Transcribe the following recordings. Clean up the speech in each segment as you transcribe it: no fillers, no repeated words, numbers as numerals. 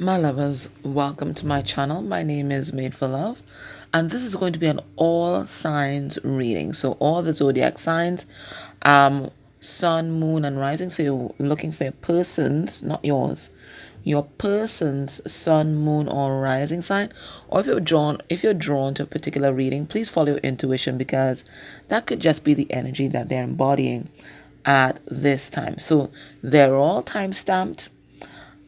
My lovers, welcome to my channel. My name is Made for Love, and this is going to be an all signs reading. So all the zodiac signs, sun, moon, and rising. So you're looking for your person's, not yours, your person's sun, moon, or rising sign. Or if you're drawn to a particular reading, please follow your intuition, because that could just be the energy that they're embodying at this time. So they're all time stamped.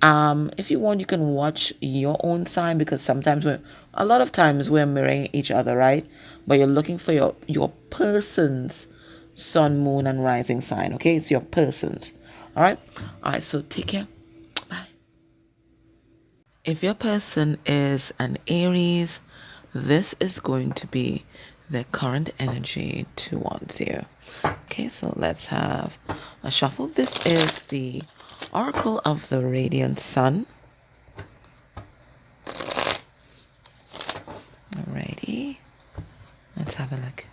If you want, you can watch your own sign, because a lot of times we're mirroring each other, right? But you're looking for your person's sun, moon, and rising sign. Okay, it's your person's. All right. So take care. Bye. If your person is an Aries, this is going to be the current energy towards you. Okay, so let's have a shuffle. This is the Oracle of the Radiant Sun. Alrighty, let's have a look.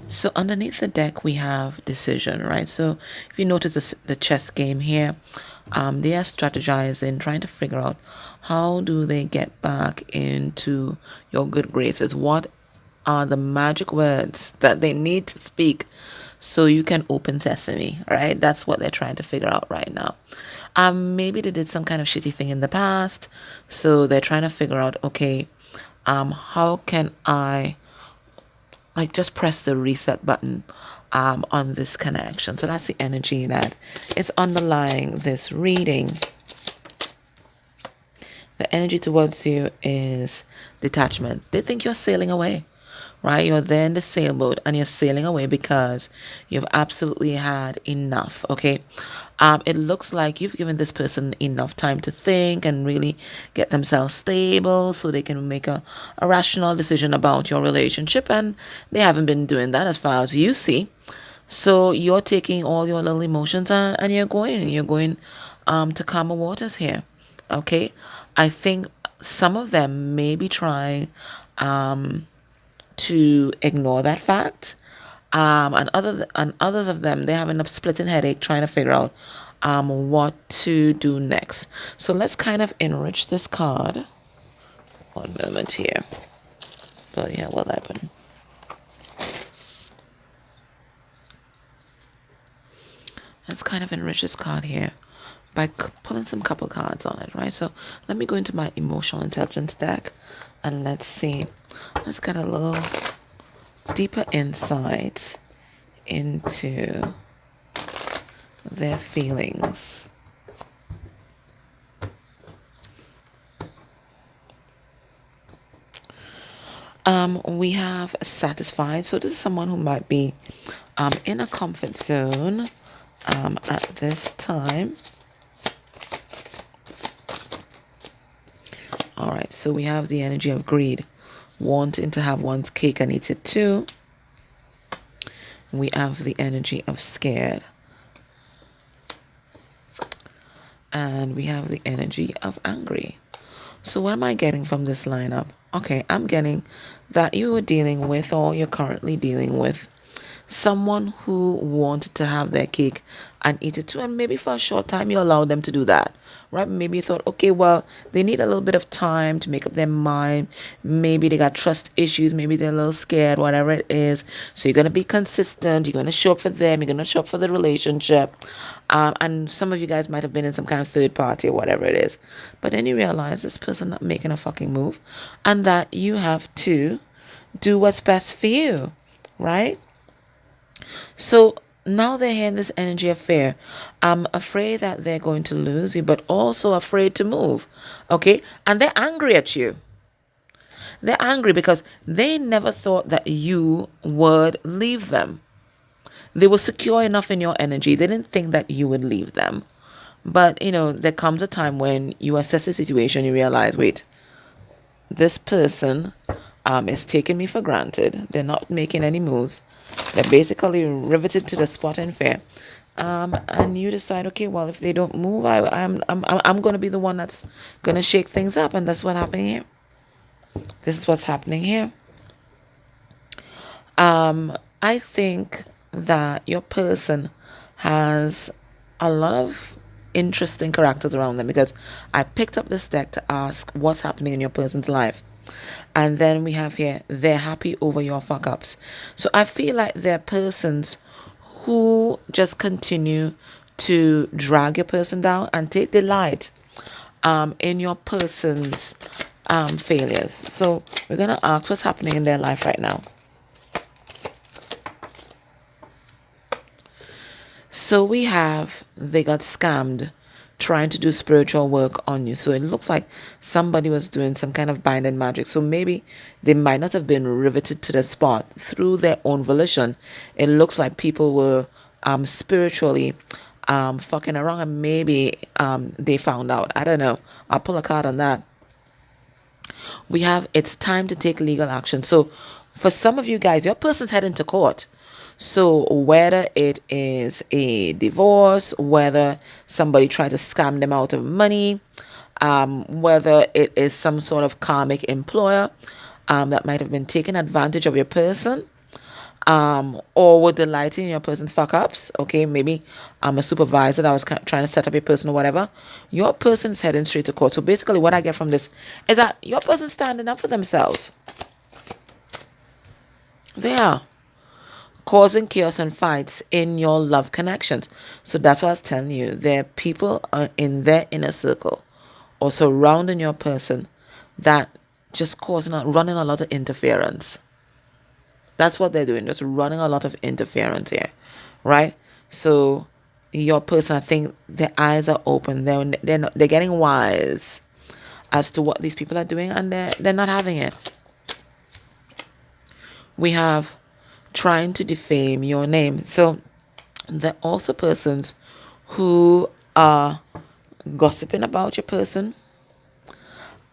So underneath the deck we have decision, right? So if you notice the chess game here, they are strategizing, trying to figure out how do they get back into your good graces. What are the magic words that they need to speak so you can open sesame, right? That's what they're trying to figure out right now. Maybe they did some kind of shitty thing in the past, so they're trying to figure out, okay, how can I just press the reset button on this connection. So that's the energy that is underlying this reading. The energy towards you is detachment. They think you're sailing away, right? You're there in the sailboat and you're sailing away because you've absolutely had enough, okay? It looks like you've given this person enough time to think and really get themselves stable so they can make a rational decision about your relationship, and they haven't been doing that as far as you see. So you're taking all your little emotions and you're going to calmer waters here. Okay, I think some of them may be trying to ignore that fact, and others of them, they're having a splitting headache trying to figure out what to do next. So let's kind of enrich this card. One moment here. But yeah, what happened? Let's kind of enrich this card here by pulling some couple cards on it, right? So let me go into my emotional intelligence deck and let's see. Let's get a little deeper insight into their feelings. We have satisfied. So this is someone who might be in a comfort zone at this time. All right, so we have the energy of greed, wanting to have one's cake and eat it too. We have the energy of scared. And we have the energy of angry. So what am I getting from this lineup? Okay, I'm getting that you are dealing with, or you're currently dealing with, someone who wanted to have their cake and eat it too, and maybe for a short time you allowed them to do that, right? Maybe you thought, okay, well, they need a little bit of time to make up their mind. Maybe they got trust issues, maybe they're a little scared, whatever it is. So you're going to be consistent, you're going to show up for them, you're going to show up for the relationship, and some of you guys might have been in some kind of third party or whatever it is, but then you realize this person not making a fucking move, and that you have to do what's best for you, right? So now they're here in this energy of fear. I'm afraid that they're going to lose you, but also afraid to move. Okay? And they're angry at you. They're angry because they never thought that you would leave them. They were secure enough in your energy. They didn't think that you would leave them. But, there comes a time when you assess the situation, you realize, wait, this person is taking me for granted. They're not making any moves. They're basically riveted to the spot in fear. And you decide, okay, well, if they don't move, I'm going to be the one that's going to shake things up, and that's what happened here. This is what's happening here. I think that your person has a lot of interesting characters around them, because I picked up this deck to ask what's happening in your person's life. And then we have here, they're happy over your fuck ups. So I feel like they're persons who just continue to drag your person down and take delight in your person's failures. So we're going to ask what's happening in their life right now. So we have, they got scammed trying to do spiritual work on you. So it looks like somebody was doing some kind of binding magic. So maybe they might not have been riveted to the spot through their own volition. It looks like people were spiritually fucking around, and maybe they found out. I don't know. I'll pull a card on that. We have, it's time to take legal action. So for some of you guys, your person's heading to court. So whether it is a divorce, whether somebody tried to scam them out of money, whether it is some sort of karmic employer that might have been taking advantage of your person, or were delighting in your person's fuck ups. Okay, maybe a supervisor that was trying to set up your person or whatever. Your person's heading straight to court. So basically what I get from this is that your person's standing up for themselves. They are causing chaos and fights in your love connections. So that's what I was telling you. There are people in their inner circle or surrounding your person that just running a lot of interference. That's what they're doing, just running a lot of interference here, right? So your person, I think their eyes are open. They're getting wise as to what these people are doing, and they're not having it. We have trying to defame your name. So there are also persons who are gossiping about your person.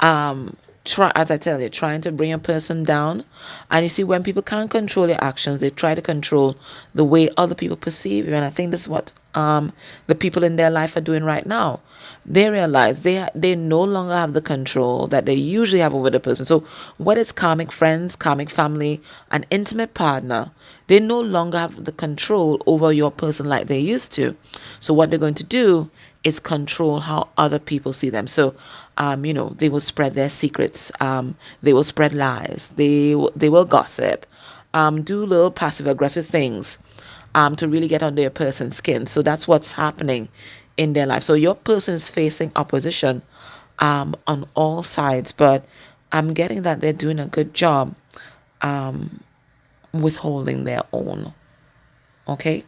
As I tell you, trying to bring a person down. And you see, when people can't control your actions, they try to control the way other people perceive you. And I think this is what the people in their life are doing right now. They realize they no longer have the control that they usually have over the person. So whether it's karmic friends, karmic family, an intimate partner, they no longer have the control over your person like they used to. So what they're going to do is control how other people see them. So, they will spread their secrets. They will spread lies. They will gossip. Do little passive aggressive things to really get under your person's skin. So that's what's happening in their life. So your person is facing opposition on all sides, but I'm getting that they're doing a good job withholding their own. Okay?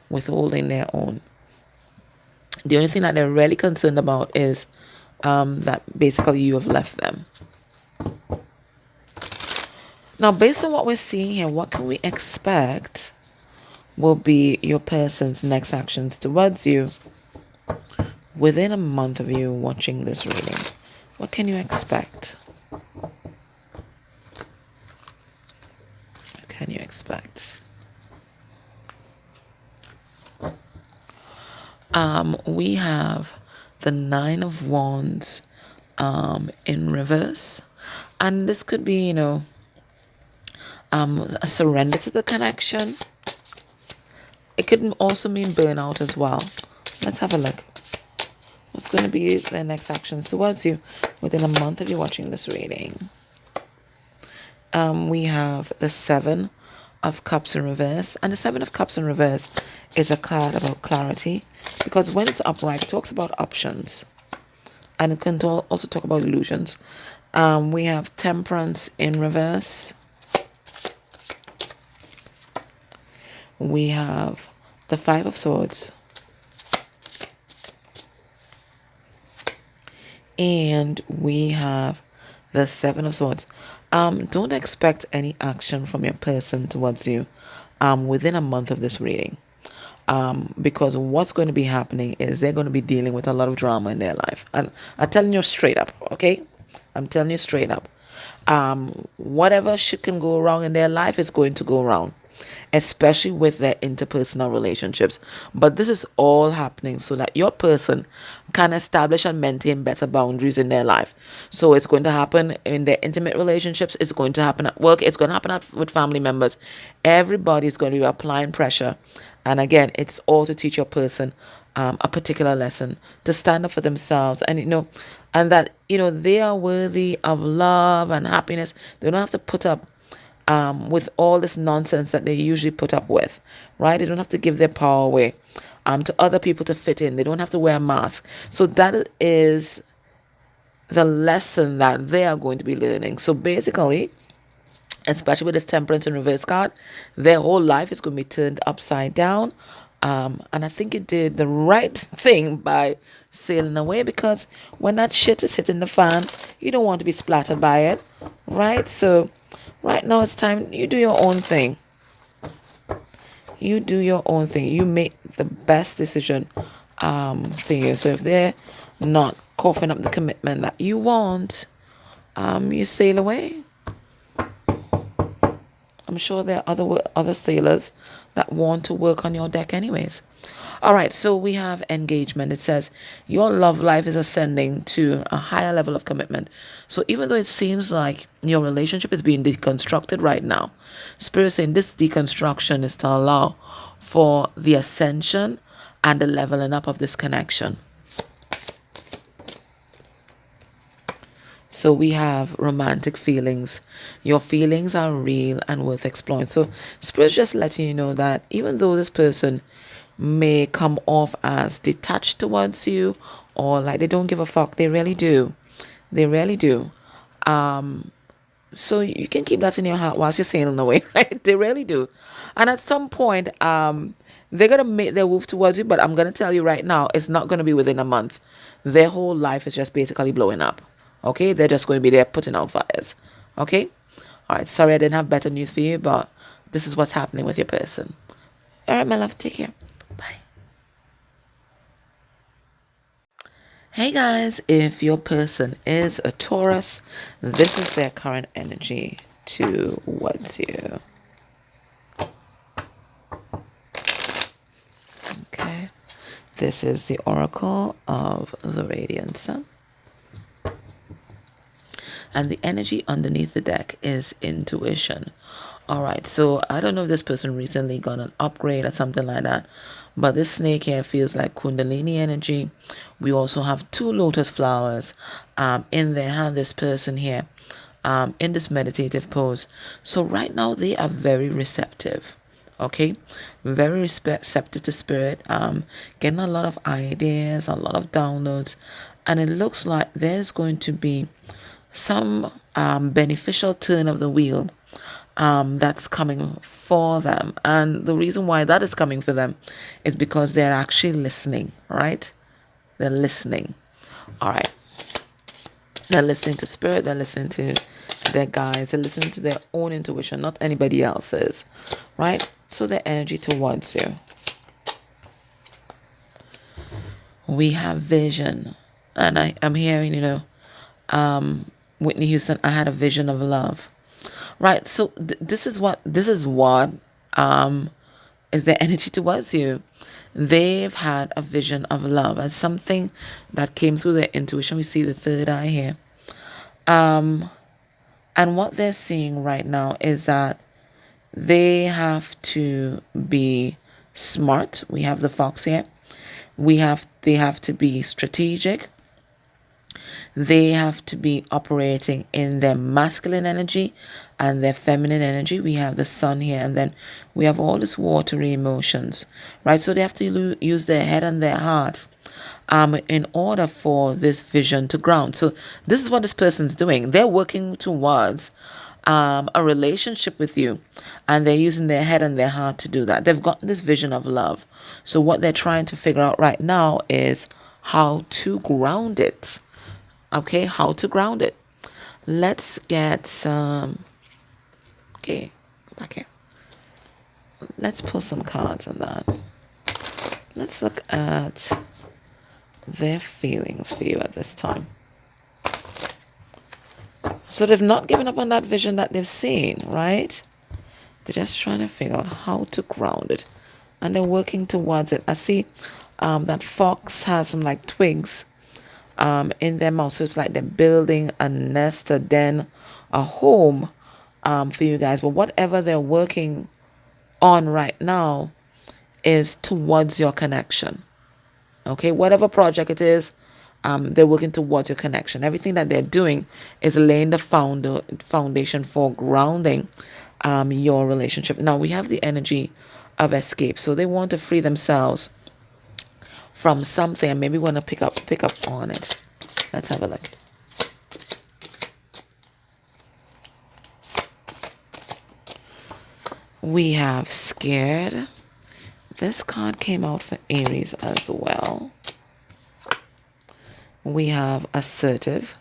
Withholding their own. The only thing that they're really concerned about is that basically you have left them. Now, based on what we're seeing here, what can we expect will be your person's next actions towards you within a month of you watching this reading? What can you expect? What can you expect? We have the 9 of Wands in reverse. And this could be, a surrender to the connection. It could also mean burnout as well. Let's have a look. What's going to be the next actions towards you within a month of you watching this reading? We have the 7 of Cups in reverse. And the 7 of Cups in reverse is a card about clarity. Because when it's upright, it talks about options. And it can also talk about illusions. We have Temperance in reverse. We have the 5 of Swords. And we have the 7 of Swords. Don't expect any action from your person towards you within a month of this reading. Because what's going to be happening is they're going to be dealing with a lot of drama in their life. And I'm telling you straight up, okay? I'm telling you straight up. Whatever shit can go wrong in their life is going to go wrong, especially with their interpersonal relationships. But this is all happening so that your person can establish and maintain better boundaries in their life. So it's going to happen in their intimate relationships. It's going to happen at work. It's going to happen with family members. Everybody's going to be applying pressure. And again, it's all to teach your person a particular lesson, to stand up for themselves, and and that they are worthy of love and happiness. They don't have to put up with all this nonsense that they usually put up with, right? They don't have to give their power away to other people to fit in. They don't have to wear a mask. So that is the lesson that they are going to be learning. So basically, especially with this Temperance in reverse card, their whole life is going to be turned upside down. And I think it did the right thing by sailing away, because when that shit is hitting the fan, you don't want to be splattered by it, right? So right now it's time you do your own thing. You do your own thing. You make the best decision for you. So if they're not coughing up the commitment that you want, you sail away. I'm sure there are other sailors that want to work on your deck anyways. All right, so we have engagement. It says your love life is ascending to a higher level of commitment. So even though it seems like your relationship is being deconstructed right now, Spirit is saying this deconstruction is to allow for the ascension and the leveling up of this connection. So we have romantic feelings. Your feelings are real and worth exploring. So Spirit's just letting you know that even though this person may come off as detached towards you, or like they don't give a fuck, they really do. They really do. So you can keep that in your heart whilst you're sailing away, right? They really do. And at some point, they're going to make their move towards you, but I'm going to tell you right now, it's not going to be within a month. Their whole life is just basically blowing up. Okay, they're just going to be there putting out fires. Okay, all right. Sorry, I didn't have better news for you, but this is what's happening with your person. All right, my love, take care. Bye. Hey guys, if your person is a Taurus, this is their current energy towards you. Okay, this is the Oracle of the Radiant Sun. And the energy underneath the deck is intuition. All right, so I don't know if this person recently got an upgrade or something like that, but this snake here feels like Kundalini energy. We also have 2 lotus flowers in their hand, this person here, in this meditative pose. So right now they are very receptive. Okay, very receptive to spirit, getting a lot of ideas, a lot of downloads, and it looks like there's going to be some beneficial turn of the wheel that's coming for them. And the reason why that is coming for them is because they're actually listening, right? They're listening. All right. They're listening to spirit. They're listening to their guides. They're listening to their own intuition, not anybody else's, right? So their energy towards you. We have vision. And I'm hearing, Whitney Houston, I had a vision of love, right? So this is what is their energy towards you. They've had a vision of love as something that came through their intuition. We see the third eye here, and what they're seeing right now is that they have to be smart. We have the fox here. They have to be strategic. They have to be operating in their masculine energy and their feminine energy. We have the sun here, and then we have all these watery emotions, right? So they have to use their head and their heart in order for this vision to ground. So this is what this person's doing. They're working towards a relationship with you, and they're using their head and their heart to do that. They've got this vision of love. So what they're trying to figure out right now is how to ground it. Okay, how to ground it. Let's get some. Okay, go back here. Let's pull some cards on that. Let's look at their feelings for you at this time. So they've not given up on that vision that they've seen, right? They're just trying to figure out how to ground it, and they're working towards it. I see that fox has some like twigs in their mouth. So it's like they're building a nest, a den, a home for you guys. But whatever they're working on right now is towards your connection. Okay, whatever project it is, they're working towards your connection. Everything that they're doing is laying the foundation for grounding your relationship. Now we have the energy of escape. So they want to free themselves from something and maybe want to pick up on it. Let's have a look. We have scared. This card came out for Aries as well. We have assertive.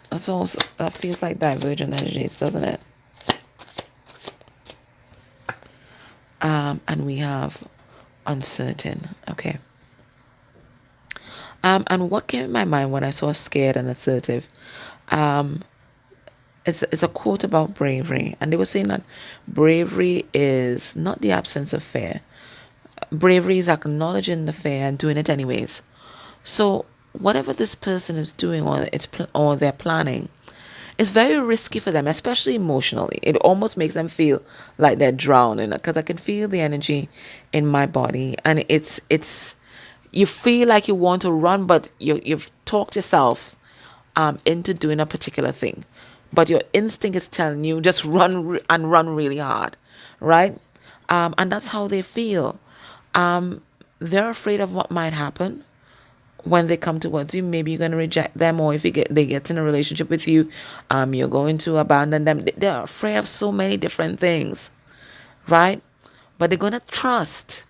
That feels like divergent energies, doesn't it? And we have uncertain. Okay. And what came in my mind when I saw scared and assertive, it's a quote about bravery, and they were saying that bravery is not the absence of fear. Bravery is acknowledging the fear and doing it anyways. So whatever this person is doing or they're planning, it's very risky for them, especially emotionally. It almost makes them feel like they're drowning, because I can feel the energy in my body, and it's you feel like you want to run, but you've talked yourself into doing a particular thing, but your instinct is telling you just run and run really hard, right? And that's how they feel. They're afraid of what might happen when they come towards you. Maybe you're going to reject them, or if they get in a relationship with you, you're going to abandon them. They're afraid of so many different things, right? But they're going to trust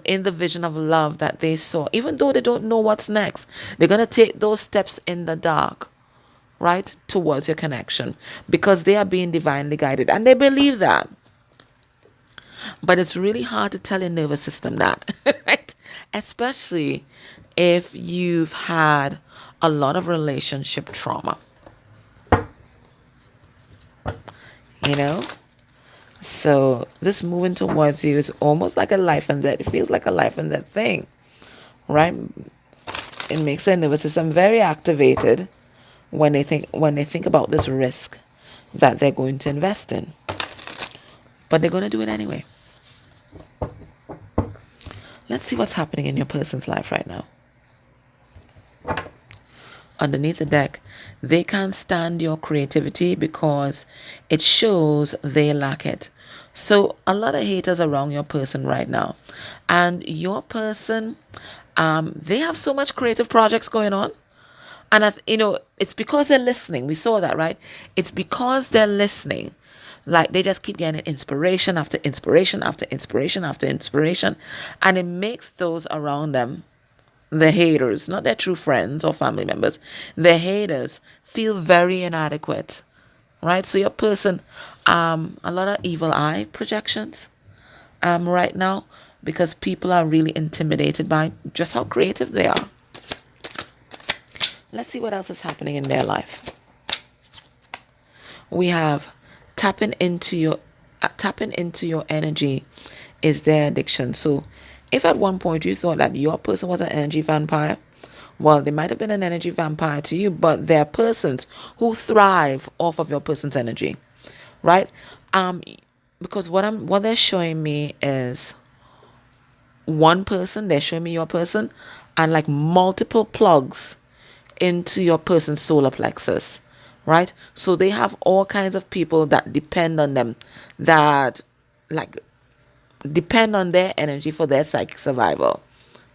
in the vision of love that they saw, even though they don't know what's next. They're going to take those steps in the dark, right, towards your connection, because they are being divinely guided, and they believe that. But it's really hard to tell your nervous system that, right? Especially if you've had a lot of relationship trauma. You know? So this moving towards you is almost like a life and death. It feels like a life and death thing, right? It makes their nervous system very activated when they think about this risk that they're going to invest in. But they're going to do it anyway. Let's see what's happening in your person's life right now. Underneath the deck, they can't stand your creativity because it shows they lack it. So a lot of haters around your person right now. And your person, they have so much creative projects going on. And, it's because they're listening. We saw that, right? It's because they're listening. Like, they just keep getting inspiration after inspiration after inspiration after inspiration. And it makes those around them, the haters, not their true friends or family members, the haters, feel very inadequate, right? So your person, a lot of evil eye projections right now, because people are really intimidated by just how creative they are. Let's see what else is happening in their life. We have tapping into your energy is their addiction. So if at one point you thought that your person was an energy vampire, well, they might have been an energy vampire to you, but they're persons who thrive off of your person's energy, right? Because what they're showing me is one person. They're showing me your person, and like multiple plugs into your person's solar plexus, right? So they have all kinds of people that depend on them, that like depend on their energy for their psychic survival,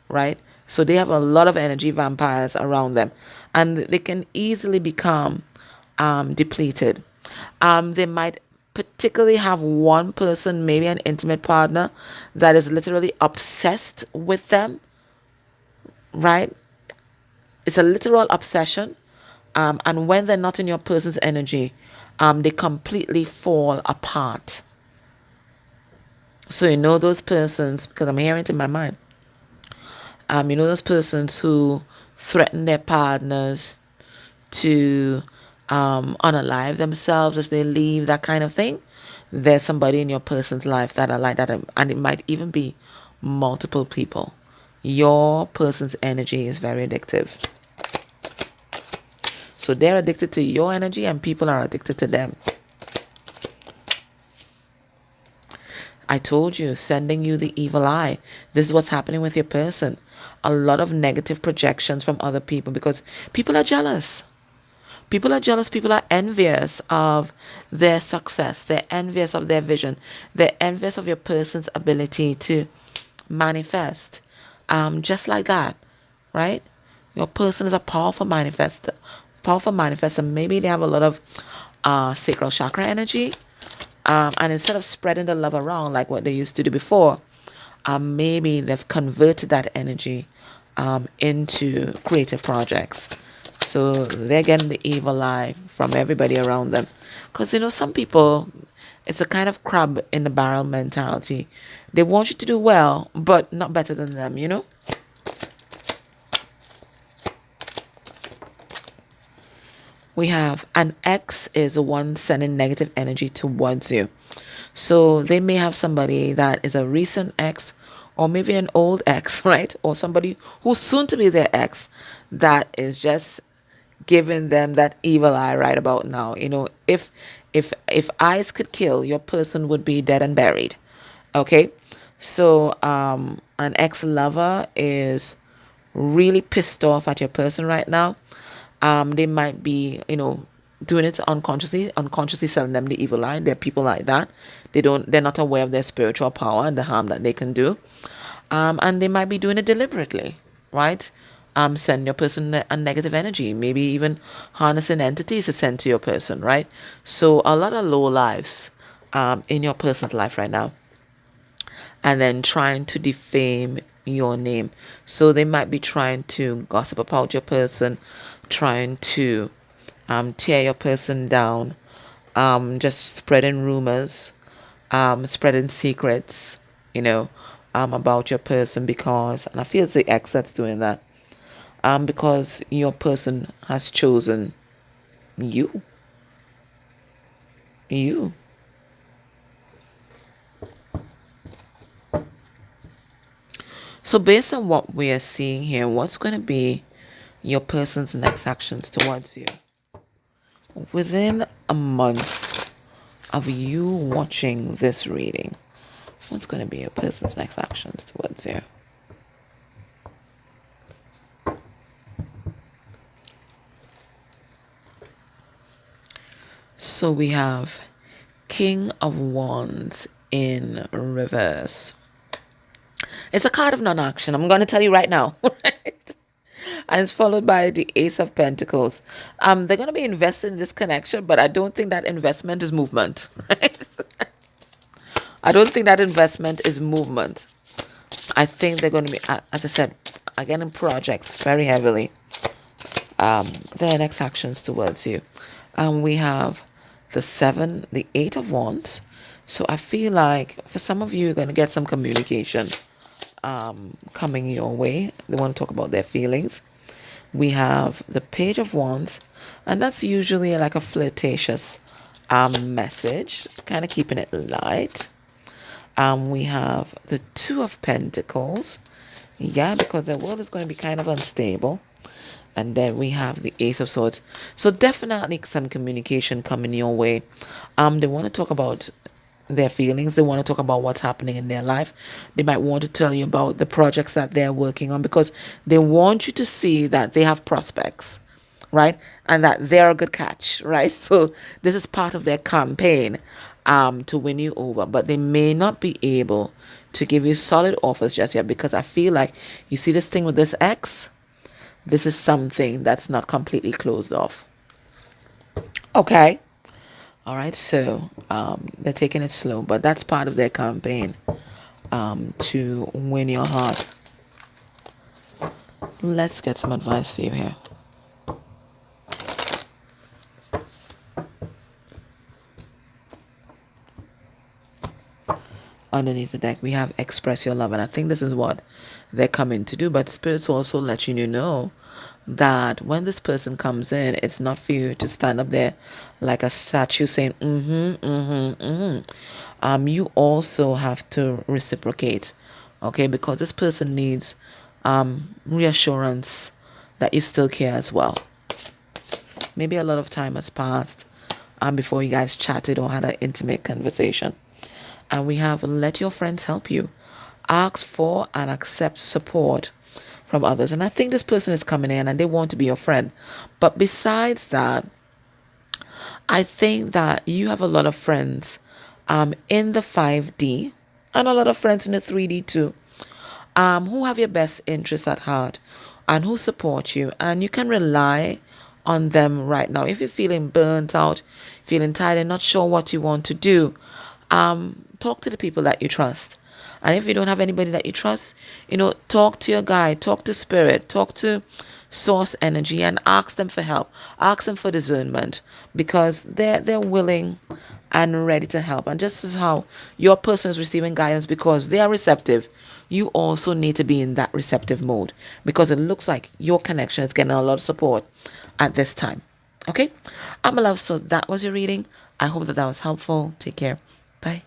right? So they have a lot of energy vampires around them, and they can easily become depleted. They might particularly have one person, maybe an intimate partner, that is literally obsessed with them, right? It's a literal obsession. And when they're not in your person's energy, they completely fall apart. So those persons, because I'm hearing it in my mind, those persons who threaten their partners to unalive themselves if they leave, that kind of thing. There's somebody in your person's life that are like that, and it might even be multiple people. Your person's energy is very addictive. So they're addicted to your energy, and people are addicted to them. I told you, sending you the evil eye. This is what's happening with your person. A lot of negative projections from other people because people are jealous. People are jealous. People are envious of their success. They're envious of their vision. They're envious of your person's ability to manifest. Just like that, right? Your person is a powerful manifester. Powerful manifester. Maybe they have a lot of sacral chakra energy. And instead of spreading the love around like what they used to do before, maybe they've converted that energy into creative projects. So they're getting the evil eye from everybody around them. Because, some people, it's a kind of crab in the barrel mentality. They want you to do well, but not better than them. We have an ex is the one sending negative energy towards you. So they may have somebody that is a recent ex or maybe an old ex, right? Or somebody who's soon to be their ex that is just giving them that evil eye right about now. If eyes could kill, your person would be dead and buried. Okay? So an ex-lover is really pissed off at your person right now. They might be, doing it unconsciously selling them the evil eye. There are people like that. They're not aware of their spiritual power and the harm that they can do. And they might be doing it deliberately, right? Send your person a negative energy, maybe even harnessing entities to send to your person, right? So a lot of low lives, in your person's life right now. And then trying to defame your name. So they might be trying to gossip about your person, trying to tear your person down, just spreading rumors, spreading secrets, about your person and I feel it's the ex that's doing that, because your person has chosen you. You. So based on what we are seeing here, what's going to be your person's next actions towards you? Within a month of you watching this reading, what's going to be your person's next actions towards you? So we have King of Wands in reverse. It's a card of non-action. I'm going to tell you right now. Right? And it's followed by the Ace of Pentacles. They're going to be invested in this connection, but I don't think that investment is movement. Right? I don't think that investment is movement. I think they're going to be, as I said, again in projects very heavily. Their next actions towards you. We have the Eight of Wands. So I feel like for some of you, you're going to get some communication coming your way. They want to talk about their feelings. We have the Page of Wands, and that's usually like a flirtatious message, kind of keeping it light. We have the Two of Pentacles, because their world is going to be kind of unstable. And then we have the Ace of Swords. So definitely some communication coming your way. They want to talk about their feelings. They want to talk about what's happening in their life. They might want to tell you about the projects that they're working on because they want you to see that they have prospects, right? And that they're a good catch, right? So this is part of their campaign to win you over. But they may not be able to give you solid offers just yet because I feel like you see this thing with this ex. This is something that's not completely closed off. Okay. All right. So they're taking it slow, but that's part of their campaign to win your heart. Let's get some advice for you here. Underneath the deck, we have express your love. And I think this is what they're coming to do. But spirits also letting you know that when this person comes in, it's not for you to stand up there like a statue saying, you also have to reciprocate. Okay, because this person needs reassurance that you still care as well. Maybe a lot of time has passed before you guys chatted or had an intimate conversation. And we have let your friends help you. Ask for and accept support from others. And I think this person is coming in and they want to be your friend. But besides that, I think that you have a lot of friends in the 5D and a lot of friends in the 3D too, who have your best interests at heart and who support you. And you can rely on them right now. If you're feeling burnt out, feeling tired and not sure what you want to do, talk to the people that you trust. And if you don't have anybody that you trust, talk to your guide, talk to spirit, talk to source energy and ask them for help. Ask them for discernment because they're willing and ready to help. And just as how your person is receiving guidance because they are receptive, you also need to be in that receptive mode because it looks like your connection is getting a lot of support at this time. Okay? I'm a love. So that was your reading. I hope that was helpful. Take care. Bye.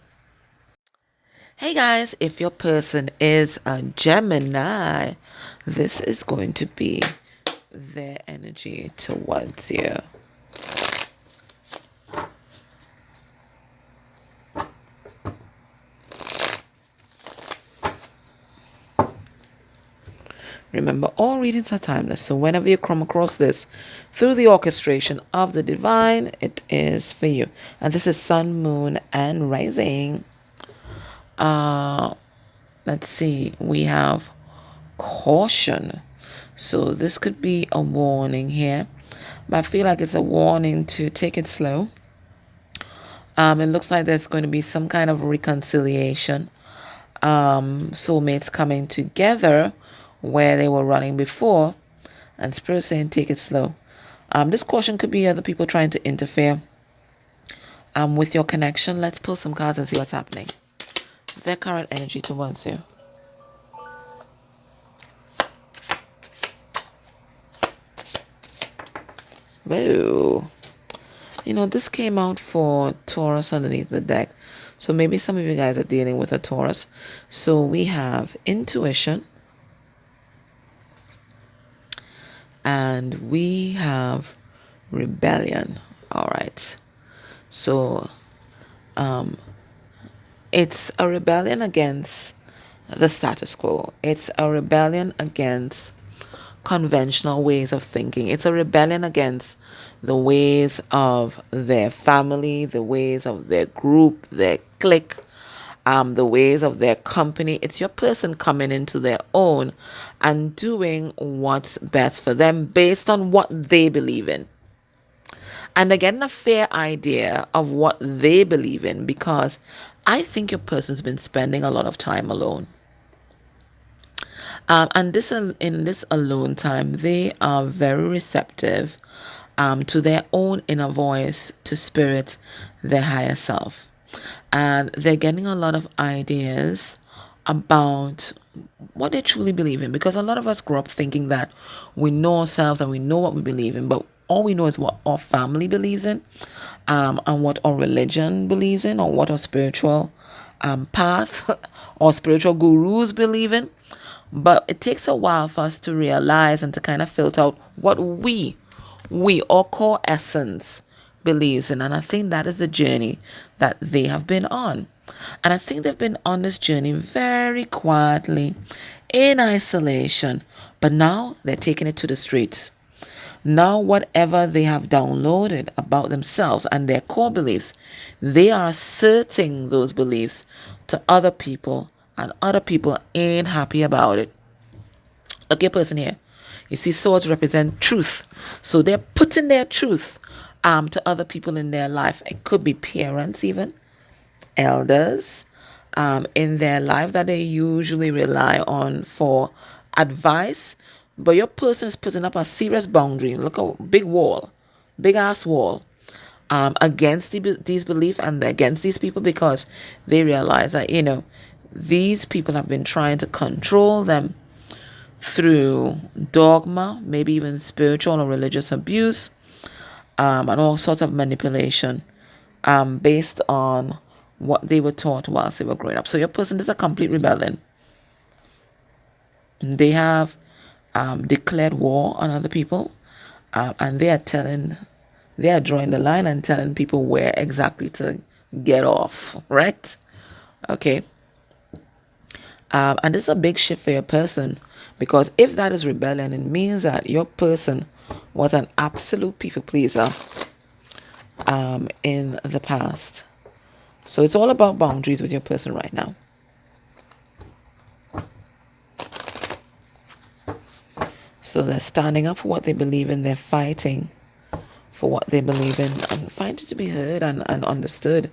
Hey guys, if your person is a Gemini, this is going to be their energy towards you. Remember, all readings are timeless, so whenever you come across this through the orchestration of the divine, it is for you. And this is Sun, Moon, and Rising. Let's see, we have caution. So this could be a warning here, but I feel like it's a warning to take it slow. It looks like there's going to be some kind of reconciliation. Soulmates coming together where they were running before, and Spirit saying take it slow. This caution could be other people trying to interfere with your connection. Let's pull some cards and see what's happening. Their current energy towards you. Whoa. This came out for Taurus underneath the deck. So maybe some of you guys are dealing with a Taurus. So we have intuition. And we have rebellion. All right. So it's a rebellion against the status quo. It's a rebellion against conventional ways of thinking. It's a rebellion against the ways of their family, the ways of their group, their clique, the ways of their company. It's your person coming into their own and doing what's best for them based on what they believe in. And they're getting a fair idea of what they believe in because I think your person's been spending a lot of time alone. And in this alone time, they are very receptive to their own inner voice, to spirit, their higher self. And they're getting a lot of ideas about what they truly believe in. Because a lot of us grow up thinking that we know ourselves and we know what we believe in, but all we know is what our family believes in, and what our religion believes in, or what our spiritual path or spiritual gurus believe in. But it takes a while for us to realize and to kind of filter out what we, our core essence, believes in. And I think that is the journey that they have been on. And I think they've been on this journey very quietly, in isolation. But now they're taking it to the streets. Now, whatever they have downloaded about themselves and their core beliefs, they are asserting those beliefs to other people, and other people ain't happy about it. Look, your person here. You see, swords represent truth. So they're putting their truth to other people in their life. It could be parents, even elders in their life that they usually rely on for advice. But your person is putting up a serious boundary. Look, a big wall, big ass wall against these beliefs and against these people, because they realize that, these people have been trying to control them through dogma, maybe even spiritual or religious abuse, and all sorts of manipulation based on what they were taught whilst they were growing up. So your person is a complete rebellion. They have declared war on other people, and they are drawing the line and telling people where exactly to get off, right? Okay. And this is a big shift for your person, because if that is rebellion, it means that your person was an absolute people pleaser in the past. So it's all about boundaries with your person right now. So they're standing up for what they believe in. They're fighting for what they believe in and fighting to be heard and understood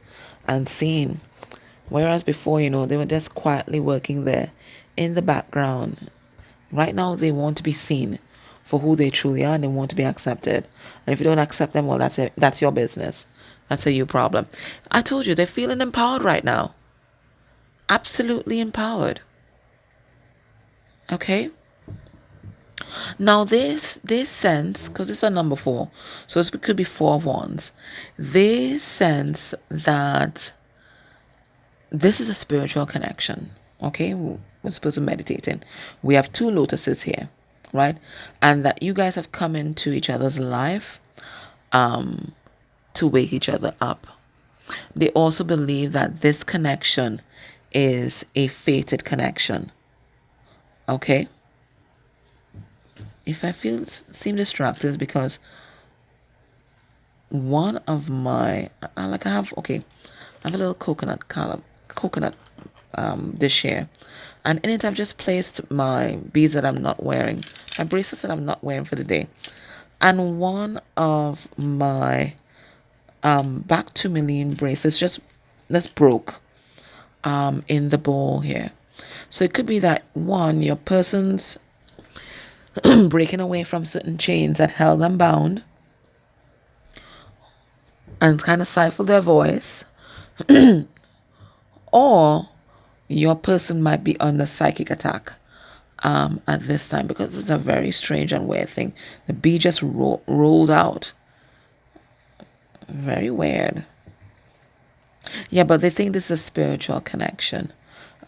and seen. Whereas before, you know, they were just quietly working there in the background. Right now, they want to be seen for who they truly are, and they want to be accepted. And if you don't accept them, well, that's it. That's your business. That's a you problem. I told you, they're feeling empowered right now. Absolutely empowered. Okay? Now, this sense, because it's a number 4, so it could be 4 of Wands. They sense that this is a spiritual connection. Okay, we're supposed to meditate in. We have 2 lotuses here, right? And that you guys have come into each other's life to wake each other up. They also believe that this connection is a fated connection. Okay. If I seem distracted, it's because one of my I have a little coconut dish here, and in it I've just placed my beads that I'm not wearing, my bracelets that I'm not wearing for the day, and one of my back to million bracelets just broke in the bowl here. So it could be that one, your person's breaking away from certain chains that held them bound and kind of stifled their voice, or your person might be under psychic attack at this time, because it's a very strange and weird thing. The bee just rolled out. Very weird. Yeah, but they think this is a spiritual connection.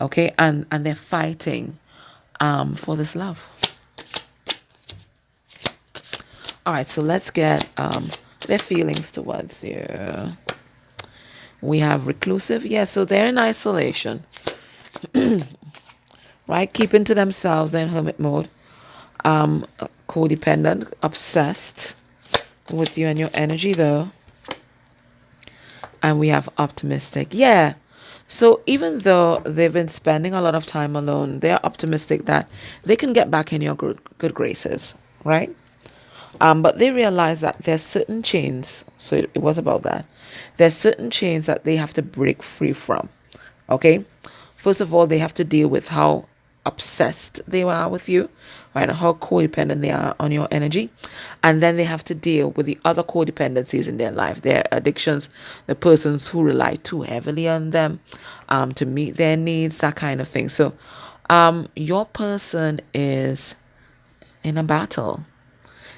Okay, and they're fighting for this love. All right, so let's get their feelings towards you. We have reclusive. Yeah, so they're in isolation. Right? Keeping to themselves. They're in hermit mode. Codependent. Obsessed with you and your energy, though. And we have optimistic. Yeah. So even though they've been spending a lot of time alone, they're optimistic that they can get back in your good graces. Right? But they realize that there's certain chains. So it was about that. There's certain chains that they have to break free from. Okay. First of all, they have to deal with how obsessed they are with you, right? How codependent they are on your energy. And then they have to deal with the other codependencies in their life, their addictions, the persons who rely too heavily on them to meet their needs, that kind of thing. So your person is in a battle.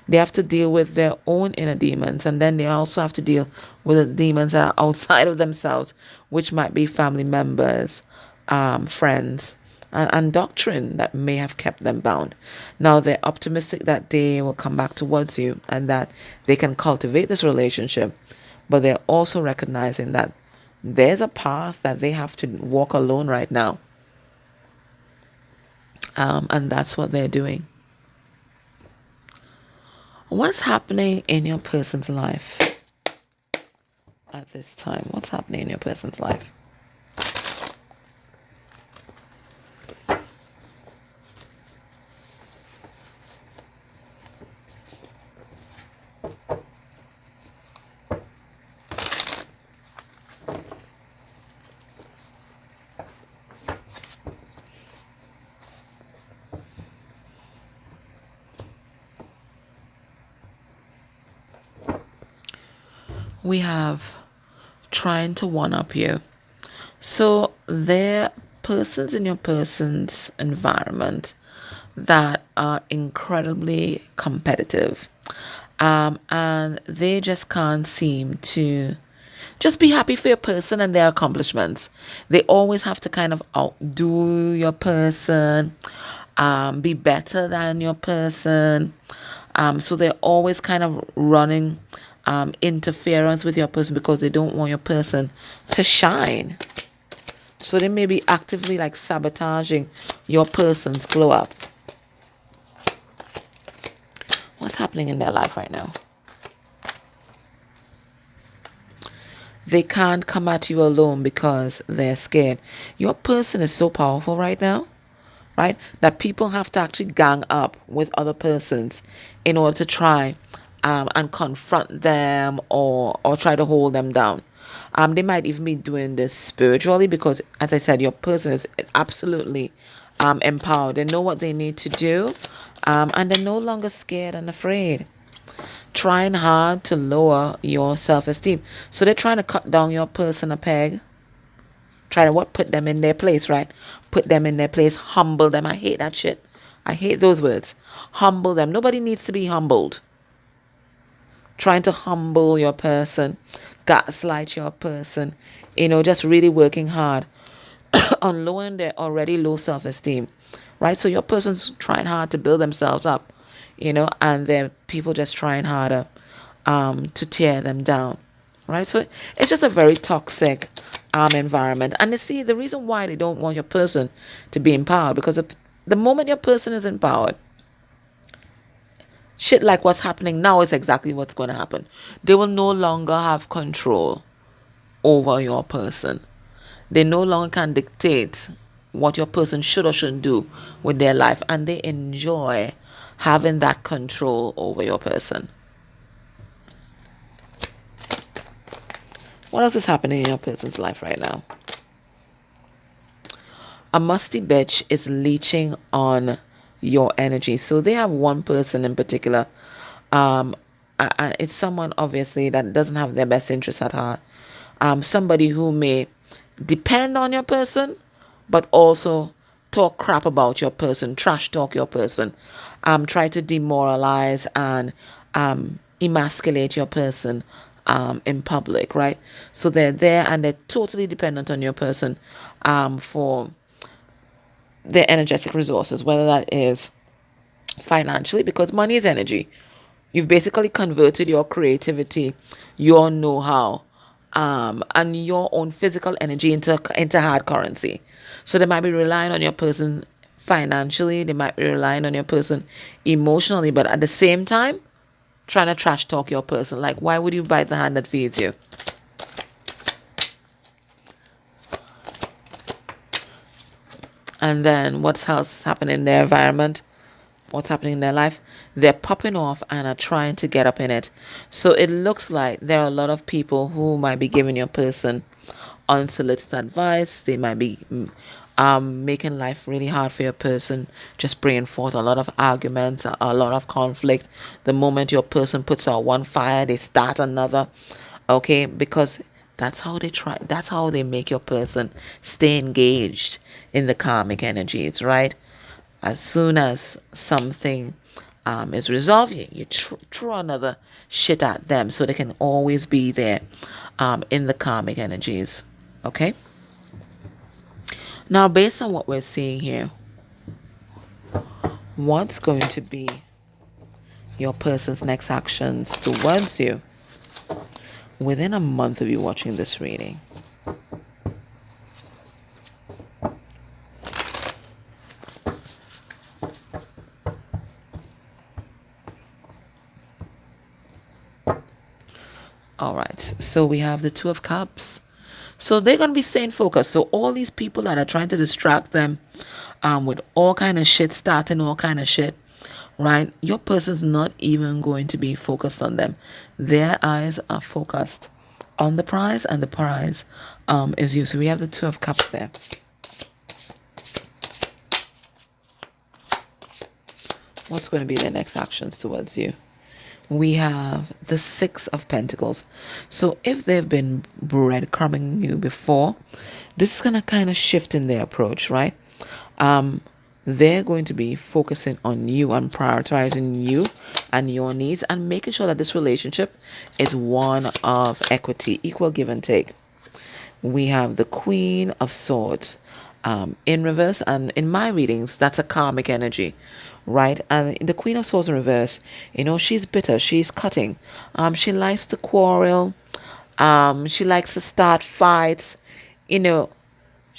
They have to deal with their own inner demons, and then they also have to deal with the demons that are outside of themselves, which might be family members, friends, and doctrine that may have kept them bound. Now, they're optimistic that they will come back towards you and that they can cultivate this relationship, but they're also recognizing that there's a path that they have to walk alone right now. And that's what they're doing. What's happening in your person's life at this time? What's happening in your person's life? We have trying to one-up you. So there are persons in your person's environment that are incredibly competitive. And they just can't seem to just be happy for your person and their accomplishments. They always have to kind of outdo your person, be better than your person. So they're always kind of running interference with your person because they don't want your person to shine. So they may be actively like sabotaging your person's glow up. What's happening in their life right now? They can't come at you alone because they're scared. Your person is so powerful right now, right? That people have to actually gang up with other persons in order to try and confront them or try to hold them down. They might even be doing this spiritually because, as I said, your person is absolutely empowered. They know what they need to do, and they're no longer scared and afraid. Trying hard to lower your self-esteem. So they're trying to cut down your person a peg. Try to what? Put them in their place, right? Put them in their place. Humble them. I hate that shit. I hate those words. Humble them. Nobody needs to be humbled. Trying to humble your person, gaslight your person, just really working hard on lowering their already low self-esteem, right? So your person's trying hard to build themselves up, and then people just trying harder to tear them down, right? So it's just a very toxic environment. And the reason why they don't want your person to be empowered, because the moment your person is empowered, shit like what's happening now is exactly what's going to happen. They will no longer have control over your person. They no longer can dictate what your person should or shouldn't do with their life. And they enjoy having that control over your person. What else is happening in your person's life right now? A musty bitch is leeching on your energy. So they have one person in particular. It's someone obviously that doesn't have their best interests at heart. Somebody who may depend on your person, but also talk crap about your person, trash talk your person, try to demoralize and emasculate your person in public, right? So they're there and they're totally dependent on your person for their energetic resources, whether that is financially, because money is energy. You've basically converted your creativity, your know-how, and your own physical energy into hard currency. So they might be relying on your person financially, they might be relying on your person emotionally, but at the same time, trying to trash talk your person. Like, why would you bite the hand that feeds you? And then what's else happening in their environment? What's happening in their life? They're popping off and are trying to get up in it. So it looks like there are a lot of people who might be giving your person unsolicited advice. They might be making life really hard for your person, just bringing forth a lot of arguments, a lot of conflict. The moment your person puts out one fire, they start another. Okay, because that's how they make your person stay engaged in the karmic energies, right? As soon as something is resolved, you throw another shit at them so they can always be there in the karmic energies. Okay? Now, based on what we're seeing here, what's going to be your person's next actions towards you within a month of you watching this reading? All right, so we have the Two of Cups. So they're going to be staying focused. So all these people that are trying to distract them with all kind of shit, starting all kind of shit, right? Your person's not even going to be focused on them. Their eyes are focused on the prize, and the prize is you. So we have the Two of Cups there. What's going to be their next actions towards you? We have the Six of Pentacles. So if they've been breadcrumbing you before, this is going to kind of shift in their approach, right? They're going to be focusing on you and prioritizing you and your needs and making sure that this relationship is one of equity, equal give and take. We have the Queen of Swords in reverse, and in my readings, that's a karmic energy, right? And the Queen of Swords in reverse, she's bitter, she's cutting, she likes to quarrel, she likes to start fights,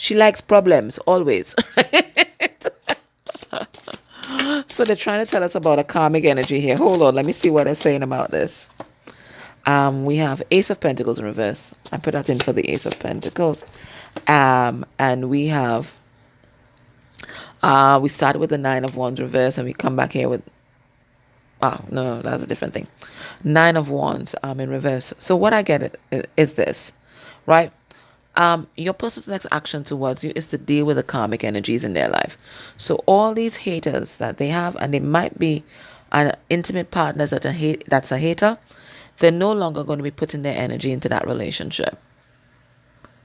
She likes problems always. So they're trying to tell us about a karmic energy here. Hold on, let me see what they're saying about this. We have Ace of Pentacles in reverse. I put that in for the Ace of Pentacles. And we have we started with the Nine of Wands reverse, and we come back here with no, that's a different thing. Nine of Wands in reverse. So what I get is this, right? Your person's next action towards you is to deal with the karmic energies in their life. So all these haters that they have, and they might be an intimate partners that's a hater, they're no longer going to be putting their energy into that relationship.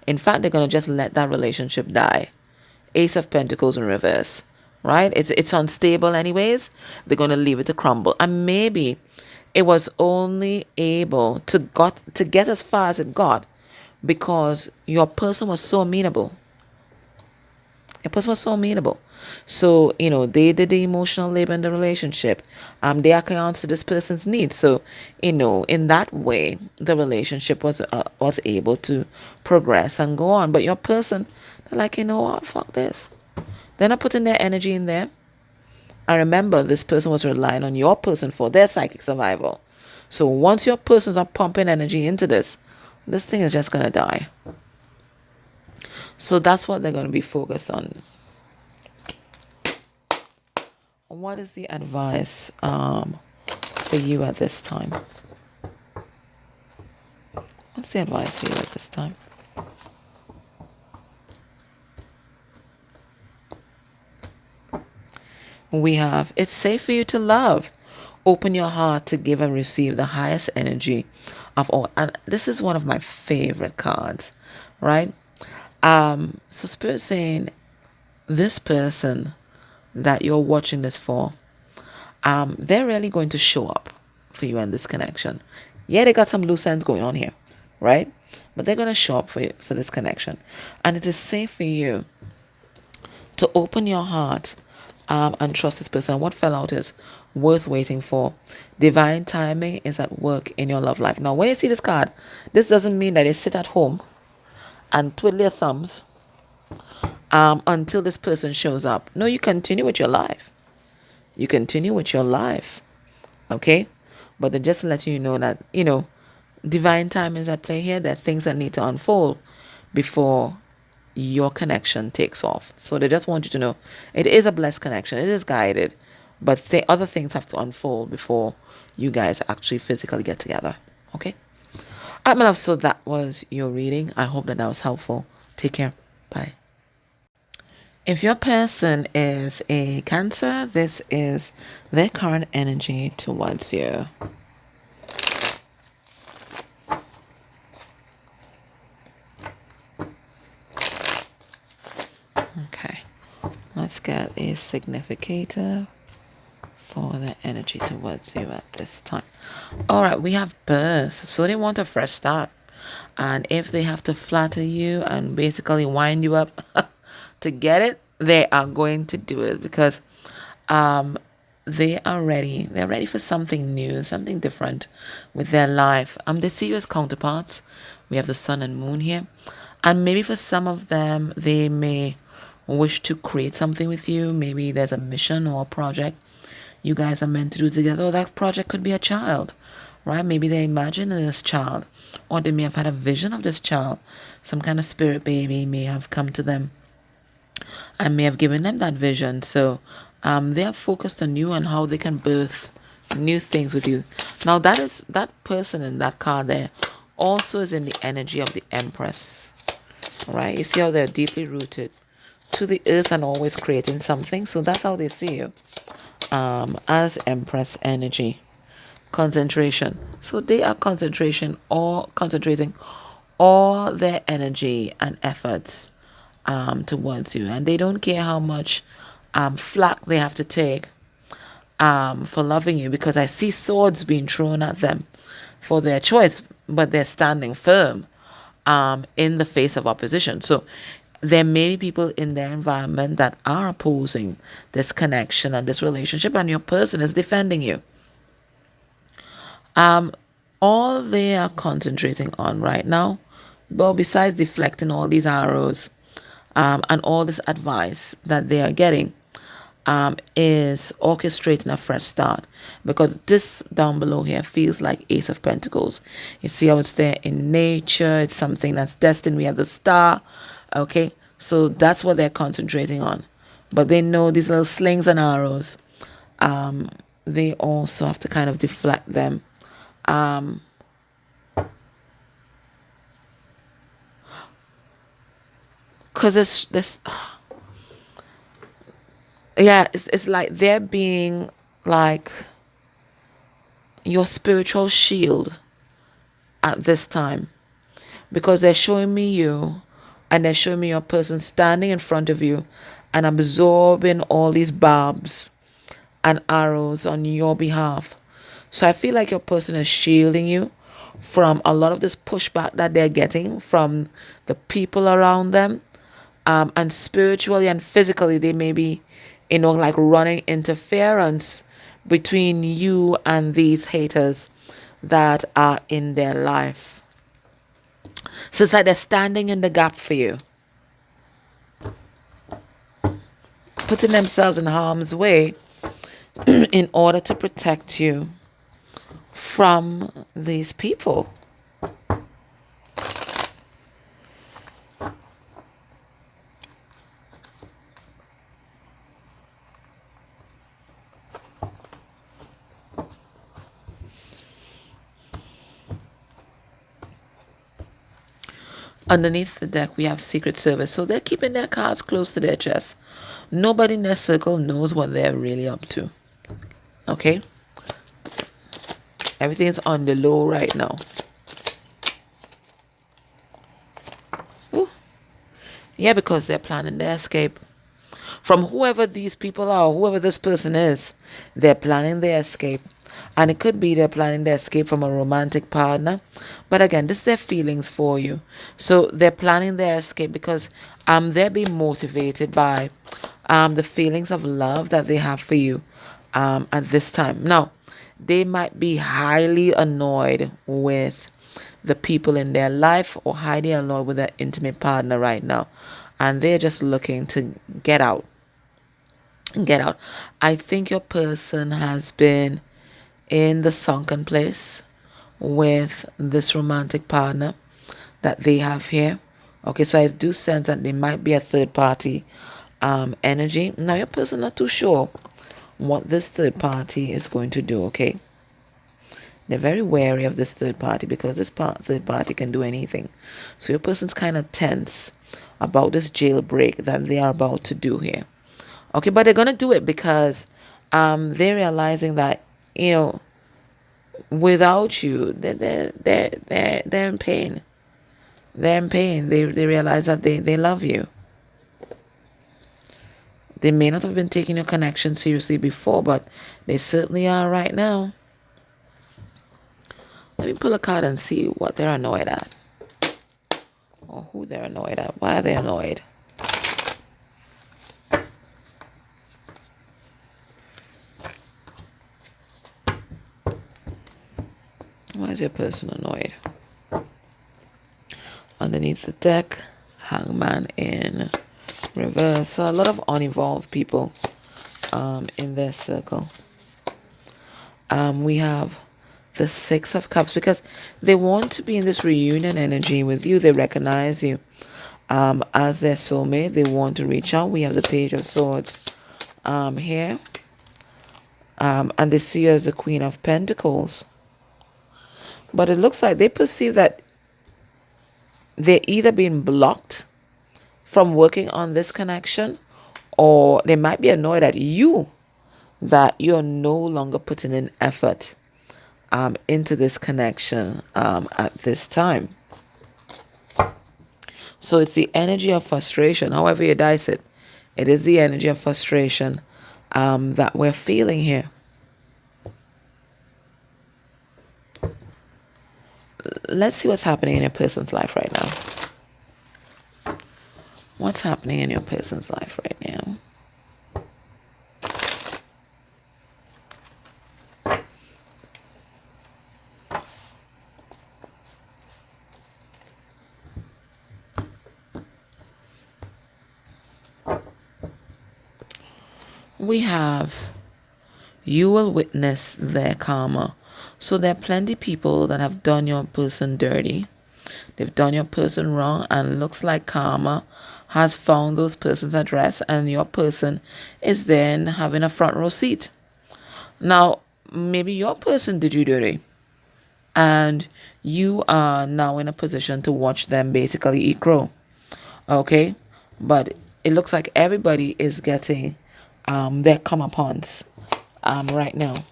In fact, they're going to just let that relationship die. Ace of Pentacles in reverse, right? It's unstable anyways. They're going to leave it to crumble. And maybe it was only able to get as far as it got because your person was so amenable. Your person was so amenable. So, they did the emotional labor in the relationship. They can answer this person's needs. So, in that way, the relationship was able to progress and go on. But your person, they're like, you know what, fuck this. They're not putting their energy in there. I remember this person was relying on your person for their psychic survival. So once your persons are pumping energy into this thing is just going to die. So that's what they're going to be focused on. What is the advice for you at this time? What's the advice for you at this time? We have, it's safe for you to love. Open your heart to give and receive the highest energy of all. And this is one of my favorite cards, right? So Spirit's saying, this person that you're watching this for, they're really going to show up for you in this connection. Yeah, they got some loose ends going on here, right? But they're going to show up for you, for this connection. And it is safe for you to open your heart and trust this person. And what fell out is worth waiting for. Divine timing is at work in your love life. Now, when you see this card, this doesn't mean that you sit at home and twiddle your thumbs until this person shows up. No, you continue with your life. You continue with your life. Okay? But they're just letting you know that, divine timing is at play here. There are things that need to unfold before your connection takes off. So they just want you to know it is a blessed connection. It is guided. But other things have to unfold before you guys actually physically get together. Okay? All right, my love. So that was your reading. I hope that was helpful. Take care. Bye. If your person is a Cancer, this is their current energy towards you. Okay, let's get a significator for the energy towards you at this time. All right, we have birth. So they want a fresh start. And if they have to flatter you and basically wind you up to get it, they are going to do it because they are ready. They're ready for something new, something different with their life. They see you as counterparts. We have the sun and moon here. And maybe for some of them, they may wish to create something with you. Maybe there's a mission or a project you guys are meant to do together. Or that project could be a child, right? Maybe they imagine this child, or they may have had a vision of this child. Some kind of spirit baby may have come to them and may have given them that vision. So they are focused on you and how they can birth new things with you. Now that person in that card there also is in the energy of the Empress, right? You see how they're deeply rooted to the earth and always creating something. So that's how they see you, as Empress energy. Concentration. So they are concentrating all their energy and efforts towards you, and they don't care how much flack they have to take for loving you, because I see swords being thrown at them for their choice, but they're standing firm in the face of opposition. So there may be people in their environment that are opposing this connection and this relationship, and your person is defending you. All they are concentrating on right now, well, besides deflecting all these arrows and all this advice that they are getting is orchestrating a fresh start, because this down below here feels like Ace of Pentacles. You see how it's there in nature. It's something that's destined. We have the star. Okay, so that's what they're concentrating on. But they know these little slings and arrows, they also have to kind of deflect them. Because it's this, yeah, it's like they're being like your spiritual shield at this time, because they're showing me you, and they're showing me your person standing in front of you and absorbing all these barbs and arrows on your behalf. So I feel like your person is shielding you from a lot of this pushback that they're getting from the people around them. And spiritually and physically, they may be, like running interference between you and these haters that are in their life. So it's like they're standing in the gap for you, putting themselves in harm's way in order to protect you from these people. Underneath the deck, we have Secret Service. So they're keeping their cards close to their chest. Nobody in their circle knows what they're really up to. Okay? Everything's on the low right now. Ooh. Yeah, because they're planning their escape. From whoever these people are, whoever this person is, they're planning their escape. And it could be they're planning their escape from a romantic partner. But again, this is their feelings for you. So they're planning their escape because they're being motivated by the feelings of love that they have for you at this time. Now, they might be highly annoyed with the people in their life, or highly annoyed with their intimate partner right now. And they're just looking to get out. Get out. I think your person has been in the sunken place with this romantic partner that they have here. Okay, so I do sense that there might be a third party energy. Now your person not too sure what this third party is going to do. Okay, they're very wary of this third party because this third party can do anything. So your person's kind of tense about this jailbreak that they are about to do here. Okay, but they're gonna do it because they're realizing that, without you, they're in pain. They're in pain. They realize that they love you. They may not have been taking your connection seriously before, but they certainly are right now. Let me pull a card and see what they're annoyed at, or who they're annoyed at. Why are they annoyed? Why is your person annoyed? Underneath the deck, Hangman in reverse. So a lot of uninvolved people in their circle. We have the Six of Cups because they want to be in this reunion energy with you. They recognize you as their soulmate. They want to reach out. We have the Page of Swords here. And they see you as the Queen of Pentacles. But it looks like they perceive that they're either being blocked from working on this connection, or they might be annoyed at you that you're no longer putting in effort into this connection at this time. So it's the energy of frustration. However you dice it, it is the energy of frustration that we're feeling here. Let's see what's happening in your person's life right now. What's happening in your person's life right now? We have you will witness their karma. So there are plenty people that have done your person dirty. They've done your person wrong, and looks like karma has found those person's address, and your person is then having a front row seat. Now, maybe your person did you dirty, and you are now in a position to watch them basically eat crow. Okay? But it looks like everybody is getting their comeuppance right now.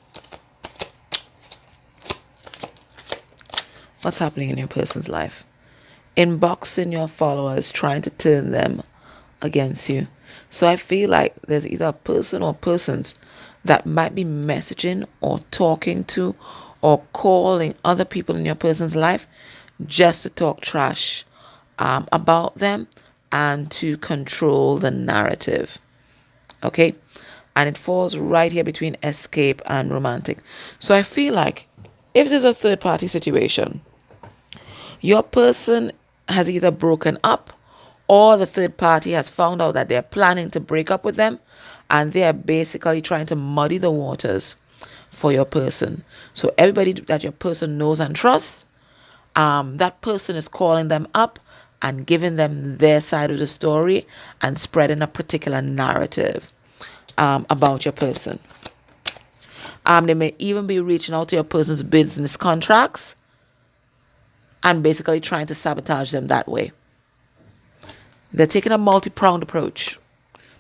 What's happening in your person's life? Inboxing your followers, trying to turn them against you. So I feel like there's either a person or persons that might be messaging or talking to or calling other people in your person's life just to talk trash about them and to control the narrative. Okay? And it falls right here between escape and romantic. So I feel like if there's a third party situation, your person has either broken up or the third party has found out that they're planning to break up with them, and they're basically trying to muddy the waters for your person. So everybody that your person knows and trusts, that person is calling them up and giving them their side of the story and spreading a particular narrative about your person. They may even be reaching out to your person's business contracts and basically trying to sabotage them that way. They're taking a multi-pronged approach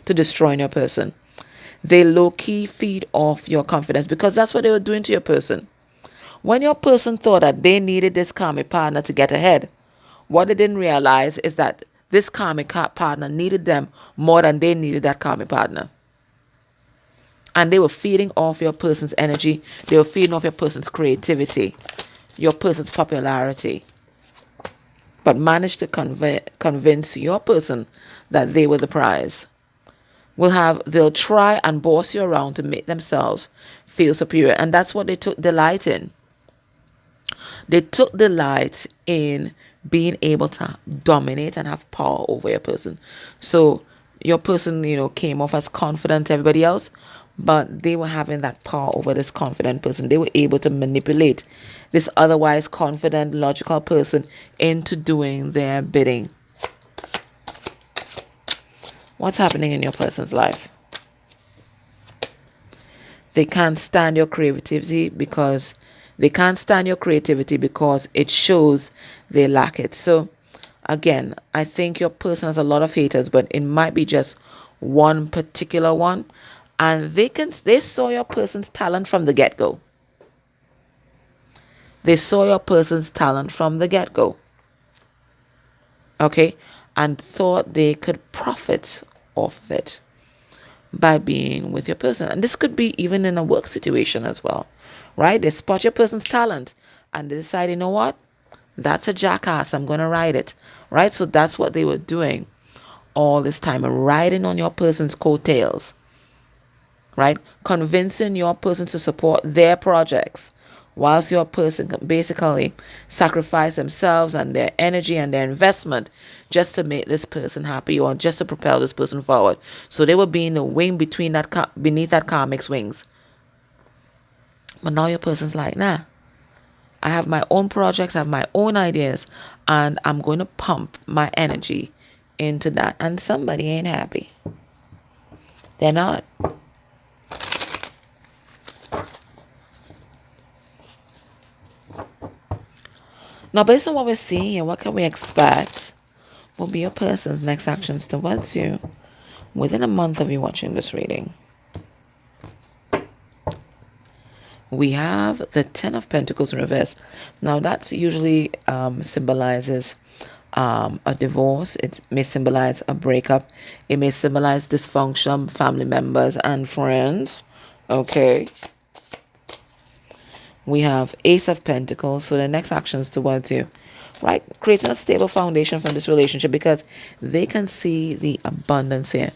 to destroying your person. They low-key feed off your confidence because that's what they were doing to your person. When your person thought that they needed this karmic partner to get ahead, what they didn't realize is that this karmic partner needed them more than they needed that karmic partner. And they were feeding off your person's energy. They were feeding off your person's creativity, your person's popularity, but managed to convince your person that they were the prize. They'll try and boss you around to make themselves feel superior. And that's what they took delight in. They took delight in being able to dominate and have power over your person. So your person, came off as confident to everybody else, but they were having that power over this confident person. They were able to manipulate this otherwise confident, logical person into doing their bidding. What's happening in your person's life? They can't stand your creativity because it shows they lack it. So again, I think your person has a lot of haters, but it might be just one particular one. And they saw your person's talent from the get-go. They saw your person's talent from the get-go. Okay? And thought they could profit off of it by being with your person. And this could be even in a work situation as well. Right? They spot your person's talent and they decide, you know what? That's a jackass. I'm going to ride it. Right? So that's what they were doing all this time. Riding on your person's coattails. Right? Convincing your person to support their projects whilst your person can basically sacrifice themselves and their energy and their investment just to make this person happy or just to propel this person forward. So they were being the wing beneath that karmic's wings. But now your person's like, nah, I have my own projects, I have my own ideas, and I'm going to pump my energy into that. And somebody ain't happy. They're not. Now, based on what we're seeing here, what can we expect will be your person's next actions towards you within a month of you watching this reading? We have the Ten of Pentacles in reverse. Now, that's usually symbolizes a divorce. It may symbolize a breakup. It may symbolize dysfunction, family members and friends. Okay. We have Ace of Pentacles. So the next actions towards you, right? Creating a stable foundation for this relationship because they can see the abundance here.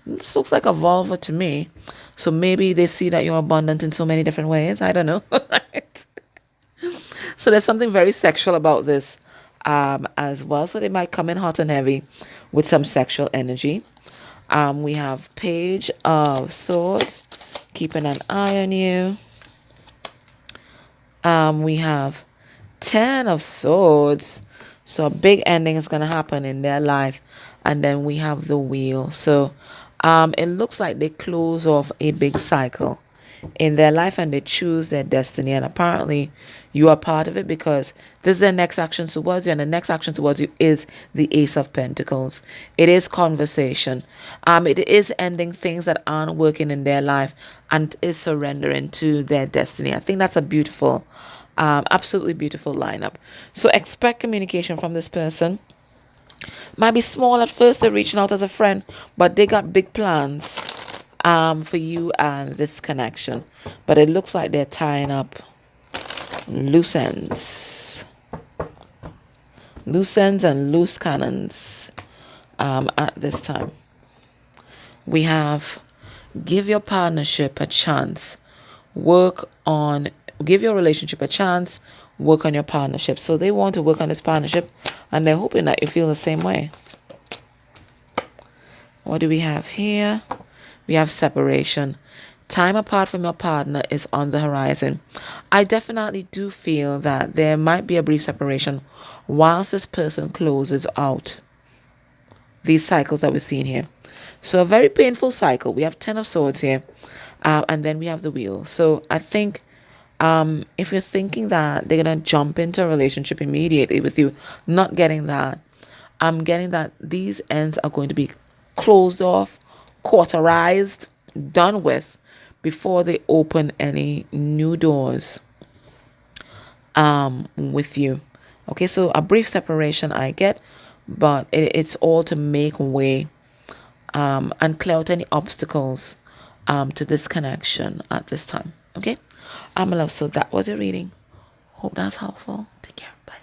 This looks like a vulva to me. So maybe they see that you're abundant in so many different ways. I don't know. So there's something very sexual about this as well. So they might come in hot and heavy with some sexual energy. We have Page of Swords, keeping an eye on you. We have 10 of Swords. So a big ending is going to happen in their life. And then we have the Wheel. So it looks like they close off a big cycle in their life and they choose their destiny. And apparently you are part of it, because this is their next action towards you. And the next action towards you is the Ace of Pentacles. It is conversation. It is ending things that aren't working in their life and is surrendering to their destiny. I think that's a beautiful, absolutely beautiful lineup. So expect communication from this person. Might be small at first, they're reaching out as a friend, but they got big plans for you and this connection. But it looks like they're tying up loose ends. Loose ends and loose cannons at this time. We have give your partnership a chance. Give your relationship a chance. Work on your partnership. So they want to work on this partnership and they're hoping that you feel the same way. What do we have here? We have separation. Time apart from your partner is on the horizon. I definitely do feel that there might be a brief separation whilst this person closes out these cycles that we're seeing here. So a very painful cycle. We have 10 of Swords here. And then we have the Wheel. So I think if you're thinking that they're going to jump into a relationship immediately with you, not getting that. I'm getting that these ends are going to be closed off, cauterized, done with before they open any new doors with you. Okay, so a brief separation I get, but it's all to make way and clear out any obstacles to this connection at this time. Okay, my love, so that was your reading. Hope that's helpful. Take care. Bye.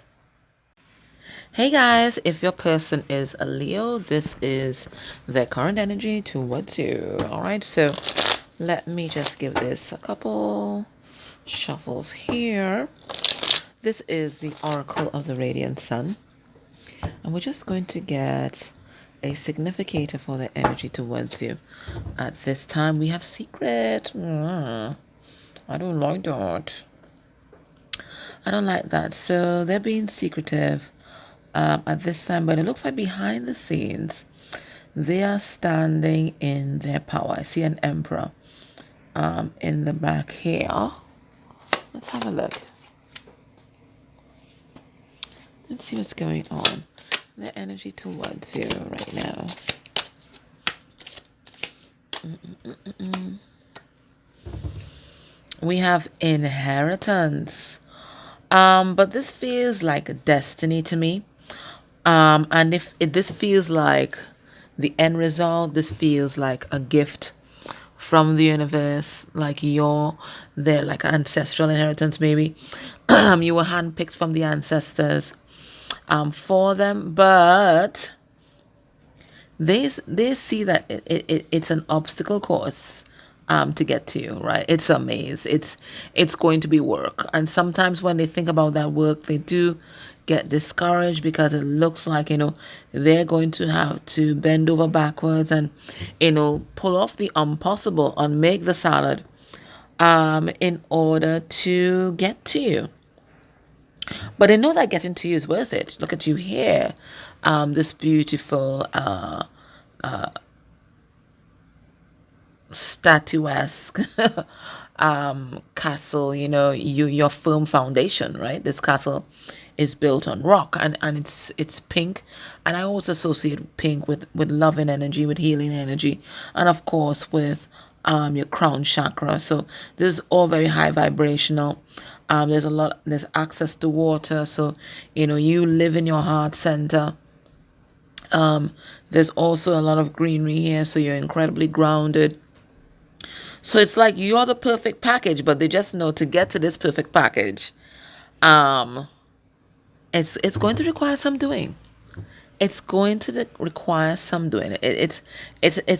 Hey guys, if your person is a Leo, this is their current energy towards you. All right, so let me just give this a couple shuffles here. This is the Oracle of the Radiant Sun. And we're just going to get a significator for the energy towards you. At this time, we have secret. I don't like that. I don't like that. So they're being secretive at this time. But it looks like behind the scenes, they are standing in their power. I see an emperor in the back here. Let's have a look. Let's see what's going on. The energy towards you right now. We have inheritance. But this feels like a destiny to me. And if this feels like the end result, this feels like a gift from the universe, like they're like ancestral inheritance maybe. You were handpicked from the ancestors for them, but they see that it's an obstacle course to get to you, right? It's a maze. It's going to be work, and sometimes when they think about that work, they do get discouraged because it looks like they're going to have to bend over backwards and pull off the impossible and make the salad in order to get to you. But I know that getting to you is worth it. Look at you here. This beautiful statuesque castle, your firm foundation, right? This castle is built on rock and it's pink. And I also associate pink with loving energy, with healing energy, and of course with your crown chakra. So this is all very high vibrational. There's access to water. So, you live in your heart center. There's also a lot of greenery here. So you're incredibly grounded. So it's like you're the perfect package, but they just know to get to this perfect package, it's going to require some doing. It's going to require some doing. It's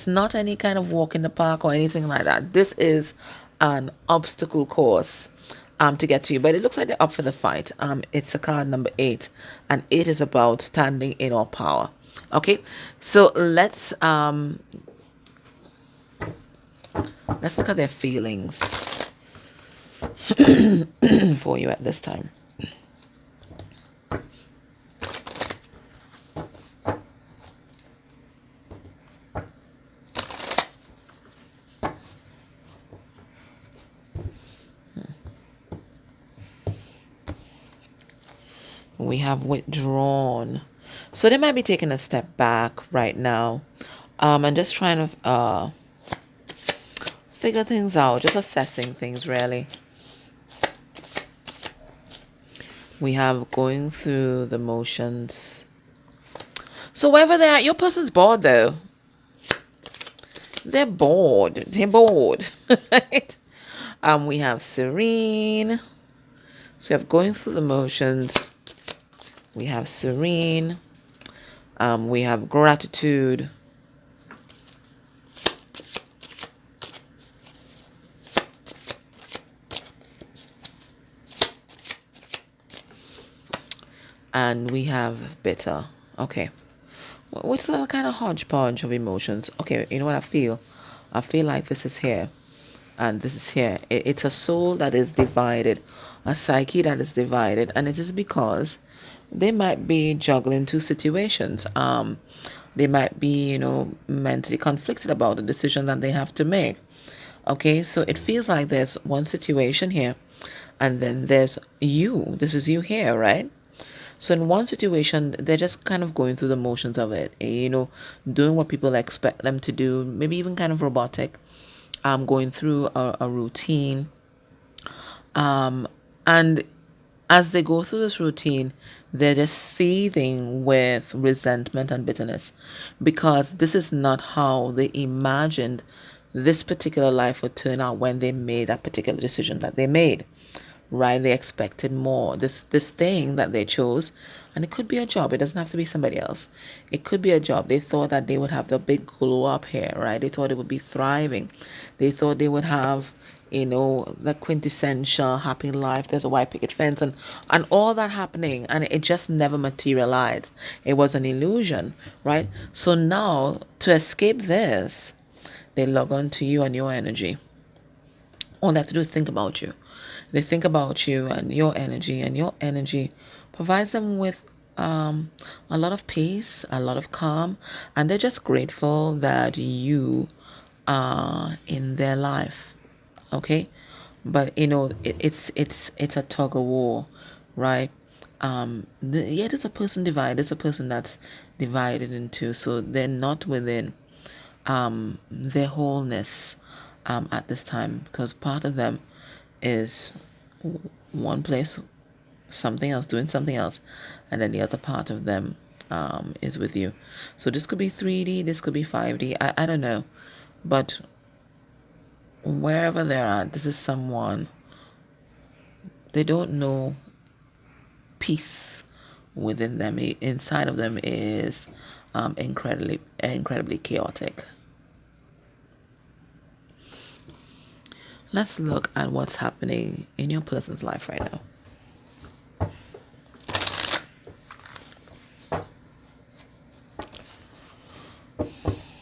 not any kind of walk in the park or anything like that. This is an obstacle course to get to you, but it looks like they're up for the fight. It's a card number 8, and 8 is about standing in our power. Okay, so let's Let's look at their feelings for you at this time. We have withdrawn. So they might be taking a step back right now. And just trying to figure things out, just assessing things really. We have going through the motions. So wherever they are, your person's bored though. They're bored. They're bored. Right? We have serene. So we have going through the motions. We have serene. We have gratitude. And we have bitter. Okay. What's that kind of hodgepodge of emotions? Okay, you know what I feel? I feel like this is here. And this is here. It's a soul that is divided. A psyche that is divided. And it is because they might be juggling two situations. They might be, mentally conflicted about the decision that they have to make. Okay, so it feels like there's one situation here. And then there's you. This is you here, right? So in one situation, they're just kind of going through the motions of it, doing what people expect them to do, maybe even kind of robotic, going through a routine. And as they go through this routine, they're just seething with resentment and bitterness because this is not how they imagined this particular life would turn out when they made that particular decision that they made. Right? They expected more. This thing that they chose, and it could be a job. It doesn't have to be somebody else. It could be a job. They thought that they would have the big glow up here, right? They thought it would be thriving. They thought they would have, the quintessential happy life. There's a white picket fence and all that happening, and it just never materialized. It was an illusion, right? So now to escape this, they log on to you and your energy. All they have to do is think about you. They think about you and your energy provides them with a lot of peace, a lot of calm, and they're just grateful that you are in their life. Okay, but it's a tug of war, right? There's a person divided. There's a person that's divided into, so they're not within their wholeness at this time, because part of them is one place, something else, doing something else, and then the other part of them is with you. So this could be 3D, this could be 5D, I don't know, but wherever they're at, this is someone, they don't know peace within them. Inside of them is incredibly chaotic. Let's look at what's happening in your person's life right now.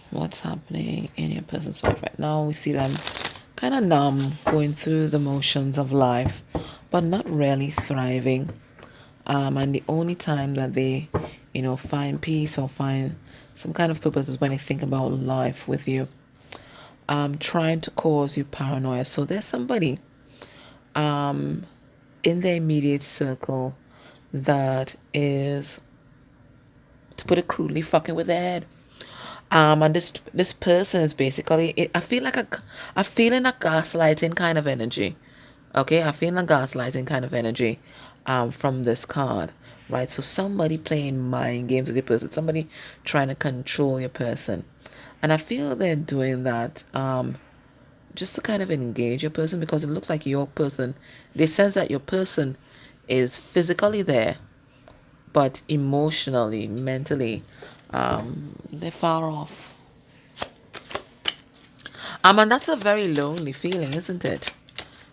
What's happening in your person's life right now? We see them kind of numb, going through the motions of life, but not really thriving. And the only time that they, find peace or find some kind of purpose is when they think about life with you. Trying to cause you paranoia. So there's somebody in the immediate circle that is, to put it crudely, fucking with their head. And this person is basically, I feel in a gaslighting kind of energy. Okay, I feel a gaslighting kind of energy from this card, right? So somebody playing mind games with your person, somebody trying to control your person. And I feel they're doing that just to kind of engage your person, because it looks like your person, they sense that your person is physically there, but emotionally, mentally, they're far off. And that's a very lonely feeling, isn't it?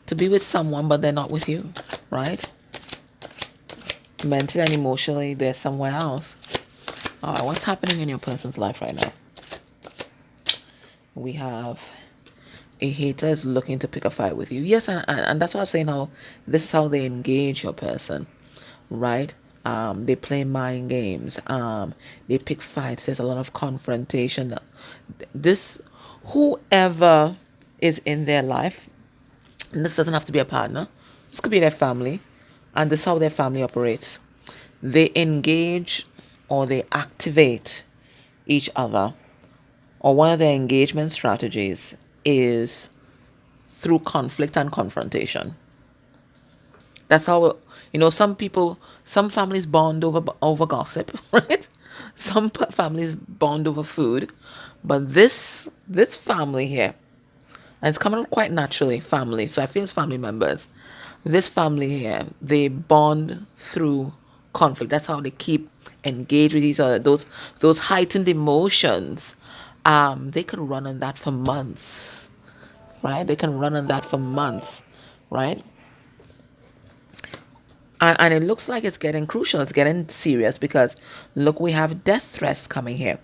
To be with someone, but they're not with you, right? Mentally and emotionally, they're somewhere else. All right, what's happening in your person's life right now? We have a hater is looking to pick a fight with you. Yes, and that's why I'm saying how this is how they engage your person, right? They play mind games. They pick fights. There's a lot of confrontation. This, whoever is in their life, and this doesn't have to be a partner. This could be their family, and this is how their family operates. They engage or they activate each other, or one of their engagement strategies is through conflict and confrontation. That's how, some families bond over gossip, right? Some families bond over food, but this family here, and it's coming out quite naturally, family. So I feel it's family members. This family here, they bond through conflict. That's how they keep engaged with each other. Those heightened emotions, they could run on that for months, right? They can run on that for months, right? And it looks like it's getting crucial. It's getting serious because look, we have death threats coming here.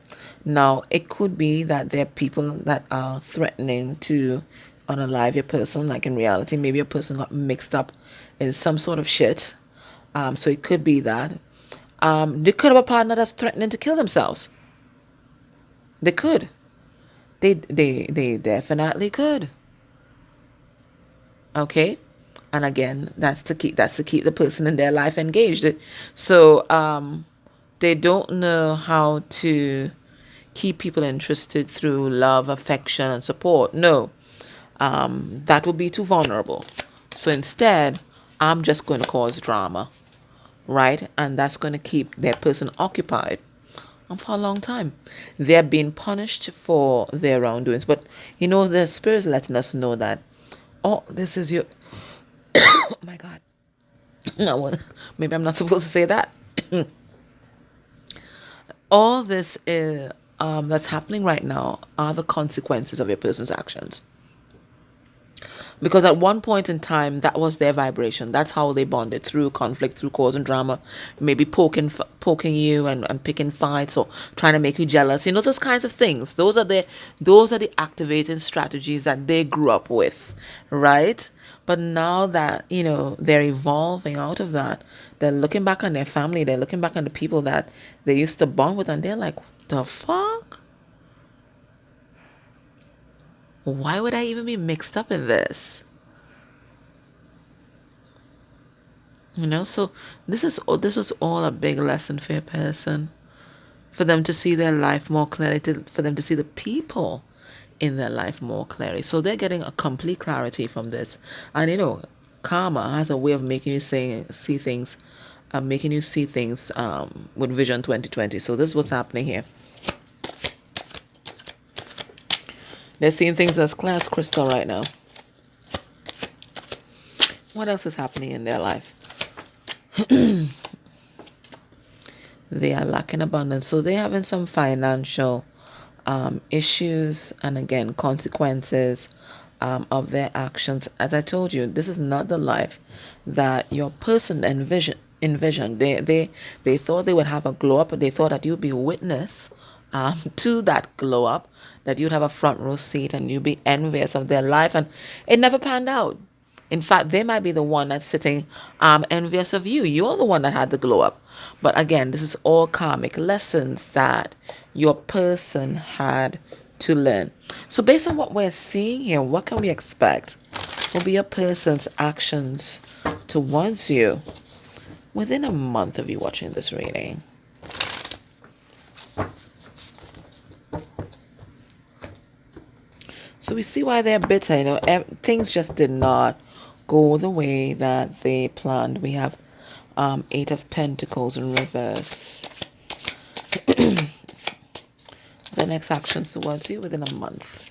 Now, it could be that there are people that are threatening to unalive your person. Like in reality, maybe a person got mixed up in some sort of shit. So it could be that. They could have a partner that's threatening to kill themselves. They could. They definitely could. Okay, and again, that's to keep the person in their life engaged. So they don't know how to keep people interested through love, affection, and support. No, that would be too vulnerable. So instead, I'm just going to cause drama, right? And that's going to keep their person occupied for a long time. They're being punished for their wrongdoings, but the spirit's letting us know that, oh, this is your oh my god. No, maybe I'm not supposed to say that. All this is that's happening right now are the consequences of your person's actions. Because at one point in time, that was their vibration. That's how they bonded, through conflict, through causing drama, maybe poking you and picking fights or trying to make you jealous. Those kinds of things. Those are the activating strategies that they grew up with, right? But now that, they're evolving out of that, they're looking back on their family, they're looking back on the people that they used to bond with, and they're like, what the fuck? Why would I even be mixed up in this? So this was all a big lesson for a person, for them to see their life more clearly, for them to see the people in their life more clearly. So they're getting a complete clarity from this. And karma has a way of making you see things, making you see things with Vision 2020. So this is what's happening here. They're seeing things as clear as crystal right now. What else is happening in their life? They are lacking abundance. So they're having some financial issues, and again, consequences of their actions. As I told you, this is not the life that your person envisioned. They thought they would have a glow up. They thought that you'd be witness to that glow up, that you'd have a front row seat and you'd be envious of their life, and it never panned out. In fact, they might be the one that's sitting envious of you. You're the one that had the glow up. But again, this is all karmic lessons that your person had to learn. So based on what we're seeing here, what can we expect will be a person's actions towards you within a month of you watching this reading? So we see why they're bitter. Things just did not go the way that they planned. We have 8 of Pentacles in reverse. The next actions towards you within a month.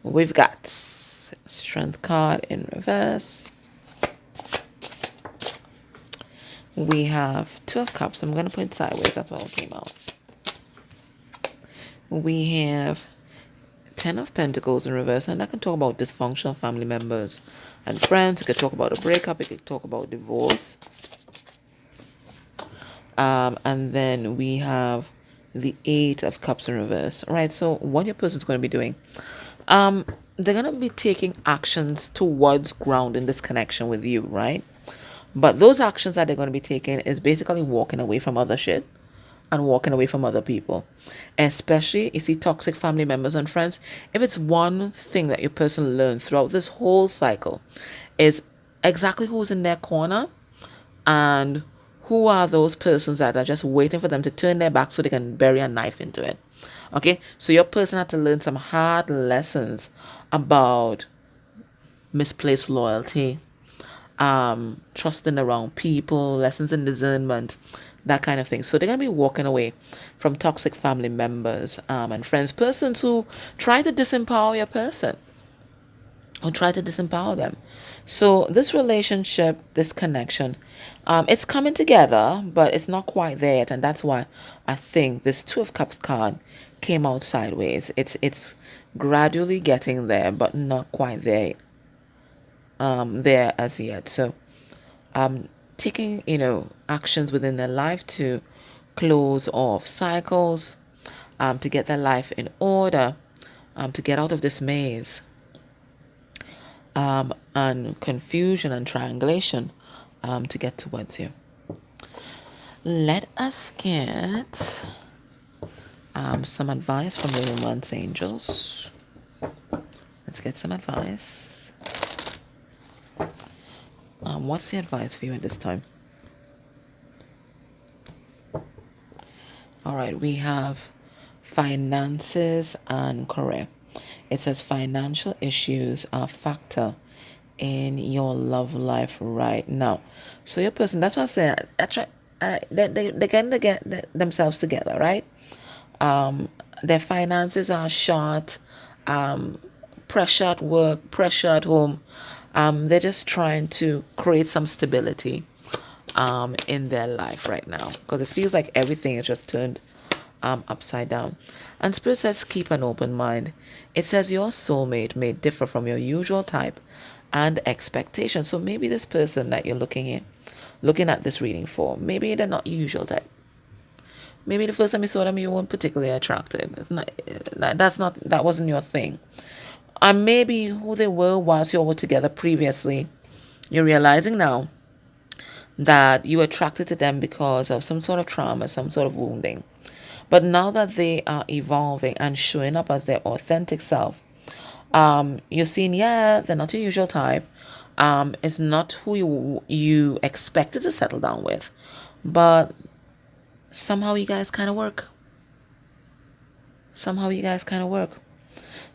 We've got Strength card in reverse. We have 2 of Cups. I'm going to put it sideways. That's why it came out. We have 10 of Pentacles in reverse, and I can talk about dysfunctional family members and friends. It could talk about a breakup. It could talk about divorce. And then we have the 8 of Cups in reverse. All right, so what your person's going to be doing. they're going to be taking actions towards grounding this connection with you, right? But those actions that they're going to be taking is basically walking away from other shit and walking away from other people. Especially, you see, toxic family members and friends. If it's one thing that your person learned throughout this whole cycle, is exactly who's in their corner and who are those persons that are just waiting for them to turn their back so they can bury a knife into it. Okay, so your person had to learn some hard lessons about misplaced loyalty, trusting the wrong people, lessons in discernment, that kind of thing. So they're going to be walking away from toxic family members and friends, persons who try to disempower your person, who try to disempower them. So this relationship, this connection, it's coming together, but it's not quite there yet. And that's why I think this Two of Cups card came out sideways. It's gradually getting there, but not quite there there as yet. So taking, actions within their life to close off cycles, to get their life in order, to get out of this maze, and confusion and triangulation, to get towards you. Let us get some advice from the romance angels. Let's get some advice. What's the advice for you at this time? All right, we have finances and career. It says financial issues are a factor in your love life right now. So your person, that's what I said. They kind of get themselves together, right? Their finances are short, pressure at work, pressure at home. They're just trying to create some stability in their life right now, because it feels like everything is just turned upside down. And Spirit says keep an open mind. It says your soulmate may differ from your usual type and expectation. So maybe this person that you're looking at this reading for, maybe they're not your usual type. Maybe the first time you saw them, you weren't particularly attracted. That wasn't your thing. And maybe who they were whilst you all were together previously, you're realizing now that you were attracted to them because of some sort of trauma, some sort of wounding. But now that they are evolving and showing up as their authentic self, you're seeing, they're not your usual type. It's not who you expected to settle down with. But somehow you guys kind of work.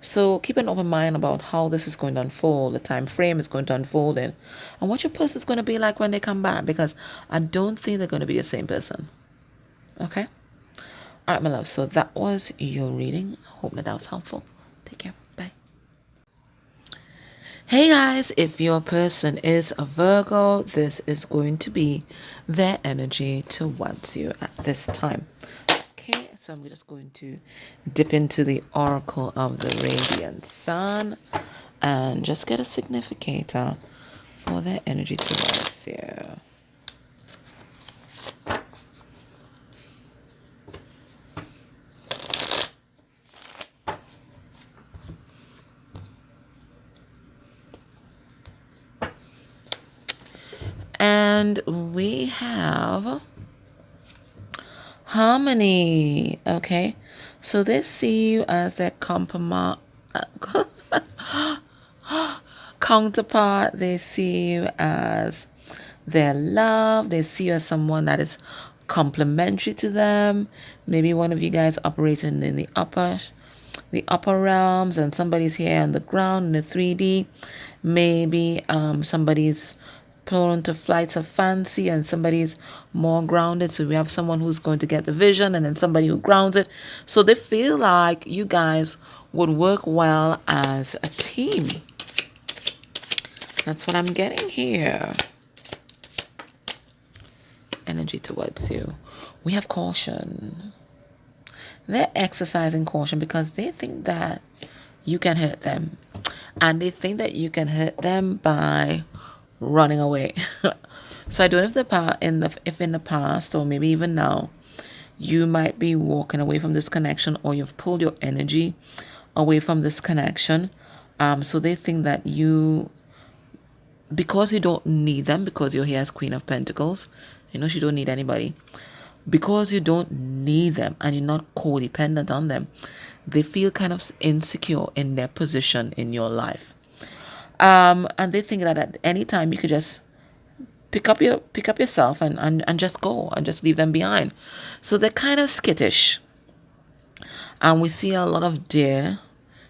So keep an open mind about how this is going to unfold, the time frame is going to unfold in, and what your person is going to be like when they come back, because I don't think they're going to be the same person. Okay? All right, my love. So that was your reading. Hope that was helpful. Take care. Bye. Hey guys, if your person is a Virgo, this is going to be their energy towards you at this time. Okay, so I'm just going to dip into the Oracle of the Radiant Sun and just get a significator for their energy towards you. And we have Harmony. Okay, so they see you as their counterpart. They see you as their love. They see you as someone that is complementary to them. Maybe one of you guys operating in the upper realms, and somebody's here on the ground in the 3D. Maybe somebody's prone to flights of fancy and somebody's more grounded. So we have someone who's going to get the vision and then somebody who grounds it. So they feel like you guys would work well as a team. That's what I'm getting here. Energy towards you. We have caution. They're exercising caution because they think that you can hurt them. And they think that you can hurt them by running away. So I don't know if in the past or maybe even now you might be walking away from this connection, or you've pulled your energy away from this connection So they think that because you don't need them, because you're here as Queen of Pentacles, she don't need anybody. Because you don't need them and you're not codependent on them, they feel kind of insecure in their position in your life. And they think that at any time you could just pick up yourself and just go and just leave them behind. So they're kind of skittish. And we see a lot of deer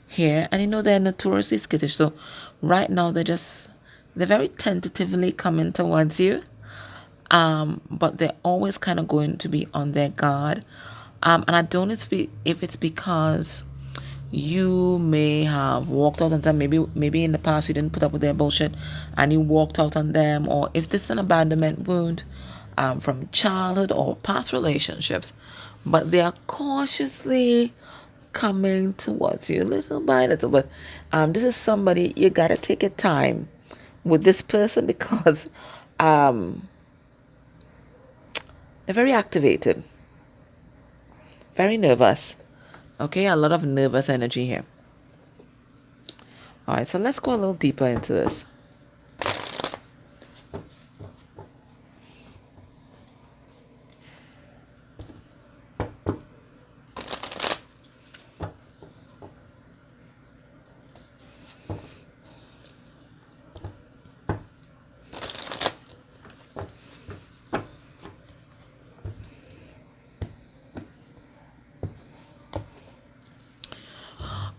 here, and they're notoriously skittish. So right now they're very tentatively coming towards you. But they're always kind of going to be on their guard. And I don't know if it's because you may have walked out on them. Maybe in the past you didn't put up with their bullshit and you walked out on them, or if this is an abandonment wound from childhood or past relationships. But they are cautiously coming towards you little by little. But this is somebody you gotta take your time with this person, because they're very activated, very nervous. Okay, a lot of nervous energy here. All right, so let's go a little deeper into this.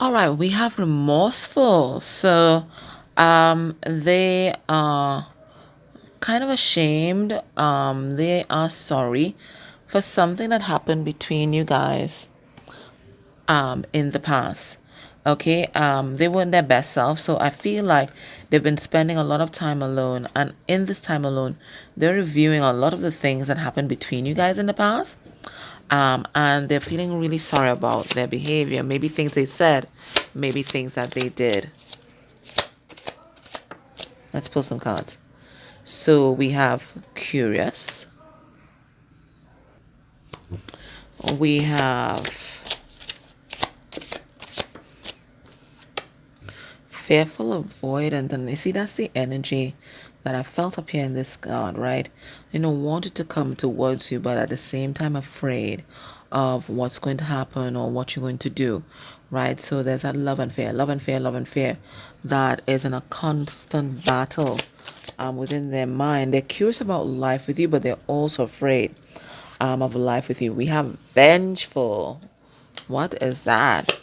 All right, we have remorseful. So they are kind of ashamed. They are sorry for something that happened between you guys in the past. Okay, they weren't their best self, so I feel like they've been spending a lot of time alone, and in this time alone they're reviewing a lot of the things that happened between you guys in the past. And they're feeling really sorry about their behavior, maybe things they said, maybe things that they did. Let's pull some cards. So we have curious, we have fearful, avoidant, and you see that's the energy that I felt up here in this card, right? Wanted to come towards you, but at the same time afraid of what's going to happen or what you're going to do, right? So there's that love and fear, love and fear, love and fear that is in a constant battle within their mind. They're curious about life with you, but they're also afraid of life with you. We have vengeful. What is that?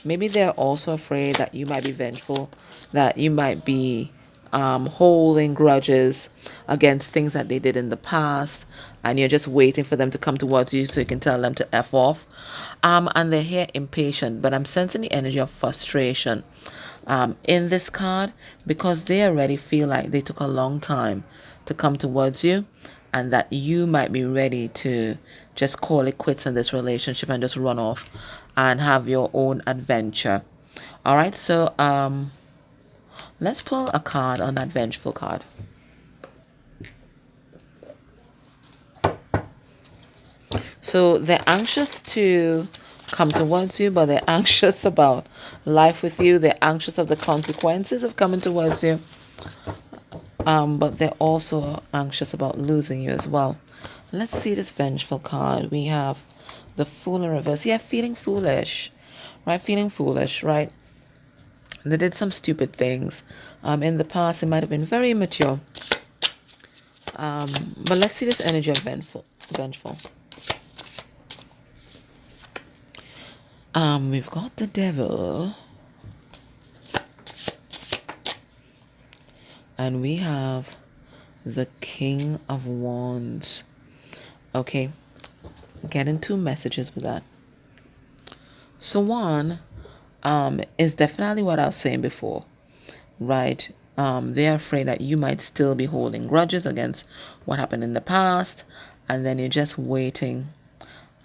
Maybe they're also afraid that you might be vengeful, that you might be holding grudges against things that they did in the past, and you're just waiting for them to come towards you so you can tell them to F off. And they're here impatient, but I'm sensing the energy of frustration in this card, because they already feel like they took a long time to come towards you, and that you might be ready to just call it quits in this relationship and just run off and have your own adventure. All right, so let's pull a card on that vengeful card. So they're anxious to come towards you, but they're anxious about life with you. They're anxious of the consequences of coming towards you. But they're also anxious about losing you as well. Let's see this vengeful card. We have the Fool in reverse. Yeah, feeling foolish, right? Feeling foolish, right? They did some stupid things in the past. It might have been very immature. But let's see this energy of vengeful. We've got the Devil. And we have the King of Wands. Okay. Getting two messages with that. So one is definitely what I was saying before, right? They're afraid that you might still be holding grudges against what happened in the past, and then you're just waiting,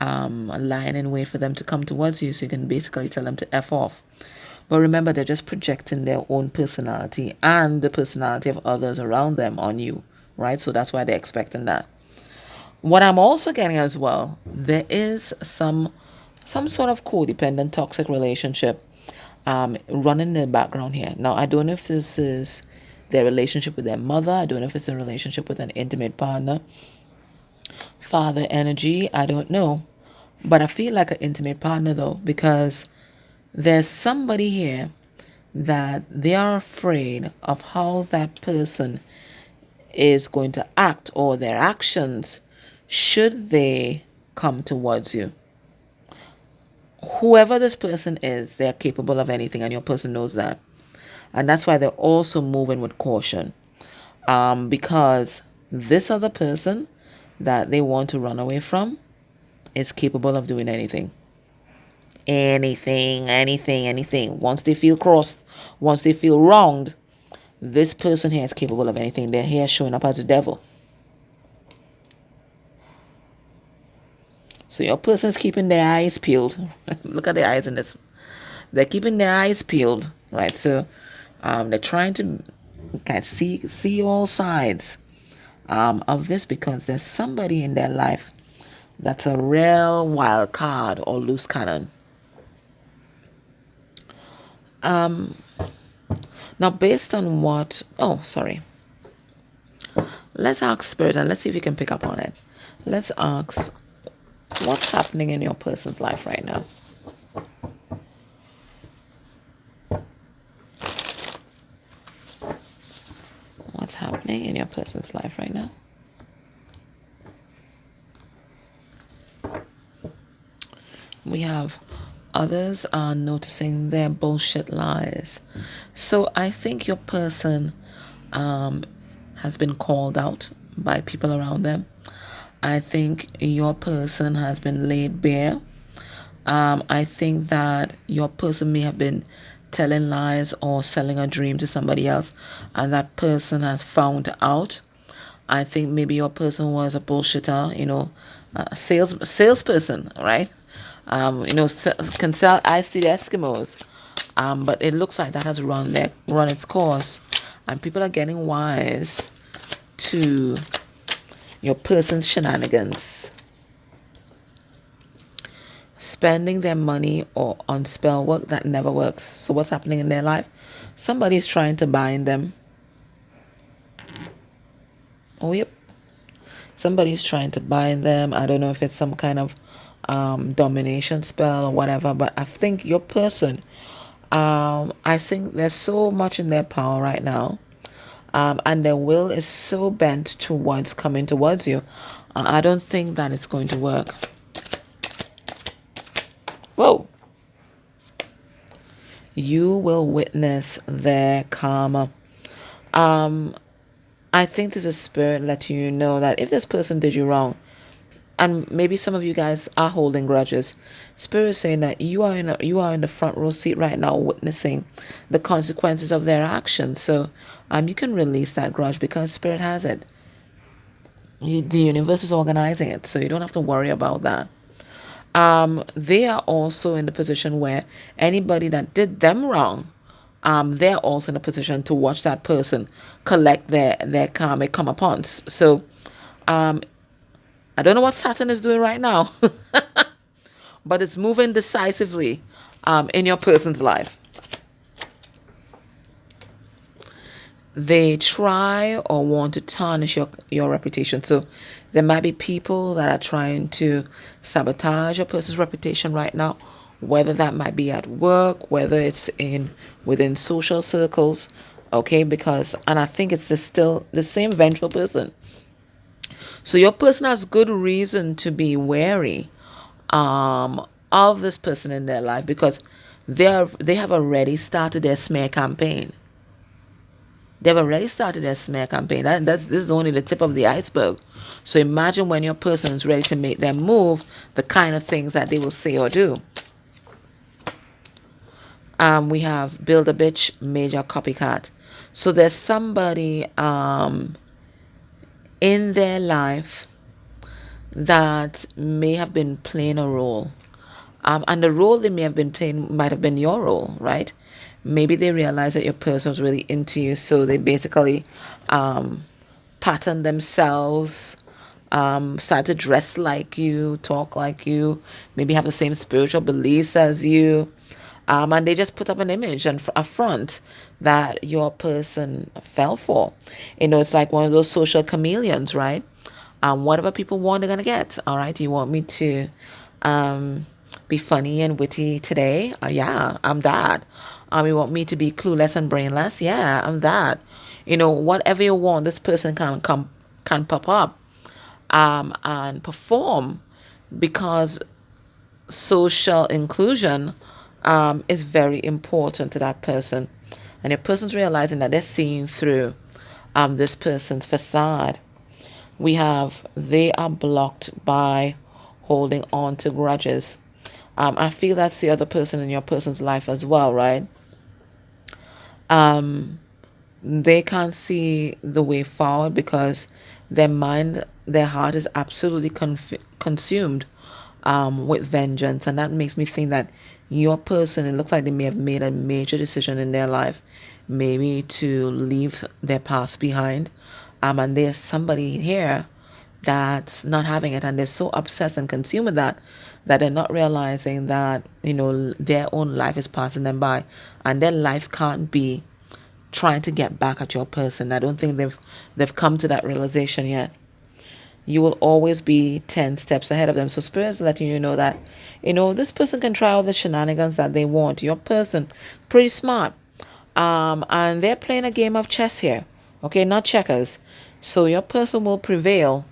lying in wait for them to come towards you so you can basically tell them to F off. But remember, they're just projecting their own personality and the personality of others around them on you, right? So that's why they're expecting that. What I'm also getting as well, there is some sort of codependent toxic relationship running in the background here. Now, I don't know if this is their relationship with their mother. I don't know if it's a relationship with an intimate partner. Father energy, I don't know. But I feel like an intimate partner though, because there's somebody here that they are afraid of how that person is going to act or their actions should they come towards you. Whoever this person is, they're capable of anything, and your person knows that. And that's why they're also moving with caution. Because this other person that they want to run away from is capable of doing anything. Anything. Once they feel crossed, once they feel wronged, this person here is capable of anything. They're here showing up as the devil. So your person's keeping their eyes peeled. Look at the eyes in this. They're keeping their eyes peeled, right? So they're trying to kind of see all sides of this, because there's somebody in their life that's a real wild card or loose cannon. Now, based on what... Oh, sorry. Let's ask Spirit, and let's see if you can pick up on it. Let's ask, what's happening in your person's life right now? What's happening in your person's life right now? We have others are noticing their bullshit lies. So I think your person has been called out by people around them. I think your person has been laid bare. I think that your person may have been telling lies or selling a dream to somebody else, and that person has found out. I think maybe your person was a bullshitter, a salesperson, right? Can sell ice to the Eskimos. But it looks like that has run its course, and people are getting wise to your person's shenanigans, spending their money or on spell work that never works. So what's happening in their life? Somebody's trying to bind them. Oh, yep. Somebody's trying to bind them. I don't know if it's some kind of domination spell or whatever, but I think your person, I think there's so much in their power right now, and their will is so bent towards coming towards you. I don't think that it's going to work. Whoa. You will witness their karma. I think there's a spirit letting you know that if this person did you wrong, and maybe some of you guys are holding grudges, Spirit is saying that you are in the front row seat right now, witnessing the consequences of their actions. So you can release that grudge, because Spirit has it. The universe is organizing it, so you don't have to worry about that. They are also in the position where anybody that did them wrong, they're also in a position to watch that person collect their karmic come upon. So I don't know what Saturn is doing right now, but it's moving decisively in your person's life. They try or want to tarnish your reputation. So there might be people that are trying to sabotage your person's reputation right now, whether that might be at work, whether it's within social circles, okay? And I think it's still the same vengeful person. So your person has good reason to be wary of this person in their life, because they have already started their smear campaign. They've already started their smear campaign. This is only the tip of the iceberg. So imagine when your person is ready to make their move, the kind of things that they will say or do. We have build a bitch, major copycat. So there's somebody in their life that may have been playing a role. And the role they may have been playing might have been your role, right? Maybe they realized that your person was really into you, so they basically pattern themselves, start to dress like you, talk like you, maybe have the same spiritual beliefs as you. And they just put up an image and a front that your person fell for. It's like one of those social chameleons, right? Whatever people want, they're gonna get. All right, you want me to be funny and witty today? Yeah, I'm that. You want me to be clueless and brainless? Yeah, I'm that. Whatever you want, this person can pop up and perform, because social inclusion is very important to that person, and your person's realizing that they're seeing through this person's facade. We have they are blocked by holding on to grudges. I feel that's the other person in your person's life as well, right? They can't see the way forward because their mind, their heart is absolutely consumed with vengeance. And that makes me think that your person, it looks like they may have made a major decision in their life, maybe to leave their past behind. And there's somebody here that's not having it, and they're so obsessed and consumed with that they're not realizing that their own life is passing them by, and their life can't be trying to get back at your person. I don't think they've come to that realization yet. You will always be 10 steps ahead of them. So Spirit is letting you know that this person can try all the shenanigans that they want. Your person pretty smart, and they're playing a game of chess here, okay, not checkers. So your person will prevail,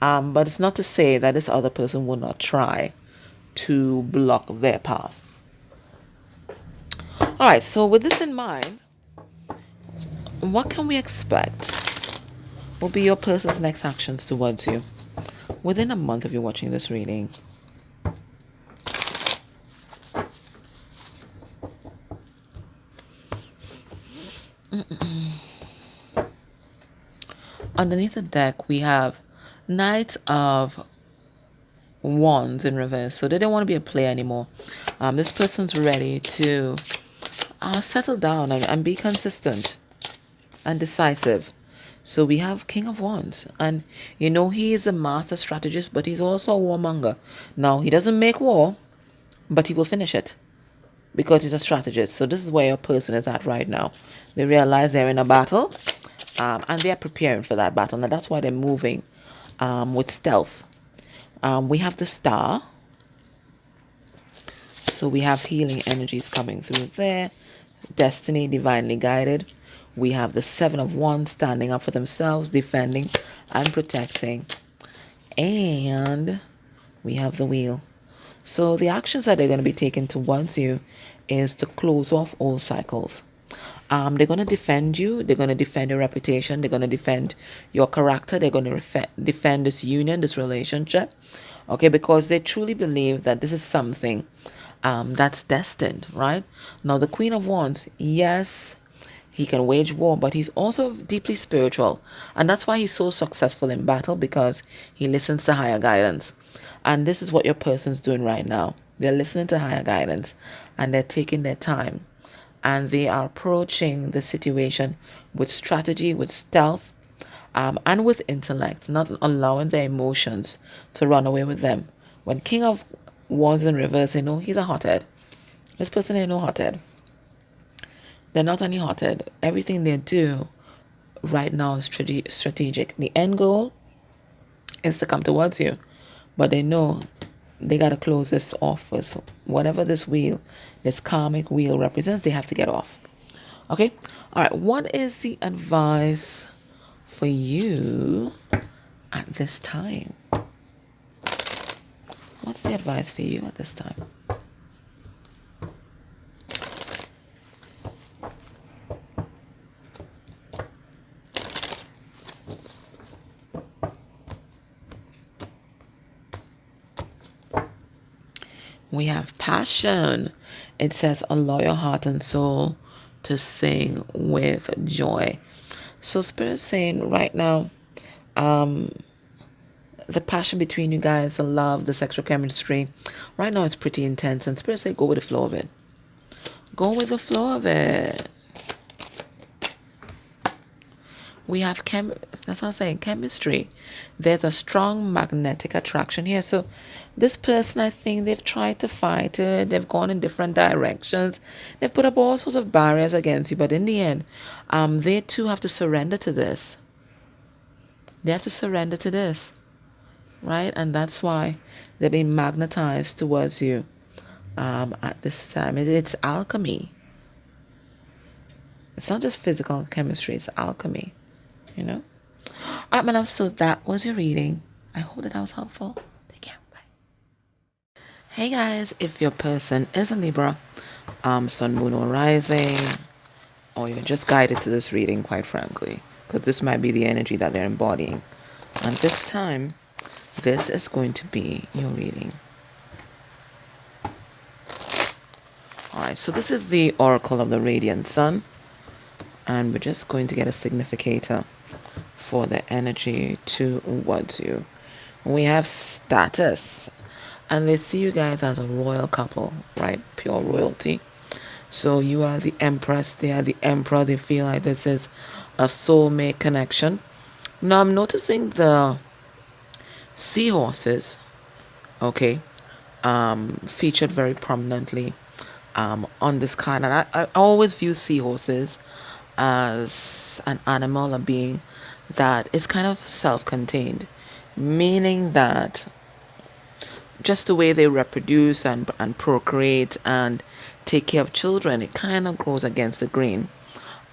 but it's not to say that this other person will not try to block their path. All right, so with this in mind, what can we expect will be your person's next actions towards you within a month of you watching this reading? Underneath the deck, we have Knight of Wands in reverse. So they don't want to be a player anymore. This person's ready to settle down and be consistent and decisive. So we have King of Wands, and he is a master strategist, but he's also a warmonger. Now, he doesn't make war, but he will finish it because he's a strategist. So this is where your person is at right now. They realize they're in a battle, and they're preparing for that battle. Now, that's why they're moving with stealth. We have the Star. So we have healing energies coming through there. Destiny, divinely guided. We have the Seven of Wands standing up for themselves, defending and protecting. And we have the Wheel. So the actions that they're going to be taking towards you is to close off old cycles. They're going to defend you. They're going to defend your reputation. They're going to defend your character. They're going to defend this union, this relationship. Okay, because they truly believe that this is something that's destined, right? Now, the Queen of Wands, yes, he can wage war, but he's also deeply spiritual. And that's why he's so successful in battle, because he listens to higher guidance. And this is what your person's doing right now. They're listening to higher guidance, and they're taking their time. And they are approaching the situation with strategy, with stealth, and with intellect, not allowing their emotions to run away with them. When King of Wands in reverse, he's a hothead. This person ain't no hothead. They're not any hothead. Everything they do right now is strategic. The end goal is to come towards you, but they know they got to close this off with whatever this wheel, this karmic wheel represents. They have to get off. Okay? All right. What is the advice for you at this time? What's the advice for you at this time? We have passion. It says, allow your heart and soul to sing with joy. So Spirit's saying right now, the passion between you guys, the love, the sexual chemistry, right now it's pretty intense. And Spirit say, go with the flow of it. Go with the flow of it. we have that's what I'm saying, chemistry. There's a strong magnetic attraction here. So this person, I think they've tried to fight it. They've gone in different directions. They've put up all sorts of barriers against you. But in the end, they too have to surrender to this. They have to surrender to this, right? And that's why they're being magnetized towards you at this time. It's alchemy. It's not just physical chemistry, it's alchemy, you know? All right, my love, so that was your reading. I hope that was helpful. Take care. Bye. Hey, guys, if your person is a Libra, Sun, Moon, or Rising, or you're just guided to this reading, quite frankly, because this might be the energy that they're embodying. And this time, this is going to be your reading. All right, so this is the Oracle of the Radiant Sun. And we're just going to get a significator for the energy towards you. We have status. And they see you guys as a royal couple, right? Pure royalty. So you are the empress, they are the emperor. They feel like this is a soulmate connection. Now I'm noticing the seahorses, okay, featured very prominently on this card. And I always view seahorses as an animal, a being that is kind of self-contained, meaning that just the way they reproduce and procreate and take care of children, it kind of goes against the grain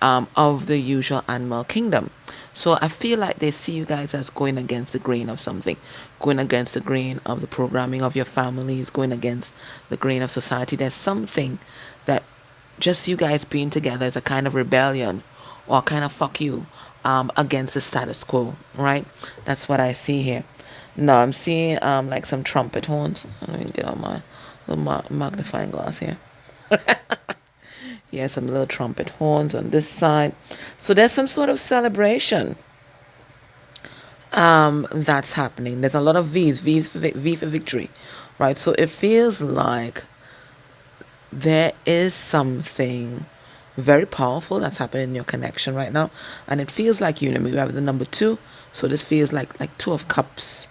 of the usual animal kingdom. So I feel like they see you guys as going against the grain of something, going against the grain of the programming of your families, going against the grain of society. There's something that just you guys being together is a kind of rebellion or kind of fuck you against the status quo, right? That's what I see here. No, I'm seeing like some trumpet horns. Let me get on my little magnifying glass here. Yeah, some little trumpet horns on this side. So there's some sort of celebration that's happening. There's a lot of V for victory, right? So it feels like there is something very powerful that's happening in your connection right now, and it feels like you have the number 2, so this feels like 2 of cups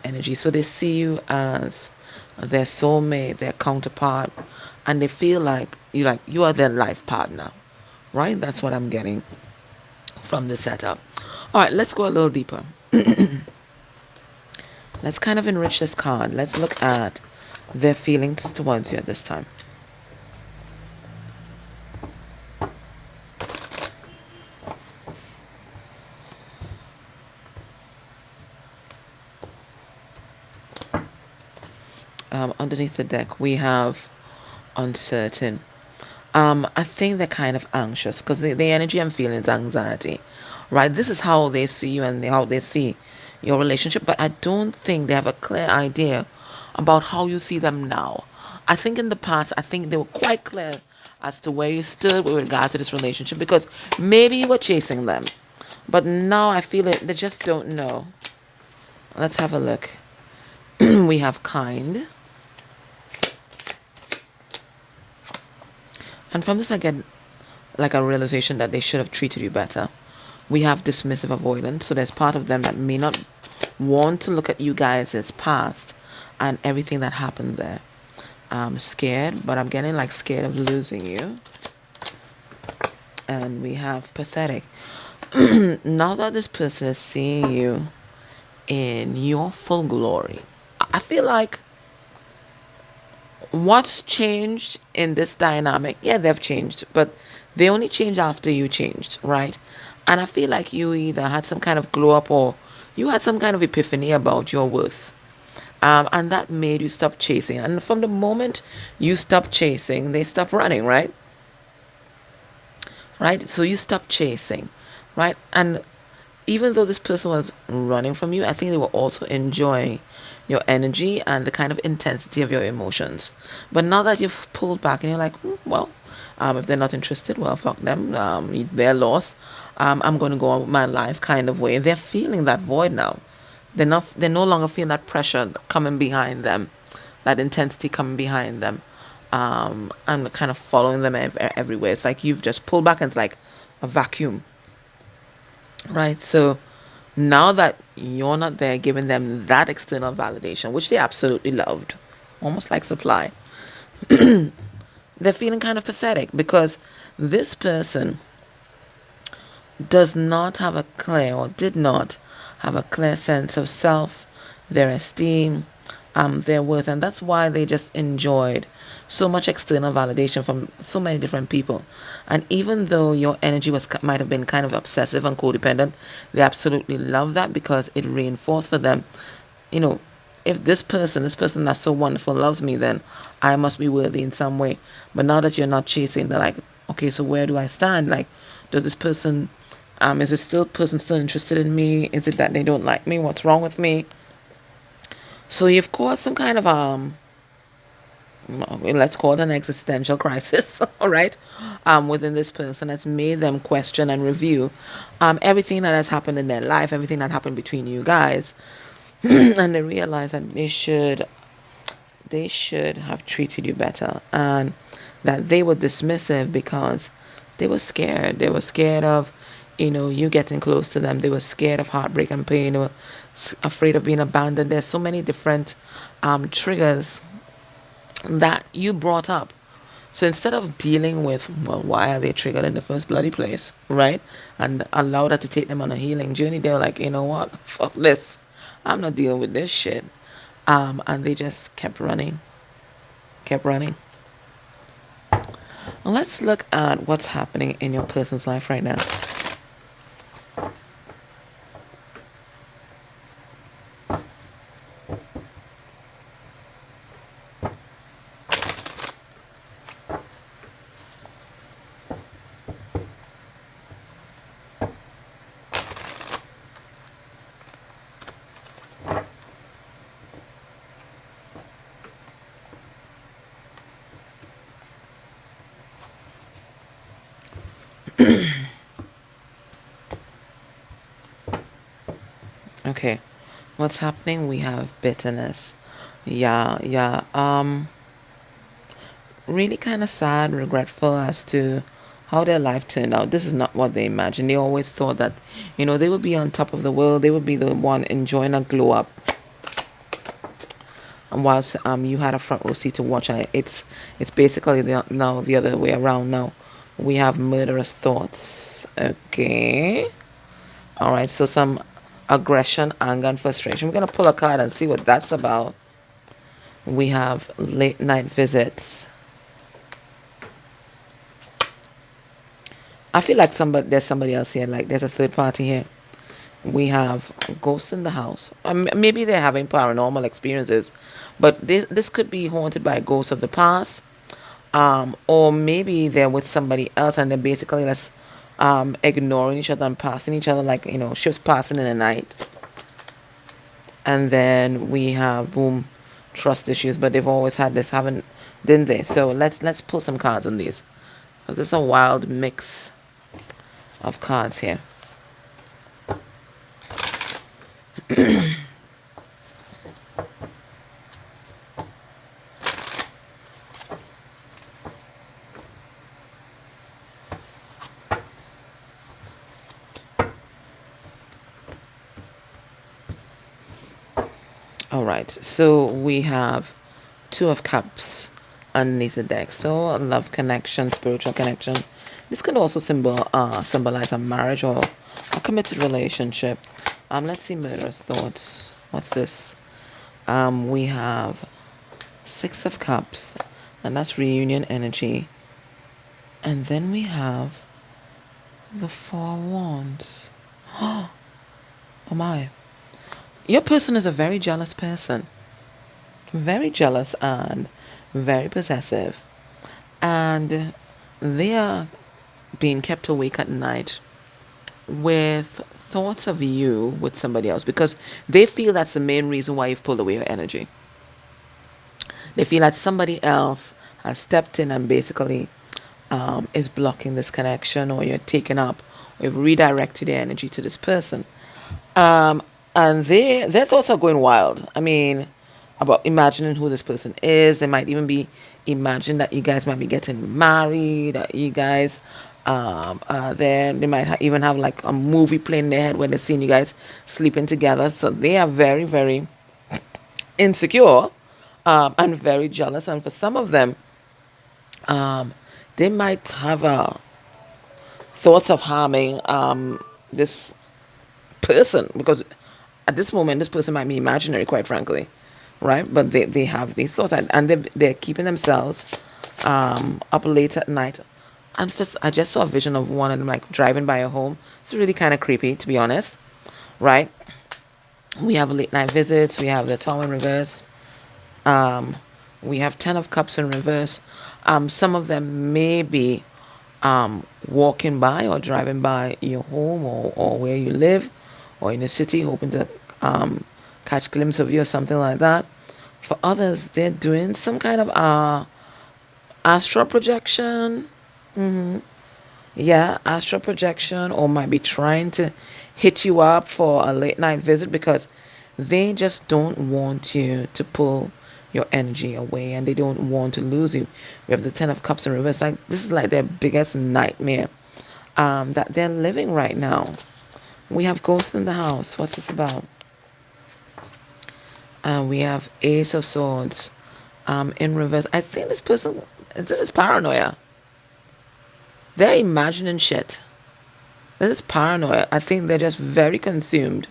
energy. So they see you as their soulmate, their counterpart, and they feel like you are their life partner, right? That's what I'm getting from the setup. All right, let's go a little deeper. Let's kind of enrich this card. Let's look at their feelings towards you at this time. Underneath the deck, we have uncertain. I think they're kind of anxious because the energy I'm feeling is anxiety, right? This is how they see you and how they see your relationship, but I don't think they have a clear idea about how you see them now. I think in the past, I think they were quite clear as to where you stood with regard to this relationship, because maybe you were chasing them, but now I feel it, they just don't know. Let's have a look. We have kind. And from this, I get like a realization that they should have treated you better. We have dismissive avoidance. So there's part of them that may not want to look at you guys as past and everything that happened there. I'm scared, but I'm getting like scared of losing you. And we have pathetic. Now that this person is seeing you in your full glory, I feel like what's changed in this dynamic, yeah, they've changed, but they only changed after you changed, right? And I feel like you either had some kind of glow up or you had some kind of epiphany about your worth. And that made you stop chasing. And from the moment you stop chasing, they stop running, right? Right? So you stop chasing, right? And even though this person was running from you, I think they were also enjoying your energy and the kind of intensity of your emotions. But now that you've pulled back and you're like, well, if they're not interested, well, fuck them. They're lost. I'm going to go on with my life kind of way. They're feeling that void now. They're no longer feeling that pressure coming behind them, that intensity coming behind them, and kind of following them everywhere. It's like you've just pulled back and it's like a vacuum. right? So now that you're not there giving them that external validation, which they absolutely loved, almost like supply, they're feeling kind of pathetic because this person does not have a clear, or did not have a clear sense of self, their esteem, their worth, and that's why they just enjoyed so much external validation from so many different people. And even though your energy might have been kind of obsessive and codependent, they absolutely love that because it reinforced for them, you know, if this person that's so wonderful loves me, then I must be worthy in some way. But now that you're not chasing, they're like, okay, so where do I stand? Like, does this person, is this person still interested in me? Is it that they don't like me? What's wrong with me? So you've caused some kind of let's call it an existential crisis, all right, within this person that's made them question and review everything that has happened in their life, everything that happened between you guys, and they realize that they should have treated you better, and that they were dismissive because they were scared. They were scared of, you getting close to them. They were scared of heartbreak and pain. They were afraid of being abandoned. There's so many different triggers that you brought up. So instead of dealing with, well, why are they triggered in the first bloody place, right? And allow that to take them on a healing journey, they were like, you know what? Fuck this. I'm not dealing with this shit. And they just kept running, kept running. Well, let's look at what's happening in your person's life right now. Okay, what's happening? We have bitterness. Yeah. Really kind of sad, regretful as to how their life turned out. This is not what they imagined. They always thought that, they would be on top of the world. They would be the one enjoying a glow up. And whilst you had a front row seat to watch, and it's basically now the other way around. Now we have murderous thoughts. Okay. All right. So some aggression, anger, and frustration. We're gonna pull a card and see what that's about. We have late night visits. I feel like there's somebody else here. Like there's a third party here. We have ghosts in the house. Maybe they're having paranormal experiences, but this could be haunted by ghosts of the past. Or maybe they're with somebody else and they're basically just ignoring each other and passing each other, like, ships passing in the night. And then we have, boom, trust issues, but they've always had this, didn't they? So let's pull some cards on these, because there's a wild mix of cards here. All right, so we have Two of Cups underneath the deck. So love connection, spiritual connection. This could also symbolize a marriage or a committed relationship. Let's see murderous thoughts. What's this? We have Six of Cups, and that's reunion energy. And then we have the Four Wands. Oh my. Your person is a very jealous person. Very jealous and very possessive. And they are being kept awake at night with thoughts of you with somebody else, because they feel that's the main reason why you've pulled away your energy. They feel that somebody else has stepped in and basically is blocking this connection, or you're taken up, or you've redirected your energy to this person. And their thoughts are going wild. I mean, about imagining who this person is. They might even be imagining that you guys might be getting married, that you guys Then they might even have like a movie playing in their head when they're seeing you guys sleeping together. So they are very, very insecure, and very jealous. And for some of them, they might have thoughts of harming this person, because at this moment this person might be imaginary, quite frankly, right? But they have these thoughts, and they're keeping themselves up late at night. And first, I just saw a vision of one of them like driving by a home. It's really kind of creepy, to be honest, right? We have late night visits. We have the Tower in reverse. We have Ten of Cups in reverse. Some of them may be walking by or driving by your home, or where you live, or in a city, hoping to catch a glimpse of you or something like that. For others, they're doing some kind of astral projection. Yeah, astral projection, or might be trying to hit you up for a late night visit, because they just don't want you to pull your energy away, and they don't want to lose you. We have the Ten of Cups in reverse. Like, this is like their biggest nightmare that they're living right now. We have Ghost in the house. What's this about? We have Ace of Swords in reverse. I think this person, this is paranoia. They're imagining shit. This is paranoia. I think they're just very consumed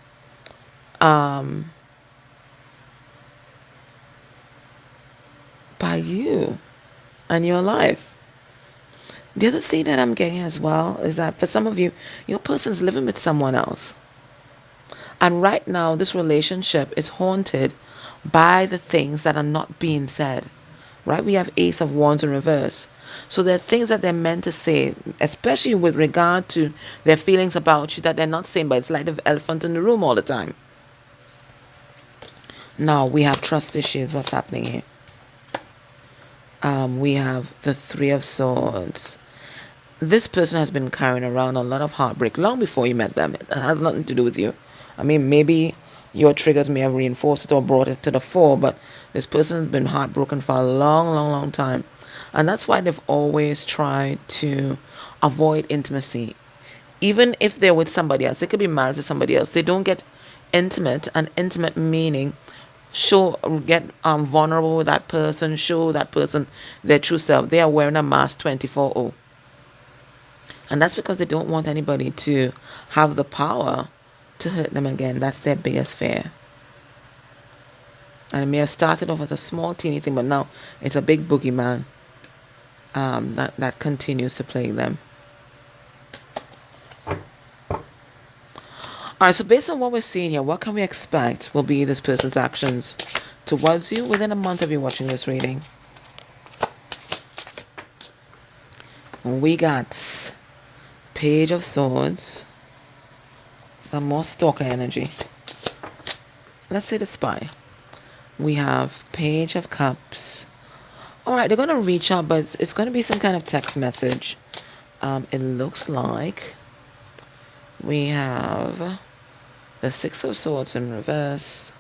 by you and your life. The other thing that I'm getting as well is that for some of you, your person's living with someone else. And right now, this relationship is haunted by the things that are not being said. Right? We have Ace of Wands in reverse. So there are things that they're meant to say, especially with regard to their feelings about you, that they're not saying, but it's like the elephant in the room all the time. Now we have trust issues. What's happening here? We have the Three of Swords. This person has been carrying around a lot of heartbreak long before you met them. It has nothing to do with you. I mean, maybe your triggers may have reinforced it or brought it to the fore, but this person has been heartbroken for a long, long, long time. And that's why they've always tried to avoid intimacy. Even if they're with somebody else, they could be married to somebody else. They don't get intimate, and intimate meaning get vulnerable with that person, show that person their true self. They are wearing a mask 24/0. And that's because they don't want anybody to have the power to hurt them again. That's their biggest fear. And it may have started off as a small teeny thing, but now it's a big boogeyman that continues to plague them. Alright, so based on what we're seeing here, what can we expect will be this person's actions towards you within a month of you watching this reading? We got Page of Swords. The more stalker energy. Let's say the Spy. We have Page of Cups. Alright, they're going to reach out, but it's going to be some kind of text message. It looks like we have the Six of Swords in reverse.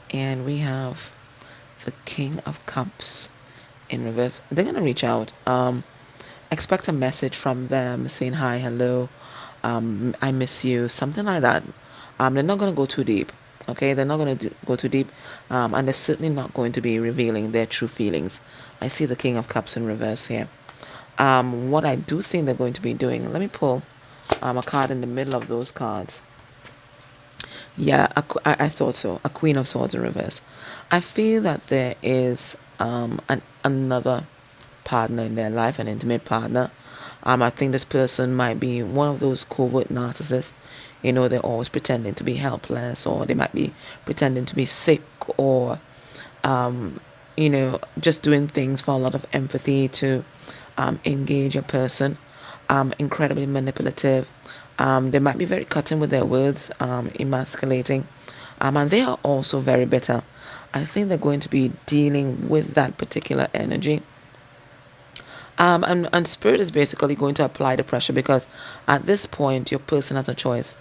And we have the King of Cups in reverse. They're going to reach out. Expect a message from them saying hi, hello, I miss you, something like that. They're not going to go too deep. Okay, they're not going to go too deep, and they're certainly not going to be revealing their true feelings. I see the King of Cups in reverse here. What I do think they're going to be doing, let me pull a card in the middle of those cards. Yeah, I thought so. A Queen of Swords in reverse. I feel that there is another partner in their life, an intimate partner. I think this person might be one of those covert narcissists. You know, they're always pretending to be helpless, or they might be pretending to be sick, or, you know, just doing things for a lot of empathy to engage a person. Incredibly manipulative. They might be very cutting with their words, emasculating. And they are also very bitter. I think they're going to be dealing with that particular energy. And Spirit is basically going to apply the pressure, because at this point your person has a choice.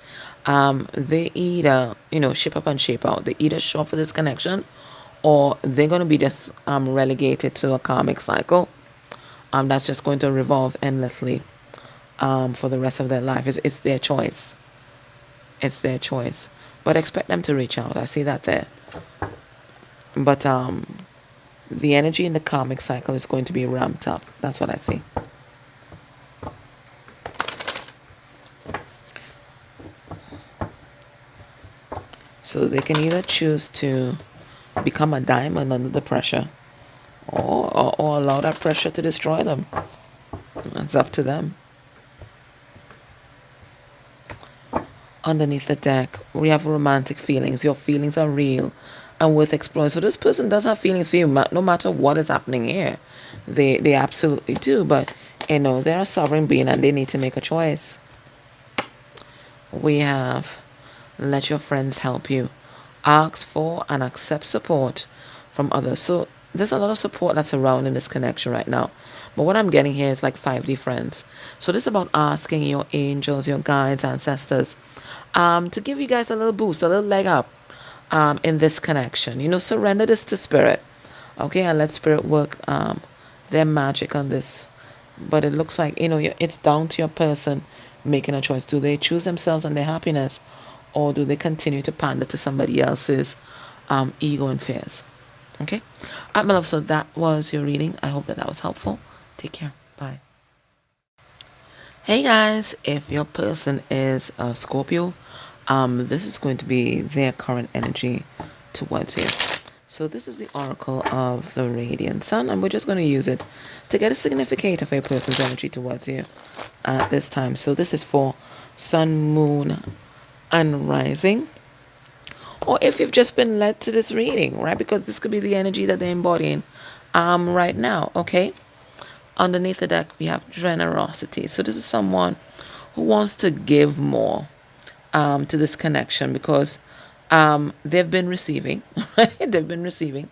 They either, you know, ship up and shape out. They either show up for this connection, or they're going to be just relegated to a karmic cycle. that's just going to revolve endlessly for the rest of their life. It's their choice. It's their choice. But expect them to reach out. I see that there. But the energy in the karmic cycle is going to be ramped up. That's what I see. So they can either choose to become a diamond under the pressure, or allow that pressure to destroy them. It's up to them. Underneath the deck, we have romantic feelings. Your feelings are real and worth exploring. So this person does have feelings for you, no matter what is happening here. They absolutely do. But, they're a sovereign being and they need to make a choice. We have, let your friends help you. Ask for and accept support from others. So there's a lot of support that's surrounding this connection right now. But what I'm getting here is like 5D friends. So this is about asking your angels, your guides, ancestors, to give you guys a little boost, a little leg up in this connection. Surrender this to spirit. Okay, and let spirit work their magic on this. But it looks like, it's down to your person making a choice. Do they choose themselves and their happiness, or do they continue to pander to somebody else's ego and fears? Okay. All right, my love. So that was your reading. I hope that was helpful. Take care. Bye. Hey guys, if your person is a Scorpio, this is going to be their current energy towards you. So this is the oracle of the radiant sun, and we're just going to use it to get a significator for a person's energy towards you at this time. So this is for sun, moon, and rising. Or if you've just been led to this reading, right? Because this could be the energy that they're embodying right now, okay? Underneath the deck, we have generosity. So this is someone who wants to give more to this connection, because they've been receiving, right? They've been receiving,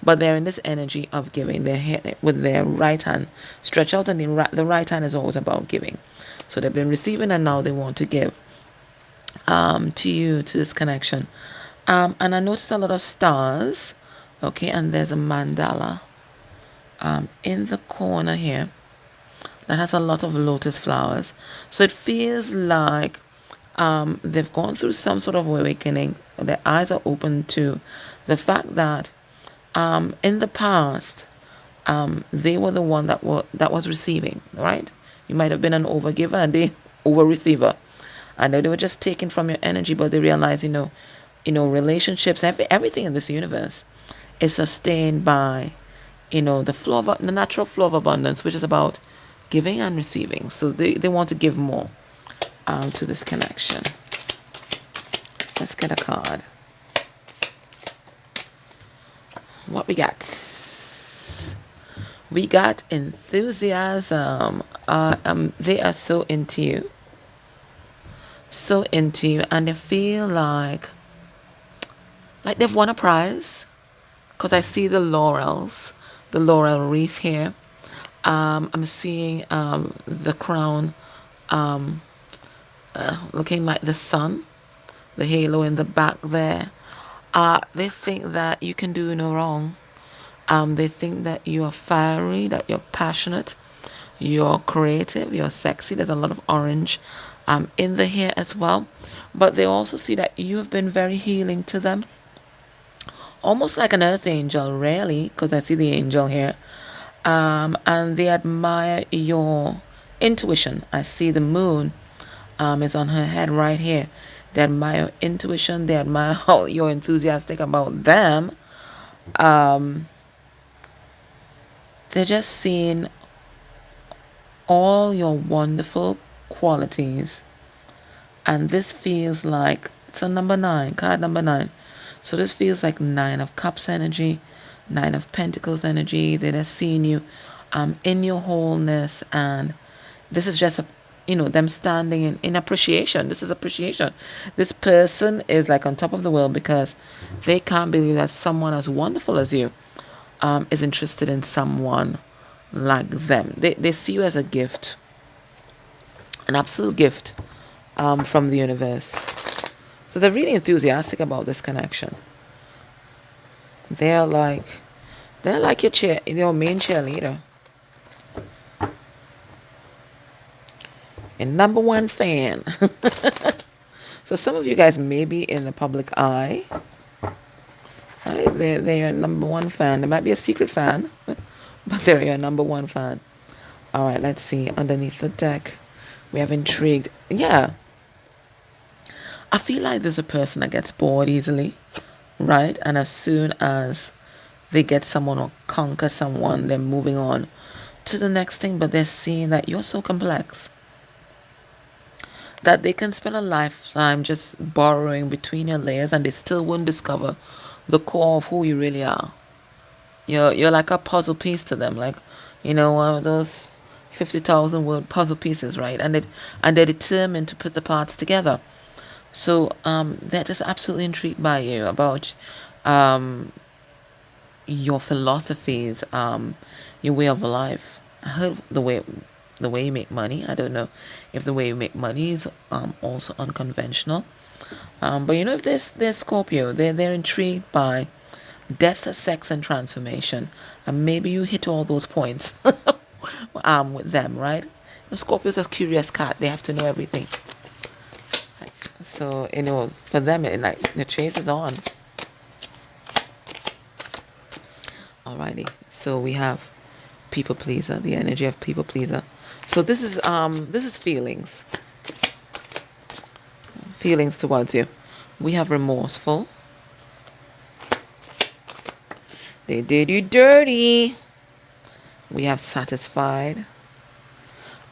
but they're in this energy of giving. They're here with their right hand stretched out, and the right hand is always about giving. So they've been receiving, and now they want to give to you, to this connection. And I noticed a lot of stars, okay, and there's a mandala in the corner here that has a lot of lotus flowers. So it feels like they've gone through some sort of awakening. Their eyes are open to the fact that in the past they were the one that was receiving, right? You might have been an overgiver and they over receiver, and they were just taking from your energy, but they realize, relationships, everything in this universe is sustained by, the natural flow of abundance, which is about giving and receiving. So they want to give more to this connection. Let's get a card. What we got? We got enthusiasm. They are so into you. So into you, and they feel like they've won a prize, because I see the laurel wreath here. I'm seeing the crown looking like the sun, the halo in the back there. They think that you can do no wrong. They think that you are fiery, that you're passionate, you're creative, you're sexy. There's a lot of orange in the hair as well. But they also see that you have been very healing to them. Almost like an earth angel, really, because I see the angel here. And they admire your intuition. I see the moon is on her head right here. They admire your intuition. They admire how you're enthusiastic about them. They're just seeing all your wonderful qualities. And this feels like it's a number 9, card number 9. So this feels like 9 of Cups energy, 9 of Pentacles energy. They're just seeing you in your wholeness. And this is just them standing in appreciation. This is appreciation. This person is like on top of the world, because they can't believe that someone as wonderful as you is interested in someone like them. They see you as a gift, an absolute gift from the universe. So they're really enthusiastic about this connection. They're like your main cheerleader. And number one fan. So some of you guys may be in the public eye. Right? They're your number one fan. There might be a secret fan, but they're your number one fan. All right, let's see. Underneath the deck, we have intrigued. Yeah. I feel like there's a person that gets bored easily, right? And as soon as they get someone or conquer someone, they're moving on to the next thing, but they're seeing that you're so complex that they can spend a lifetime just borrowing between your layers and they still won't discover the core of who you really are. You're like a puzzle piece to them, like, one of those 50,000 word puzzle pieces, right? And they're determined to put the parts together. So they're just absolutely intrigued by you, about your philosophies, your way of life. I heard the way you make money. I don't know if the way you make money is also unconventional. But if there's Scorpio, they're intrigued by death, sex, and transformation, and maybe you hit all those points with them, right? Scorpio's a curious cat. They have to know everything. So for them, the chase is on. Alrighty. So we have people pleaser, the energy of people pleaser. So this is feelings towards you. We have remorseful. They did you dirty. We have satisfied.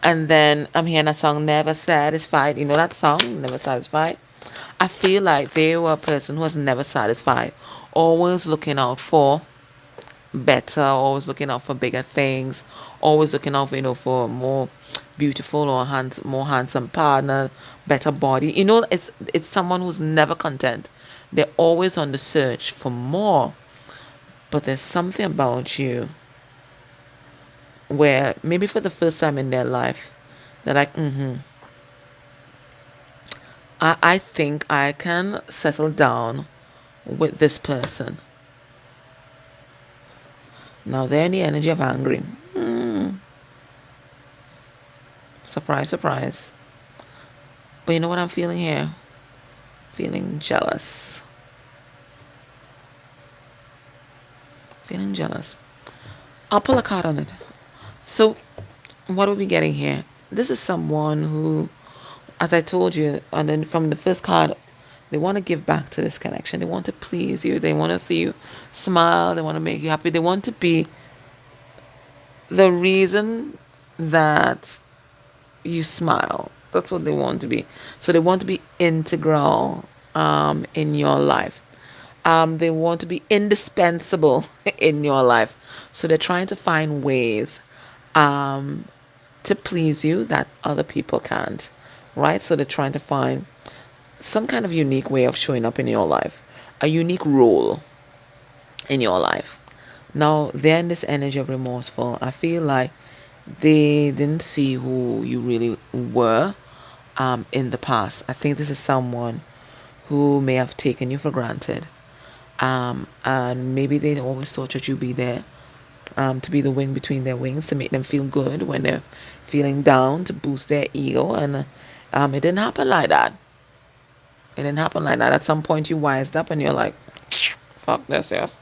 And then I'm hearing a song, Never Satisfied. You know that song, Never Satisfied? I feel like they were a person who was never satisfied. Always looking out for better, always looking out for bigger things, always looking out for more beautiful or more handsome partner, better body. It's someone who's never content. They're always on the search for more. But there's something about you where maybe for the first time in their life, they're like, I think I can settle down with this person. Now they're in the energy of angry. Surprise, surprise. But you know what I'm feeling here? Feeling jealous. Feeling jealous. I'll pull a card on it. So, what are we getting here? This is someone who, as I told you, and then from the first card, they want to give back to this connection. They want to please you. They want to see you smile. They want to make you happy. They want to be the reason that you smile. That's what they want to be. So they want to be integral in your life. They want to be indispensable in your life. So they're trying to find ways to please you that other people can't, right? So they're trying to find some kind of unique way of showing up in your life, a unique role in your life. Now, they're in this energy of remorseful. I feel like they didn't see who you really were in the past. I think this is someone who may have taken you for granted. And maybe they always thought that you'd be there to be the wing between their wings, to make them feel good when they're feeling down, to boost their ego. And it didn't happen like that. It didn't happen like that. At some point you wised up and you're like, fuck this, yes.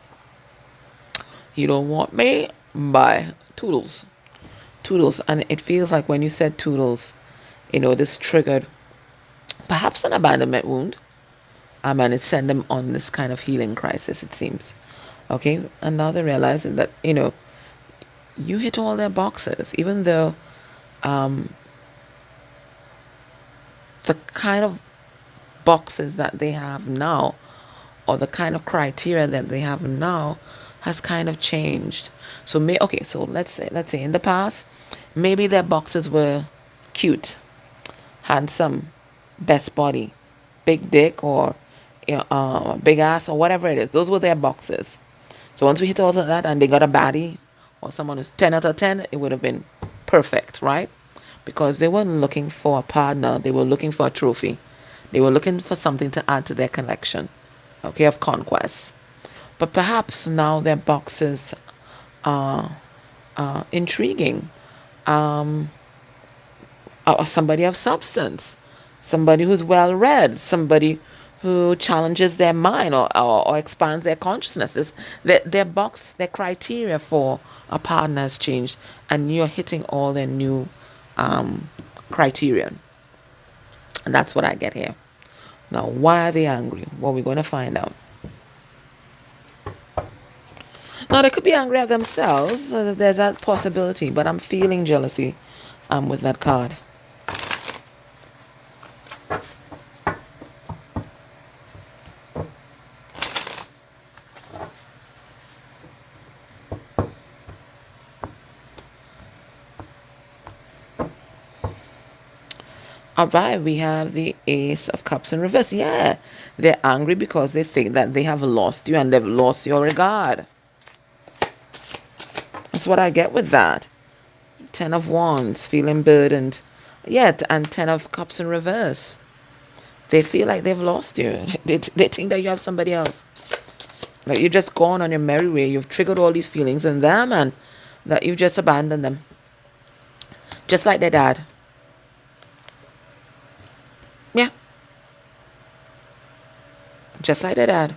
You don't want me? Bye. Toodles. Toodles. And it feels like when you said toodles, this triggered perhaps an abandonment wound. And it sent them on this kind of healing crisis, it seems. Okay? And now they're realizing that, you hit all their boxes, even though the kind of boxes that they have now, or the kind of criteria that they have now, has kind of changed. So let's say in the past, maybe their boxes were cute, handsome, best body, big dick, or big ass, or whatever it is. Those were their boxes. So once we hit all of that and they got a baddie or someone who's 10 out of 10, it would have been perfect, right? Because they weren't looking for a partner, they were looking for a trophy. They were looking for something to add to their collection, okay, of conquests. But perhaps now their boxes are intriguing. or somebody of substance, somebody who's well read, somebody who challenges their mind or expands their consciousness. Their criteria for a partner has changed, and you're hitting all their new criterion. And that's what I get here. Now, why are they angry? Well, we're going to find out. Now, they could be angry at themselves. There's that possibility, but I'm feeling jealousy with that card. All right, we have the Ace of Cups in reverse. Yeah, they're angry because they think that they have lost you and they've lost your regard. That's what I get with that. 10 of Wands, feeling burdened. Yeah, and 10 of Cups in reverse. They feel like they've lost you. They think that you have somebody else. Like you're just gone on your merry way. You've triggered all these feelings in them and that you've just abandoned them. Just like their dad. Yeah. Just like their dad.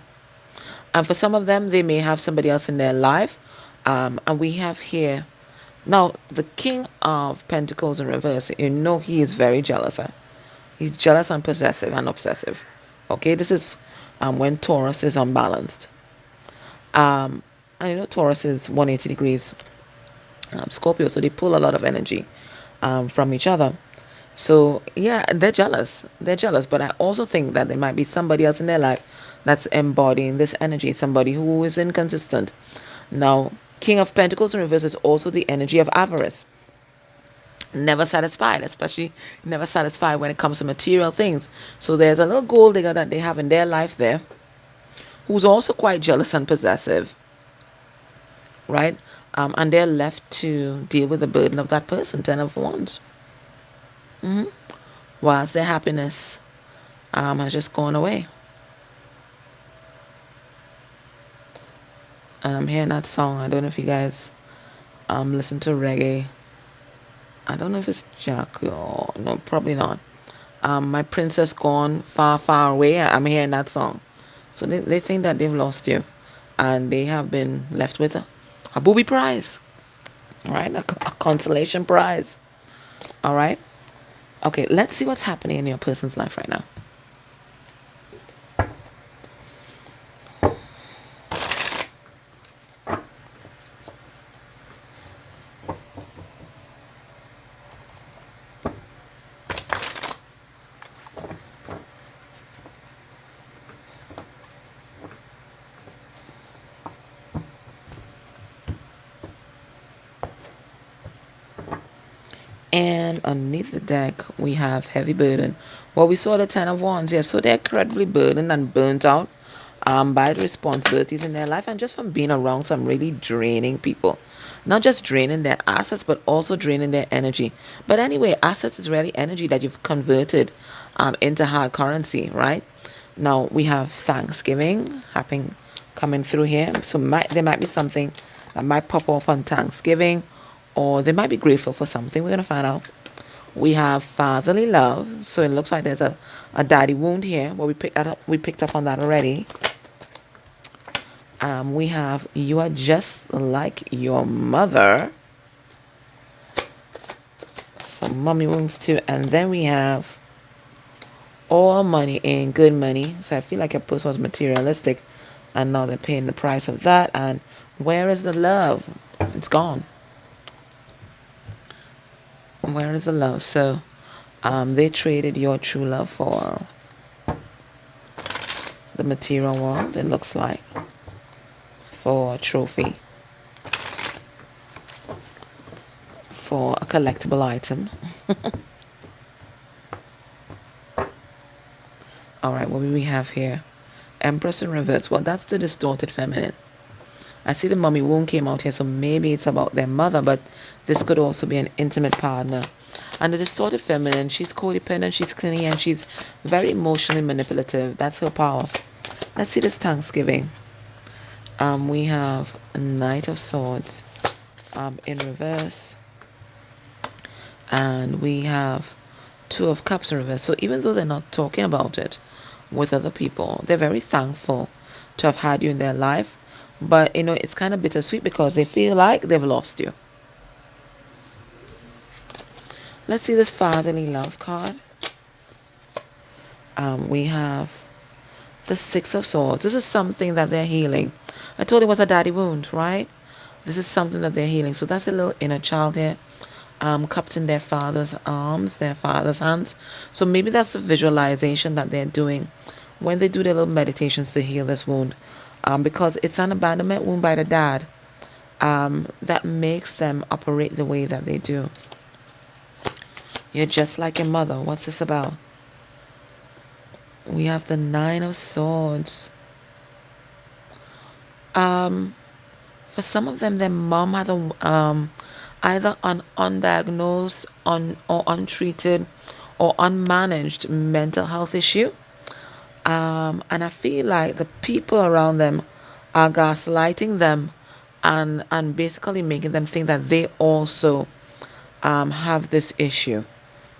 And for some of them, they may have somebody else in their life. And we have here, now, the King of Pentacles in reverse, you know he is very jealous. He's jealous and possessive and obsessive. Okay, this is when Taurus is unbalanced. And you know Taurus is 180 degrees Scorpio, so they pull a lot of energy from each other. So yeah, they're jealous. They're jealous, but I also think that there might be somebody else in their life that's embodying this energy, somebody who is inconsistent. Now, King of Pentacles in reverse is also the energy of avarice. Never satisfied, especially never satisfied when it comes to material things. So there's a little gold digger that they have in their life there, who's also quite jealous and possessive, right? And they're left to deal with the burden of that person, 10 of Wands. Whilst their happiness has just gone away. And I'm hearing that song. I don't know if you guys listen to reggae. I don't know if it's Jack or no, probably not. My princess gone far, far away. I'm hearing that song. So they think that they've lost you. And they have been left with a booby prize. All right, a consolation prize. All right. Okay, let's see what's happening in your person's life right now. And underneath the deck, we have heavy burden. Well, we saw the 10 of Wands here. So they're incredibly burdened and burnt out by the responsibilities in their life and just from being around some really draining people. Not just draining their assets, but also draining their energy. But anyway, assets is really energy that you've converted into hard currency, right? Now, we have Thanksgiving coming through here. So there might be something that might pop off on Thanksgiving, or they might be grateful for something. We're going to find out. We have fatherly love. So it looks like there's a daddy wound here. Well, we picked up on that already. We have you are just like your mother. Some mommy wounds too. And then we have all money ain't good money. So I feel like your person was materialistic and now they're paying the price of that. And where is the love? It's gone. Where is the love? So they traded your true love for the material world, it looks like, for a trophy, for a collectible item. All right, what do we have here? Empress in reverse. Well, that's the distorted feminine. I see the mommy wound came out here, so maybe it's about their mother, but this could also be an intimate partner. And the distorted feminine, she's codependent, she's clingy, and she's very emotionally manipulative. That's her power. Let's see this Thanksgiving. We have a Knight of Swords in reverse. And we have Two of Cups in reverse. So even though they're not talking about it with other people, they're very thankful to have had you in their life. But, you know, it's kind of bittersweet because they feel like they've lost you. Let's see this fatherly love card. We have the Six of Swords. This is something that they're healing. I told you it was a daddy wound, right? This is something that they're healing. So that's a little inner child here, cupped in their father's arms, their father's hands. So maybe that's the visualization that they're doing when they do their little meditations to heal this wound, because it's an abandonment wound by the dad, that makes them operate the way that they do. You're just like your mother. What's this about? We have the Nine of Swords. For some of them, their mom had either an undiagnosed, or untreated, or unmanaged mental health issue. And I feel like the people around them are gaslighting them, and basically making them think that they also have this issue,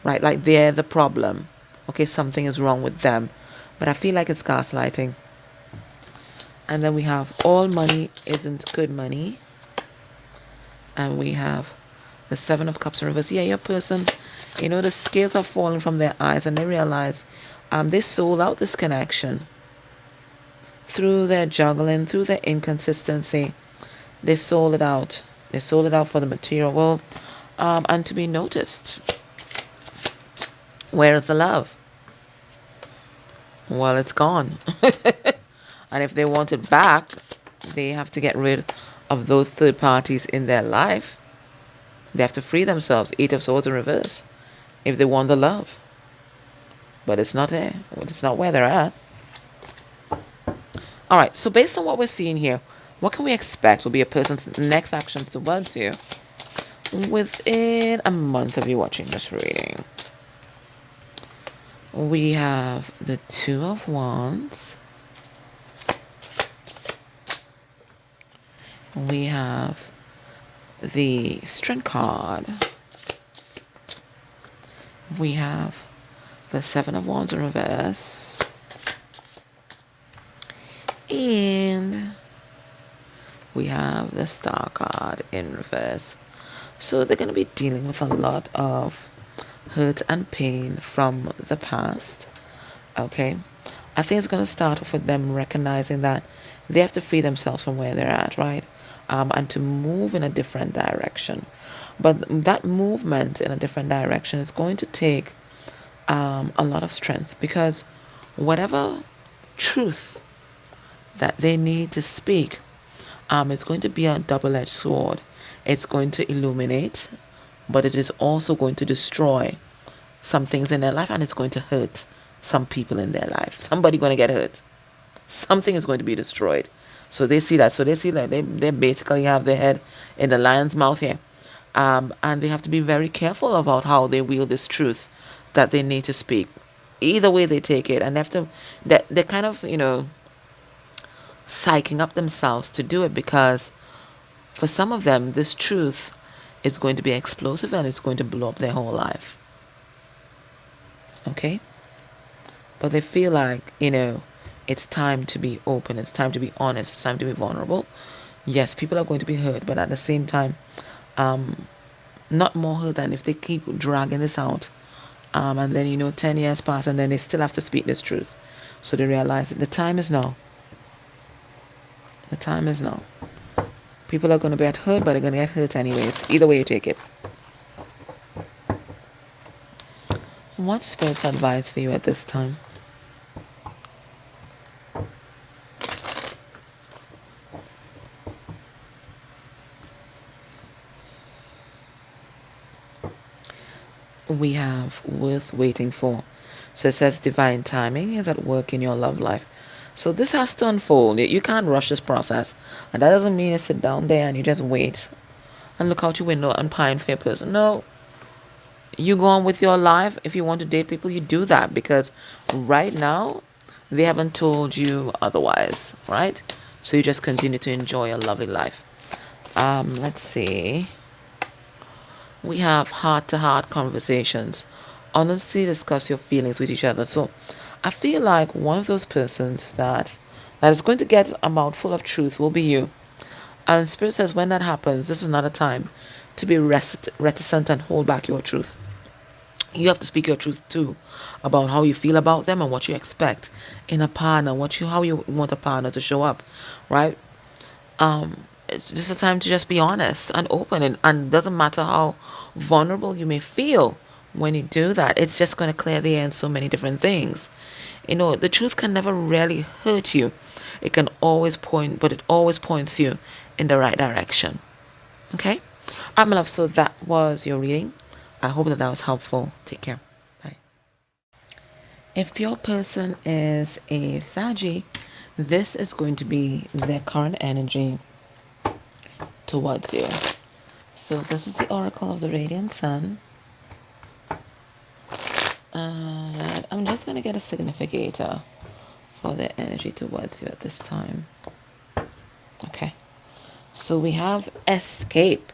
right? Like they're the problem. Okay, something is wrong with them. But I feel like it's gaslighting. And then we have all money isn't good money. And we have the Seven of Cups in reverse. Yeah, your person, you know, the scales are falling from their eyes, and they realize they sold out this connection through their juggling, through their inconsistency. They sold it out. They sold it out for the material world, and to be noticed. Where is the love? Well, it's gone. And if they want it back, they have to get rid of those third parties in their life. They have to free themselves. Eight of Swords in reverse. If they want the love. But it's not there. It's not where they're at. Alright, so based on what we're seeing here, what can we expect will be a person's next actions towards you within a month of you watching this reading? We have the Two of Wands. We have the Strength card. We have the Seven of Wands in reverse. And we have the Star card in reverse. So they're going to be dealing with a lot of hurt and pain from the past. Okay. I think it's going to start off with them recognizing that they have to free themselves from where they're at, right? And to move in a different direction. But that movement in a different direction is going to take a lot of strength, because whatever truth that they need to speak, it's going to be a double-edged sword. It's going to illuminate, but it is also going to destroy some things in their life, and it's going to hurt some people in their life. Somebody's going to get hurt. Something is going to be destroyed. So they see that. So they see that they basically have their head in the lion's mouth here. And they have to be very careful about how they wield this truth that they need to speak. Either way they take it. And they have to, they're kind of, you know, psyching up themselves to do it, because for some of them, this truth is going to be explosive and it's going to blow up their whole life. Okay? But they feel like, you know, it's time to be open. It's time to be honest. It's time to be vulnerable. Yes, people are going to be hurt, but at the same time, not more hurt than if they keep dragging this out. And then, you know, 10 years pass and then they still have to speak this truth. So they realize that the time is now. The time is now. People are going to get hurt, but they're going to get hurt anyways. Either way you take it. What's Spirit's advice for you at this time? We have worth waiting for. So it says divine timing is at work in your love life. So this has to unfold. You can't rush this process. And that doesn't mean you sit down there and you just wait and look out your window and pine for your person. No. You go on with your life. If you want to date people, you do that, because right now they haven't told you otherwise, right? So you just continue to enjoy a lovely life. Let's see. we have heart-to-heart conversations. Honestly discuss your feelings with each other. So I feel like one of those persons that is going to get a mouthful of truth will be you. And Spirit says when that happens, this is not a time to be reticent and hold back your truth. You have to speak your truth too about how you feel about them and what you expect in a partner, how you want a partner to show up, right? It's just a time to just be honest and open, and doesn't matter how vulnerable you may feel when you do that, it's just going to clear the air in so many different things. The truth can never really hurt you. It can always point, but it always points you in the right direction. Okay? All right, my love, so that was your reading. I hope that was helpful. Take care. Bye. If your person is a Saggy, this is going to be their current energy towards you. So this is the Oracle of the Radiant Sun. And I'm just going to get a significator for their energy towards you at this time. Okay. So we have escape.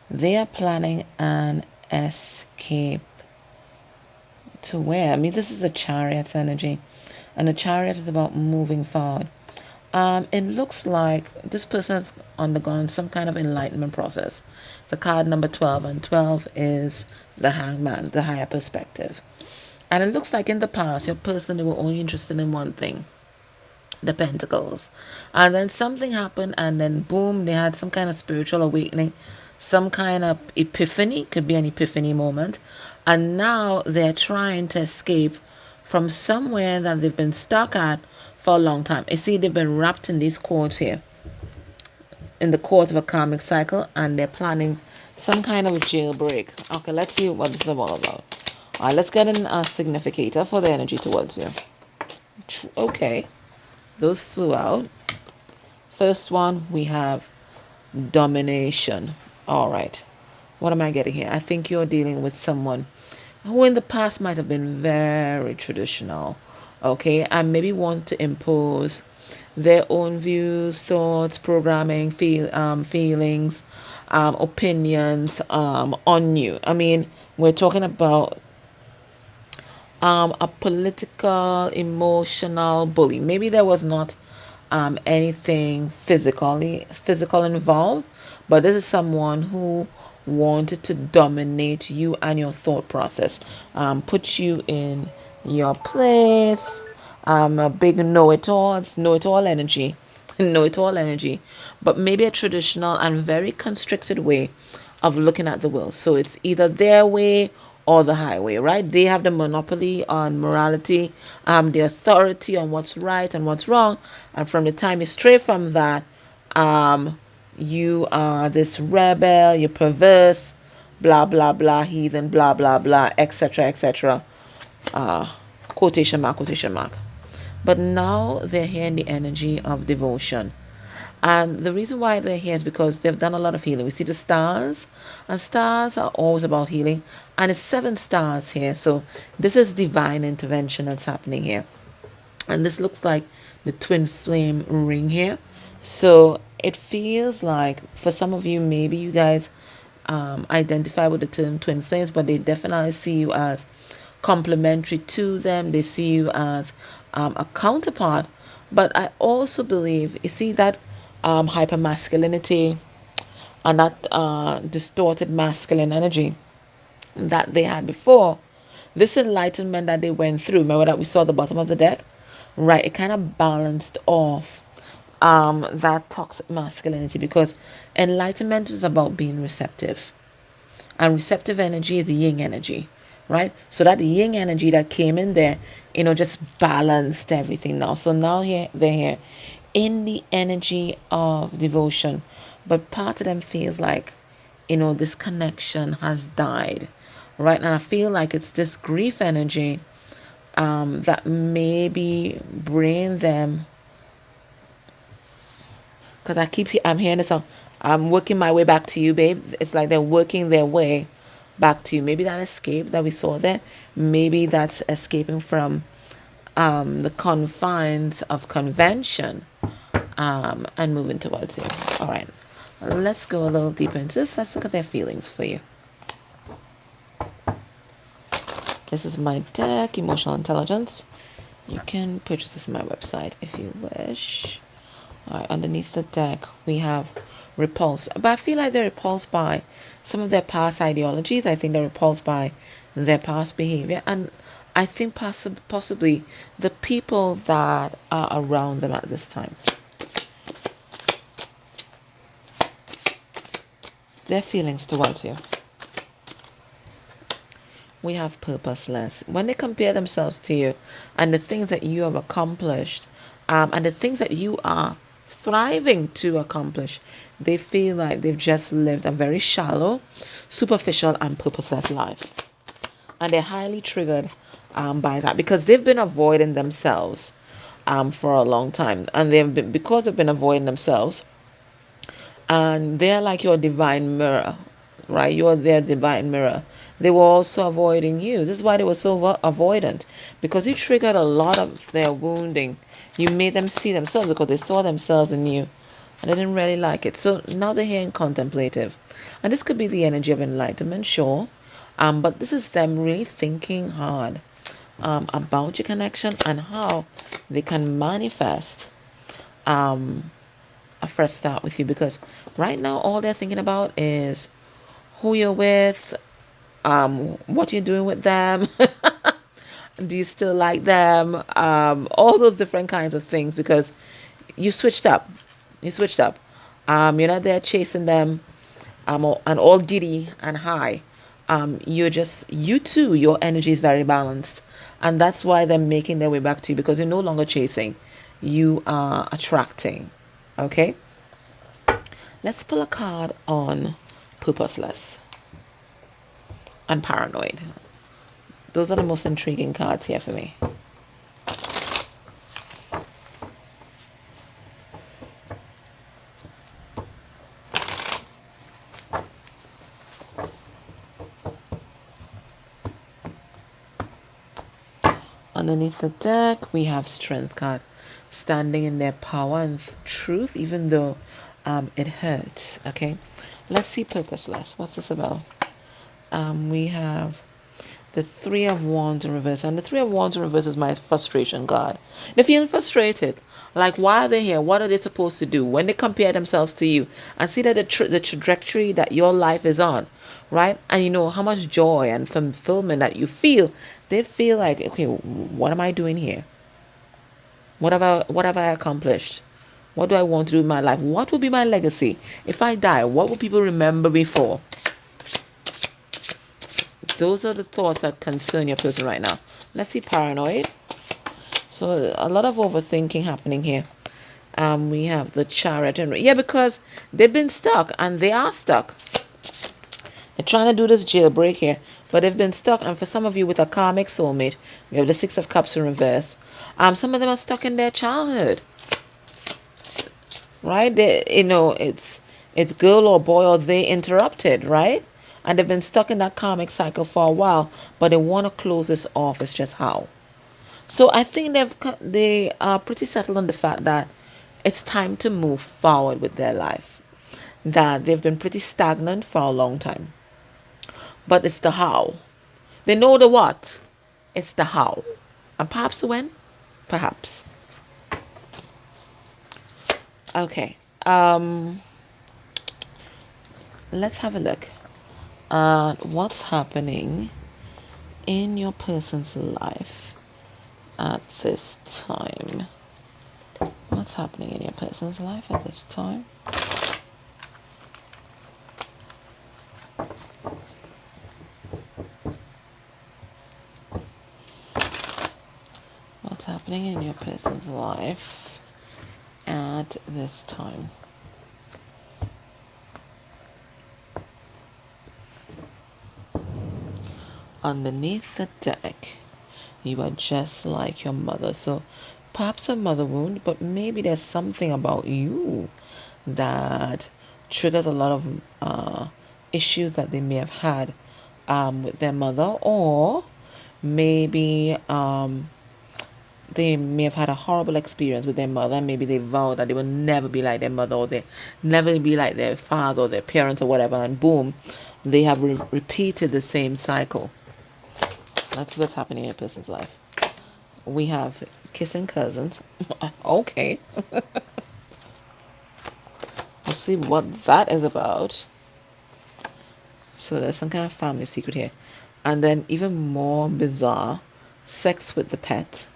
They are planning an escape. To where? I mean, this is a Chariot's energy. And a Chariot is about moving forward. It looks like this person has undergone some kind of enlightenment process. It's a card number 12, and 12 is the Hangman, the higher perspective. And it looks like in the past, your person, they were only interested in one thing, the Pentacles. And then something happened, and then boom, they had some kind of spiritual awakening, some kind of epiphany, could be an epiphany moment. And now they're trying to escape from somewhere that they've been stuck at for a long time. You see, they've been wrapped in these cords here, in the cords of a karmic cycle, and they're planning some kind of a jailbreak. Okay, let's see what this is all about. All right, let's get a significator for the energy towards you. Okay, those flew out. First one, we have domination. All right, what am I getting here? I think you're dealing with someone who in the past might have been very traditional, okay, and maybe want to impose their own views, thoughts, programming, feelings, opinions on you. I mean, we're talking about a political, emotional bully. Maybe there was not anything physical involved, but this is someone who wanted to dominate you and your thought process, put you in your place, a big know-it-all energy, know-it-all energy, but maybe a traditional and very constricted way of looking at the world. So it's either their way or the highway, right? They have the monopoly on morality, the authority on what's right and what's wrong. And from the time you stray from that, you are this rebel, you're perverse, blah, blah, blah, heathen, blah, blah, blah, etc., etc. Quotation mark, quotation mark. But now they're here in the energy of devotion. And the reason why they're here is because they've done a lot of healing. We see the stars, and stars are always about healing. And it's 7 stars here. So this is divine intervention that's happening here. And this looks like the twin flame ring here. So it feels like for some of you, maybe you guys identify with the term twin flames, but they definitely see you as complementary to them. They see you as a counterpart. But I also believe, you see that hyper masculinity and that distorted masculine energy that they had before, this enlightenment that they went through, remember that we saw at the bottom of the deck, right? It kind of balanced off that toxic masculinity, because enlightenment is about being receptive, and receptive energy is the yin energy, right? So that yin energy that came in there, just balanced everything now. So now they're here in the energy of devotion, but part of them feels like, this connection has died, right? And I feel like it's this grief energy that maybe bring them, because I'm hearing this, I'm working my way back to you, babe. It's like they're working their way back to you. Maybe that escape that we saw there, maybe that's escaping from the confines of convention and moving towards you. All right, let's go a little deeper into this. Let's look at their feelings for you. This is my deck, Emotional Intelligence. You can purchase this on my website if you wish. All right, underneath the deck, we have repulsed. But I feel like they're repulsed by some of their past ideologies. I think they're repulsed by their past behavior. And I think possibly the people that are around them at this time. Their feelings towards you. We have purposeless. When they compare themselves to you and the things that you have accomplished, and the things that you are thriving to accomplish, they feel like they've just lived a very shallow, superficial, and purposeless life. And they're highly triggered by that because they've been avoiding themselves for a long time. And because they've been avoiding themselves, and they're like your divine mirror, right? You're their divine mirror. They were also avoiding you. This is why they were so avoidant, because you triggered a lot of their wounding. You made them see themselves because they saw themselves in you and they didn't really like it. So now they're here in contemplative. And this could be the energy of enlightenment, sure. But this is them really thinking hard about your connection and how they can manifest a fresh start with you. Because right now all they're thinking about is who you're with, what you're doing with them. Do you still like them? All those different kinds of things, because you switched up. You're not there chasing them and all giddy and high. You too, your energy is very balanced. And that's why they're making their way back to you, because you're no longer chasing. You are attracting. Okay? Let's pull a card on purposeless and paranoid. Those are the most intriguing cards here for me. Underneath the deck, we have Strength card. Standing in their power and truth, even though it hurts. Okay? Let's see purposeless. What's this about? We have the Three of Wands in reverse. And the Three of Wands in reverse is my frustration card. They're feeling frustrated. Like, why are they here? What are they supposed to do? When they compare themselves to you and see that the trajectory that your life is on, right? And you know how much joy and fulfillment that you feel, they feel like, okay, what am I doing here? What have I accomplished? What do I want to do in my life? What will be my legacy? If I die, what will people remember me for? Those are the thoughts that concern your person right now. Let's see paranoid. So a lot of overthinking happening here. We have the Chariot. And yeah, because they've been stuck and they are stuck. They're trying to do this jailbreak here, but they've been stuck. And for some of you with a karmic soulmate, we have the Six of Cups in reverse. Some of them are stuck in their childhood. Right? It's girl or boy or they interrupted, right? And they've been stuck in that karmic cycle for a while, but they want to close this off. It's just how. So I think they are pretty settled on the fact that it's time to move forward with their life. That they've been pretty stagnant for a long time. But it's the how. They know the what. It's the how. And perhaps the when? Perhaps. Okay. Let's have a look at what's happening in your person's life at this time. What's happening in your person's life at this time? What's happening in your person's life at this time? Underneath the deck, you are just like your mother. So perhaps a mother wound, but maybe there's something about you that triggers a lot of issues that they may have had with their mother, or maybe they may have had a horrible experience with their mother. Maybe they vowed that they will never be like their mother, or they never be like their father or their parents or whatever, and boom, they have repeated the same cycle. Let's see what's happening in a person's life. We have kissing cousins. Okay. Let's see what that is about. So there's some kind of family secret here. And then even more bizarre, sex with the pet.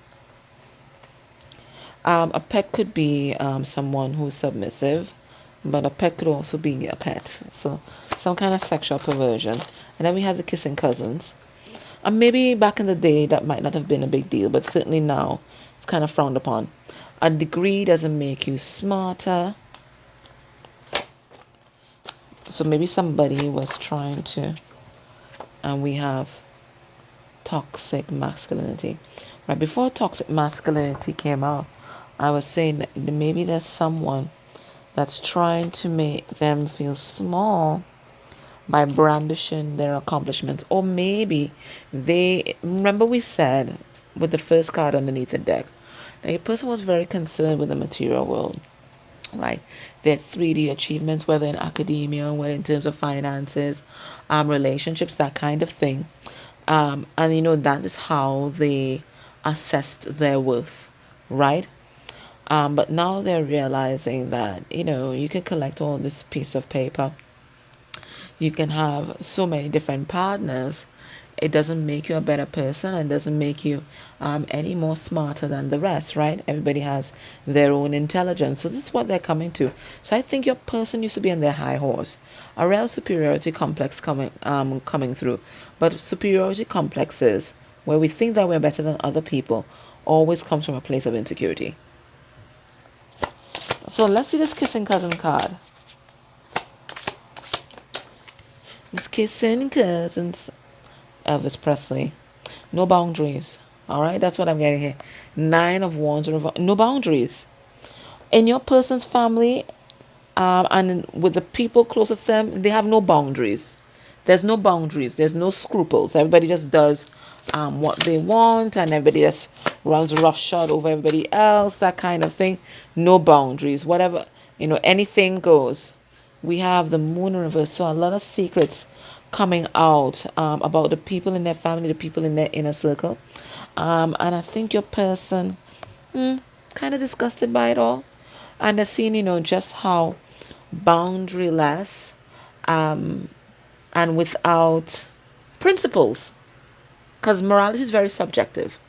A pet could be someone who's submissive, but a pet could also be a pet. So some kind of sexual perversion. And then we have the kissing cousins. And maybe back in the day that might not have been a big deal, but certainly now it's kind of frowned upon. A degree doesn't make you smarter. So maybe somebody was trying to, and we have toxic masculinity. Right before toxic masculinity came out, I was saying that maybe there's someone that's trying to make them feel small by brandishing their accomplishments. Or maybe they, remember we said with the first card underneath the deck, that your person was very concerned with the material world. Right, their 3D achievements, whether in academia, whether in terms of finances, relationships, that kind of thing. And that is how they assessed their worth, right? But now they're realizing that, you can collect all this piece of paper. You can have so many different partners. It doesn't make you a better person and doesn't make you any more smarter than the rest, right? Everybody has their own intelligence. So this is what they're coming to. So I think your person used to be on their high horse. A real superiority complex coming through. But superiority complexes, where we think that we're better than other people, always comes from a place of insecurity. So let's see this kissing cousin card. This kissing cousins. Elvis Presley. No boundaries. All right, that's what I'm getting here. 9 of Wands. No boundaries. In your person's family and with the people closest to them, they have no boundaries. There's no boundaries. There's no scruples. Everybody just does what they want, and everybody just runs roughshod over everybody else, that kind of thing. No boundaries. Whatever, anything goes. We have the moon in reverse. So a lot of secrets coming out about the people in their family, the people in their inner circle. And I think your person kind of disgusted by it all. And they're seeing, just how boundaryless and without principles. Because morality is very subjective.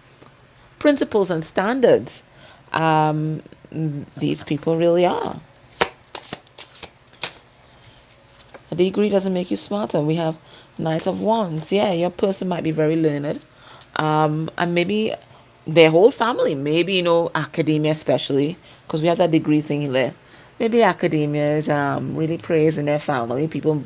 Principles and standards. These people really are. A degree doesn't make you smarter. We have Knight of Wands. Yeah, your person might be very learned. And maybe their whole family, maybe, academia especially, because we have that degree thing there. Maybe academia is really praised in their family. People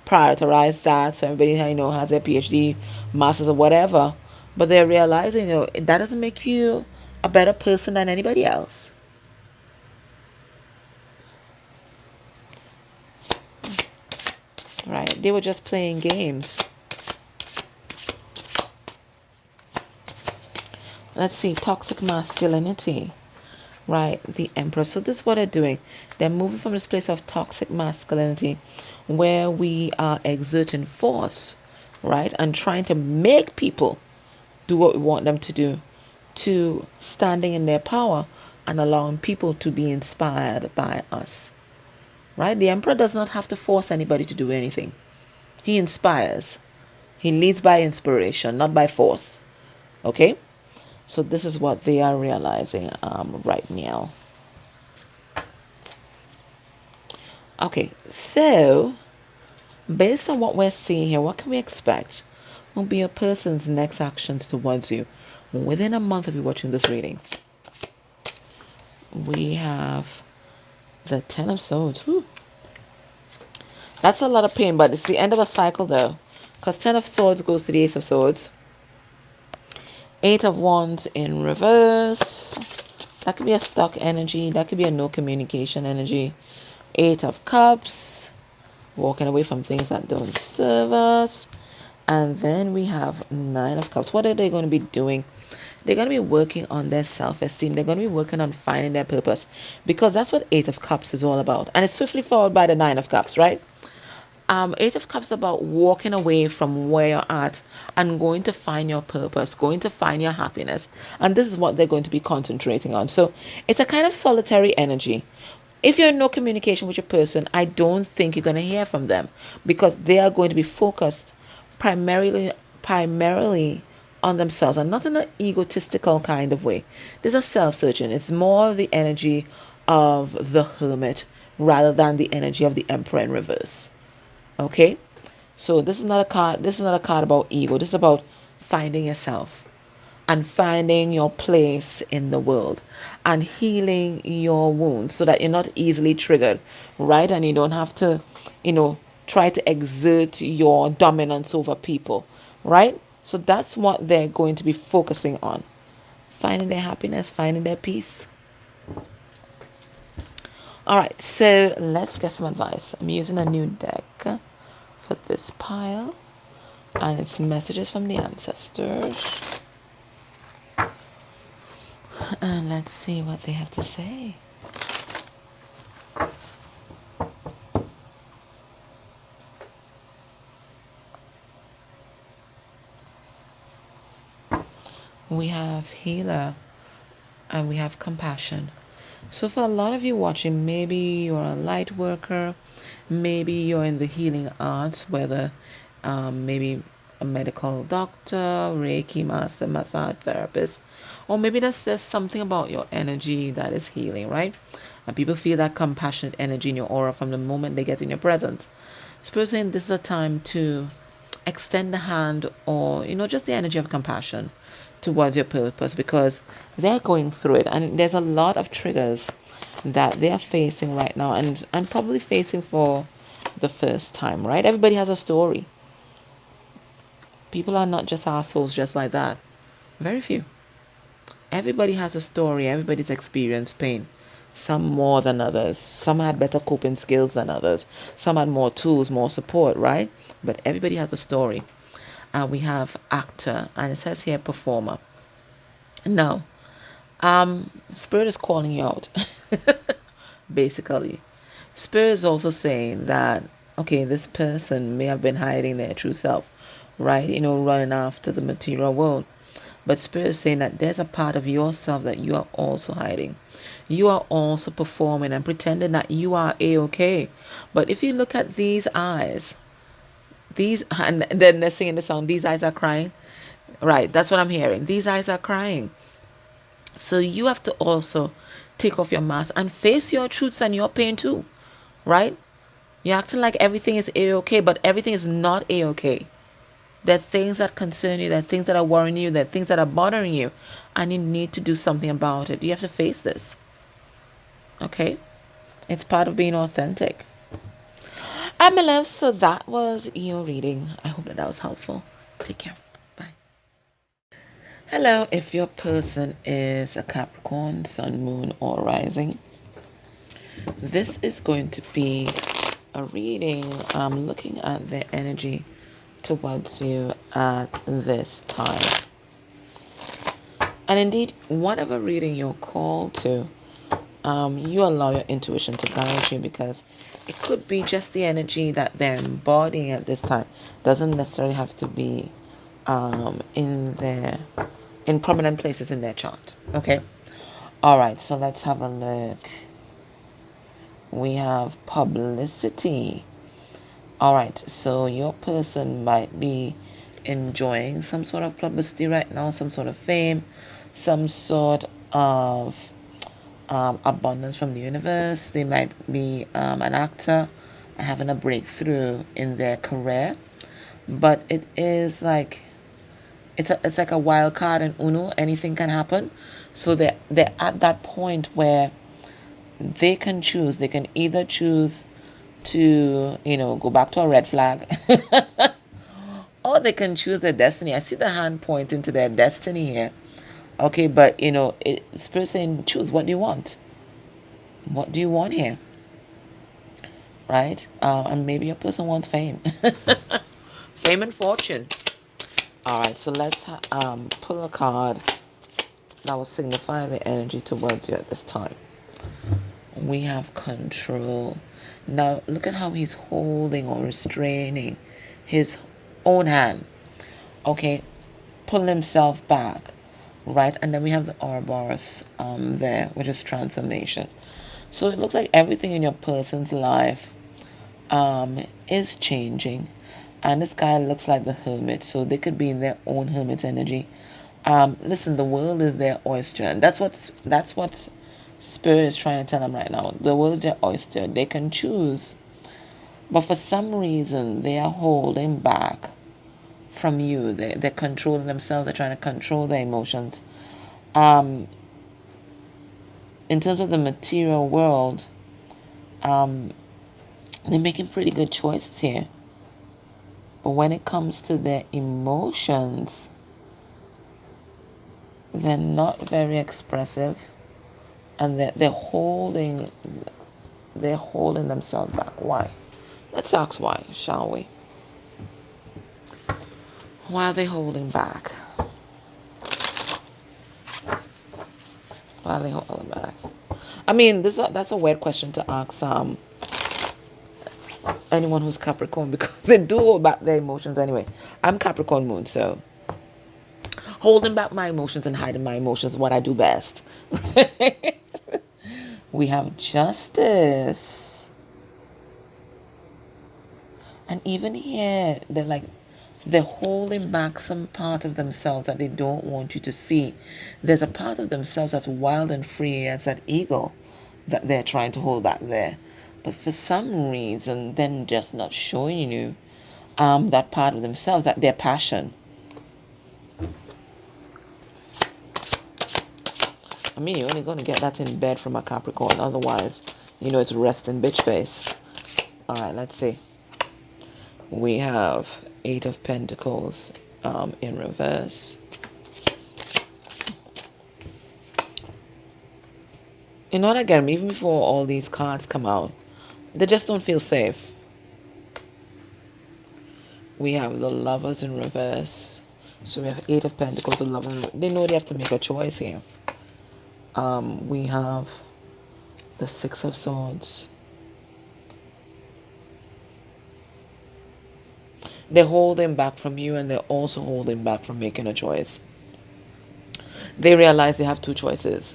prioritize that, so everybody, has their PhD, masters, or whatever. But they're realizing, that doesn't make you a better person than anybody else. Right? They were just playing games. Let's see, toxic masculinity. Right? The Emperor. So this is what they're doing. They're moving from this place of toxic masculinity where we are exerting force, right? And trying to make people do what we want them to do, to standing in their power and allowing people to be inspired by us. Right? The Emperor does not have to force anybody to do anything. He inspires. He leads by inspiration, not by force. Okay? So this is what they are realizing right now. Okay, so based on what we're seeing here, what can we expect will be a person's next actions towards you within a month of you watching this reading? We have the 10 of Swords. Whew. That's a lot of pain, but it's the end of a cycle though. Because 10 of Swords goes to the Ace of Swords. 8 of Wands in reverse. That could be a stuck energy. That could be a no communication energy. 8 of Cups. Walking away from things that don't serve us. And then we have 9 of Cups. What are they going to be doing? They're going to be working on their self-esteem. They're going to be working on finding their purpose. Because that's what 8 of Cups is all about. And it's swiftly followed by the 9 of Cups, right? Eight of Cups about walking away from where you're at and going to find your purpose, going to find your happiness. And this is what they're going to be concentrating on. So it's a kind of solitary energy. If you're in no communication with your person, I don't think you're going to hear from them, because they are going to be focused primarily on themselves, and not in an egotistical kind of way. There's a self-searching. It's more the energy of the Hermit rather than the energy of the Emperor in reverse. Okay, so this is not a card. This is not a card about ego. This is about finding yourself and finding your place in the world and healing your wounds so that you're not easily triggered, right? And you don't have to, try to exert your dominance over people, right? So that's what they're going to be focusing on: finding their happiness, finding their peace. All right, so let's get some advice. I'm using a new deck for this pile, and it's messages from the ancestors. And let's see what they have to say. We have healer and we have compassion. So for a lot of you watching, maybe you're a light worker, maybe you're in the healing arts, whether maybe a medical doctor, Reiki master, massage therapist, or maybe there's something about your energy that is healing, right? And people feel that compassionate energy in your aura from the moment they get in your presence. Spirit saying this is a time to extend the hand, or just the energy of compassion towards your purpose, because they're going through it, and there's a lot of triggers that they're facing right now, and probably facing for the first time, right? Everybody has a story. People are not just assholes just like that. Very few. Everybody has a story. Everybody's experienced pain. Some more than others. Some had better coping skills than others. Some had more tools, more support, right? But everybody has a story. We have actor, and it says here performer. Now, Spirit is calling you out. Basically, Spirit is also saying that, okay, this person may have been hiding their true self, right? Running after the material world. But Spirit is saying that there's a part of yourself that you are also hiding. You are also performing and pretending that you are A-okay. But if you look at these eyes, and then they're singing the song, these eyes are crying. Right, that's what I'm hearing. These eyes are crying. So you have to also take off your mask and face your truths and your pain too, right? You're acting like everything is A-okay, but everything is not A-okay. There are things that concern you, there are things that are worrying you, there are things that are bothering you, and you need to do something about it. You have to face this, okay? It's part of being authentic. My love, so that was your reading. I hope that was helpful. Take care. Bye. Hello, if your person is a Capricorn, Sun, Moon, or Rising, this is going to be a reading. I'm looking at the energy towards you at this time. And indeed, whatever reading you're called to, you allow your intuition to guide you, because it could be just the energy that they're embodying at this time. Doesn't necessarily have to be in prominent places in their chart. Okay. All right. So let's have a look. We have publicity. All right. So your person might be enjoying some sort of publicity right now, some sort of fame, some sort of abundance from the universe. They might be an actor and having a breakthrough in their career, but it is like it's like a wild card in Uno. Anything can happen. So they're at that point where they can choose. They can either choose to go back to a red flag, or they can choose their destiny. I see the hand pointing to their destiny here. Okay, but Spirit saying, choose. What do you want? What do you want here? Right? And maybe your person wants fame. Fame and fortune. All right, so let's pull a card that will signify the energy towards you at this time. We have control. Now look at how he's holding or restraining his own hand. Okay, pulling himself back, right? And then we have the Ouroboros there, which is transformation. So it looks like everything in your person's life is changing. And this guy looks like the hermit, so they could be in their own hermit energy. Listen, the world is their oyster, and that's what Spirit is trying to tell them right now. The world is their oyster. They can choose, but for some reason they are holding back from you. They're controlling themselves. They're trying to control their emotions. In terms of the material world, they're making pretty good choices here. But when it comes to their emotions, they're not very expressive, and they're holding themselves back. Why? Let's ask why, shall we? Why are they holding back? Why are they holding back? I mean, that's a weird question to ask anyone who's Capricorn, because they do hold back their emotions anyway. I'm Capricorn moon, so holding back my emotions and hiding my emotions is what I do best. We have Justice. And even here, they're holding back some part of themselves that they don't want you to see. There's a part of themselves that's wild and free as that eagle that they're trying to hold back there. But for some reason, they're just not showing you that part of themselves, that their passion. I mean, you're only going to get that in bed from a Capricorn. Otherwise, it's resting bitch face. All right, let's see. We have 8 of Pentacles in reverse. You know what, again, even before all these cards come out, they just don't feel safe. We have the Lovers in reverse. So we have 8 of Pentacles, the Lovers. They know they have to make a choice here. We have the 6 of Swords. They're holding back from you, and they're also holding back from making a choice. They realize they have 2 choices.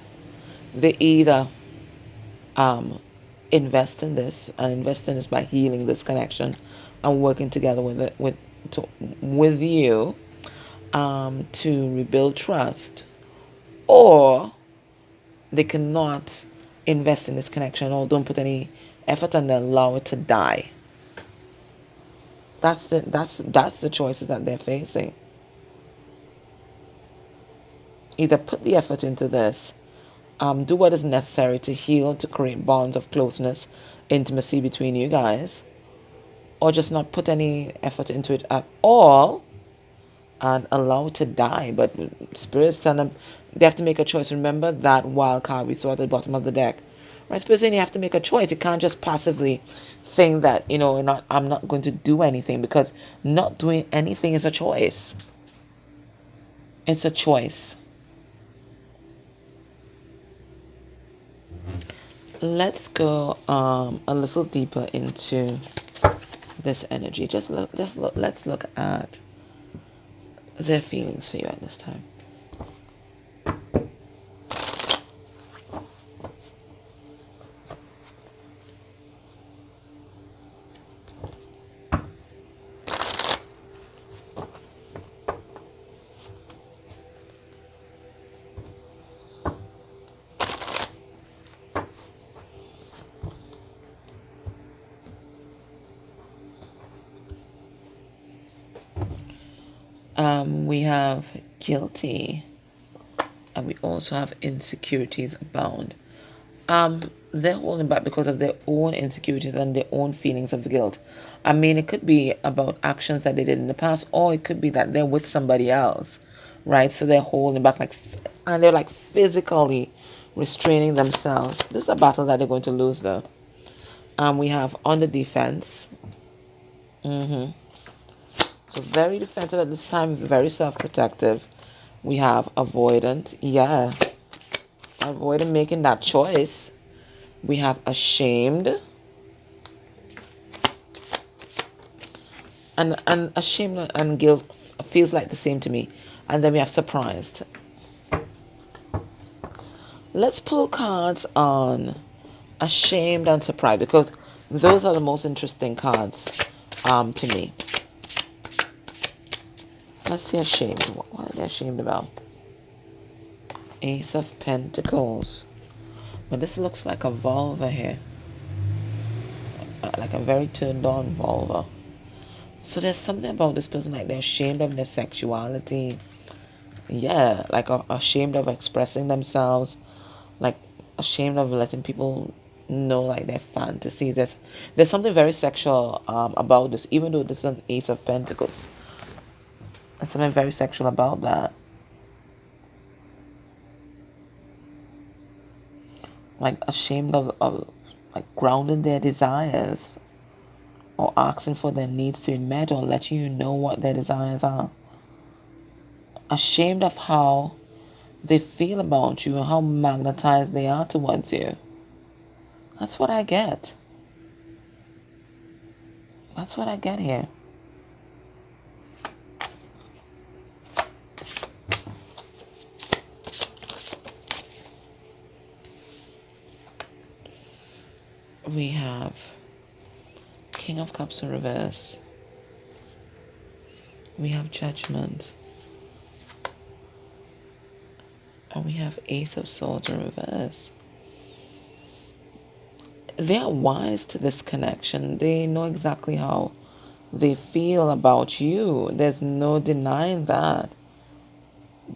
They either invest in this, and invest in this by healing this connection and working together with you to rebuild trust, or they cannot invest in this connection or don't put any effort and allow it to die. That's the choices that they're facing. Either put the effort into this, do what is necessary to heal, to create bonds of closeness, intimacy between you guys, or just not put any effort into it at all and allow it to die. But Spirit's telling them they have to make a choice. Remember that wild card we saw at the bottom of the deck, right? Spirit's saying you have to make a choice. You can't just passively think that I'm not going to do anything, because not doing anything is a choice. It's a choice. Let's go a little deeper into this energy. Let's look at their feelings for you at this time. We have guilty, and we also have insecurities abound. They're holding back because of their own insecurities and their own feelings of guilt. I mean, it could be about actions that they did in the past, or it could be that they're with somebody else, right? So they're holding back, and they're physically restraining themselves. This is a battle that they're going to lose, though. We have on the defense. So very defensive at this time, very self-protective. We have avoidant. Yeah. Avoiding making that choice. We have ashamed. And ashamed and guilt feels like the same to me. And then we have surprised. Let's pull cards on ashamed and surprised, because those are the most interesting cards to me. Let's see ashamed. What are they ashamed about? Ace of Pentacles. But this looks like a vulva here. Like a very turned on vulva. So there's something about this person, like they're ashamed of their sexuality. Yeah, like ashamed of expressing themselves. Like ashamed of letting people know like their fantasies. There's something very sexual about this, even though this is an Ace of Pentacles. There's something very sexual about that. Like ashamed of like grounding their desires, or asking for their needs to be met, or letting you know what their desires are. Ashamed of how they feel about you and how magnetized they are towards you. That's what I get. That's what I get here. We have King of Cups in reverse. We have Judgment. And we have Ace of Swords in reverse. They are wise to this connection. They know exactly how they feel about you. There's no denying that.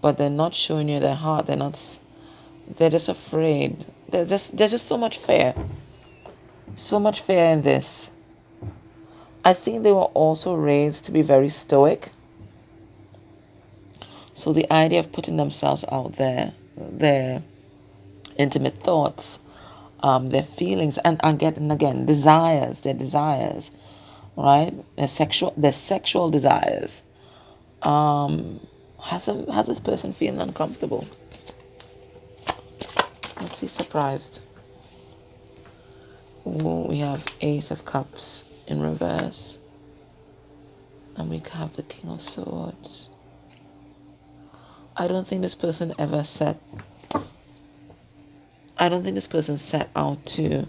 But they're not showing you their heart. They're just afraid. There's just so much fear. So much fear in this. I think they were also raised to be very stoic. So the idea of putting themselves out there, their intimate thoughts, their feelings, and again, their desires, right? Their sexual desires, has this person feeling uncomfortable. Let's see, surprised. Ooh, we have Ace of Cups in reverse. And we have the King of Swords. I don't think this person set out to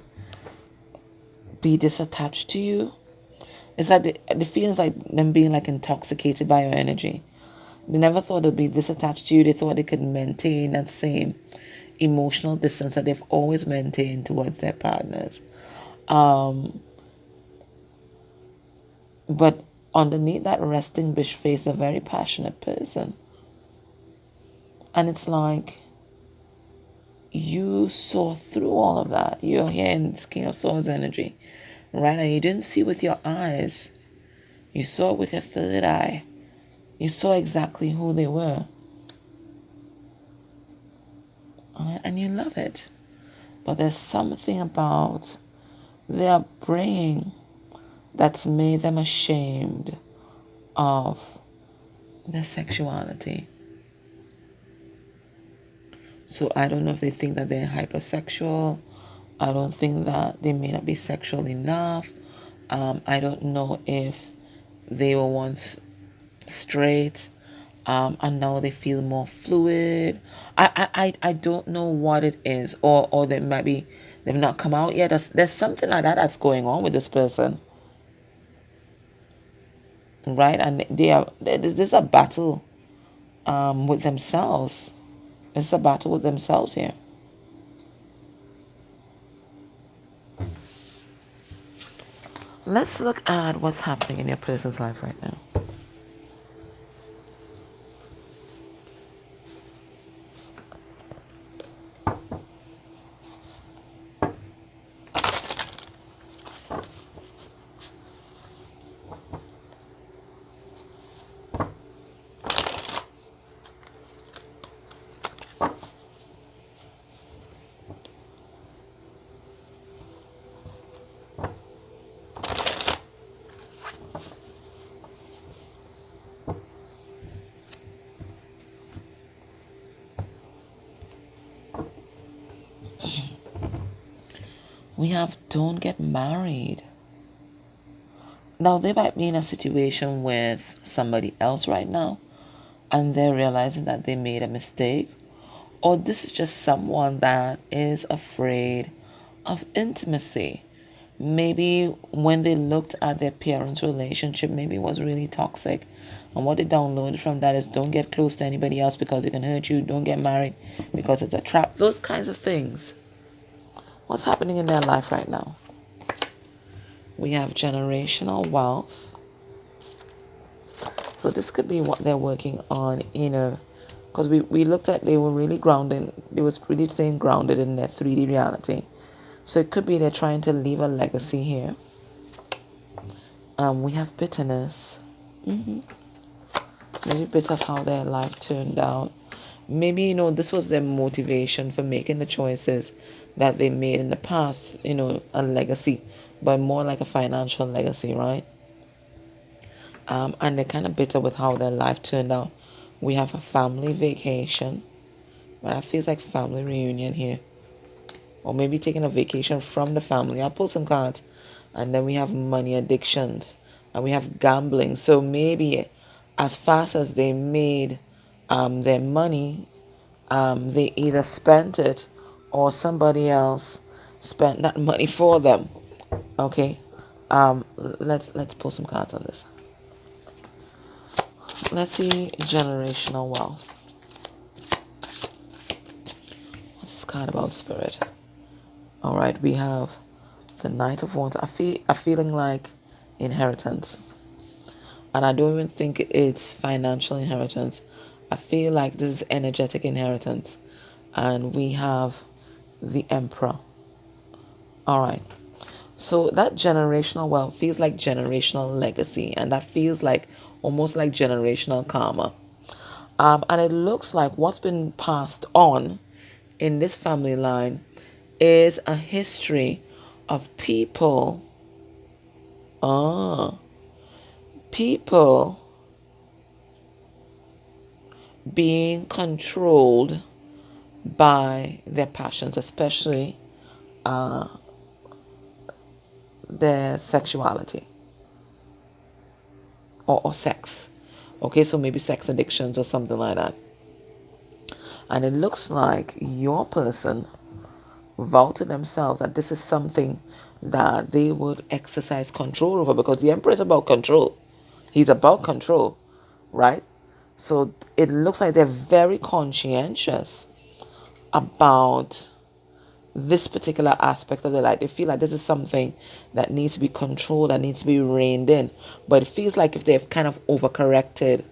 be disattached to you. It's like the feelings like them being like intoxicated by your energy. They never thought they'd be disattached to you. They thought they could maintain that same emotional distance that they've always maintained towards their partners. But underneath that resting bitch face, a very passionate person. And it's like you saw through all of that. You're here in this King of Swords energy, right? And you didn't see with your eyes. You saw it with your third eye. You saw exactly who they were. And you love it. But there's something about their upbringing that's made them ashamed of their sexuality. So I don't know if they think that they're hypersexual. I don't think that they may not be sexual enough. I don't know if they were once straight, and now they feel more fluid. I don't know what it is, or they might be, they've not come out yet. There's something like that that's going on with this person, right? And this is a battle with themselves. It's a battle with themselves here. Let's look at what's happening in your person's life right now. We have don't get married. Now, they might be in a situation with somebody else right now, and they're realizing that they made a mistake. Or this is just someone that is afraid of intimacy. Maybe when they looked at their parents' relationship, maybe it was really toxic. And what they downloaded from that is don't get close to anybody else because it can hurt you. Don't get married because it's a trap. Those kinds of things. What's happening in their life right now? We have generational wealth. So this could be what they're working on, because we looked at, they were really grounded. They was really staying grounded in their 3D reality. So it could be they're trying to leave a legacy here. We have bitterness. Maybe bitter of how their life turned out. Maybe, this was their motivation for making the choices that they made in the past, a legacy, but more like a financial legacy, right? And they're kind of bitter with how their life turned out. We have a family vacation, but that feels like family reunion here. Or maybe taking a vacation from the family. I'll pull some cards. And then we have money addictions. And we have gambling. So maybe as fast as they made their money, they either spent it or somebody else spent that money for them. Okay? Let's pull some cards on this. Let's see generational wealth. What's this card about, Spirit? All right, we have the Knight of Wands. A feeling like inheritance. And I don't even think it's financial inheritance. I feel like this is energetic inheritance. And we have the Emperor. All right. So that generational wealth feels like generational legacy. And that feels like almost like generational karma. And it looks like what's been passed on in this family line is a history of people being controlled by their passions, especially their sexuality or sex. Okay, so maybe sex addictions or something like that. And it looks like your person vowed to themselves that this is something that they would exercise control over, because the Emperor is about control. He's about control, right? So it looks like they're very conscientious about this particular aspect of their life. They feel like this is something that needs to be controlled, that needs to be reined in. But it feels like if they've kind of overcorrected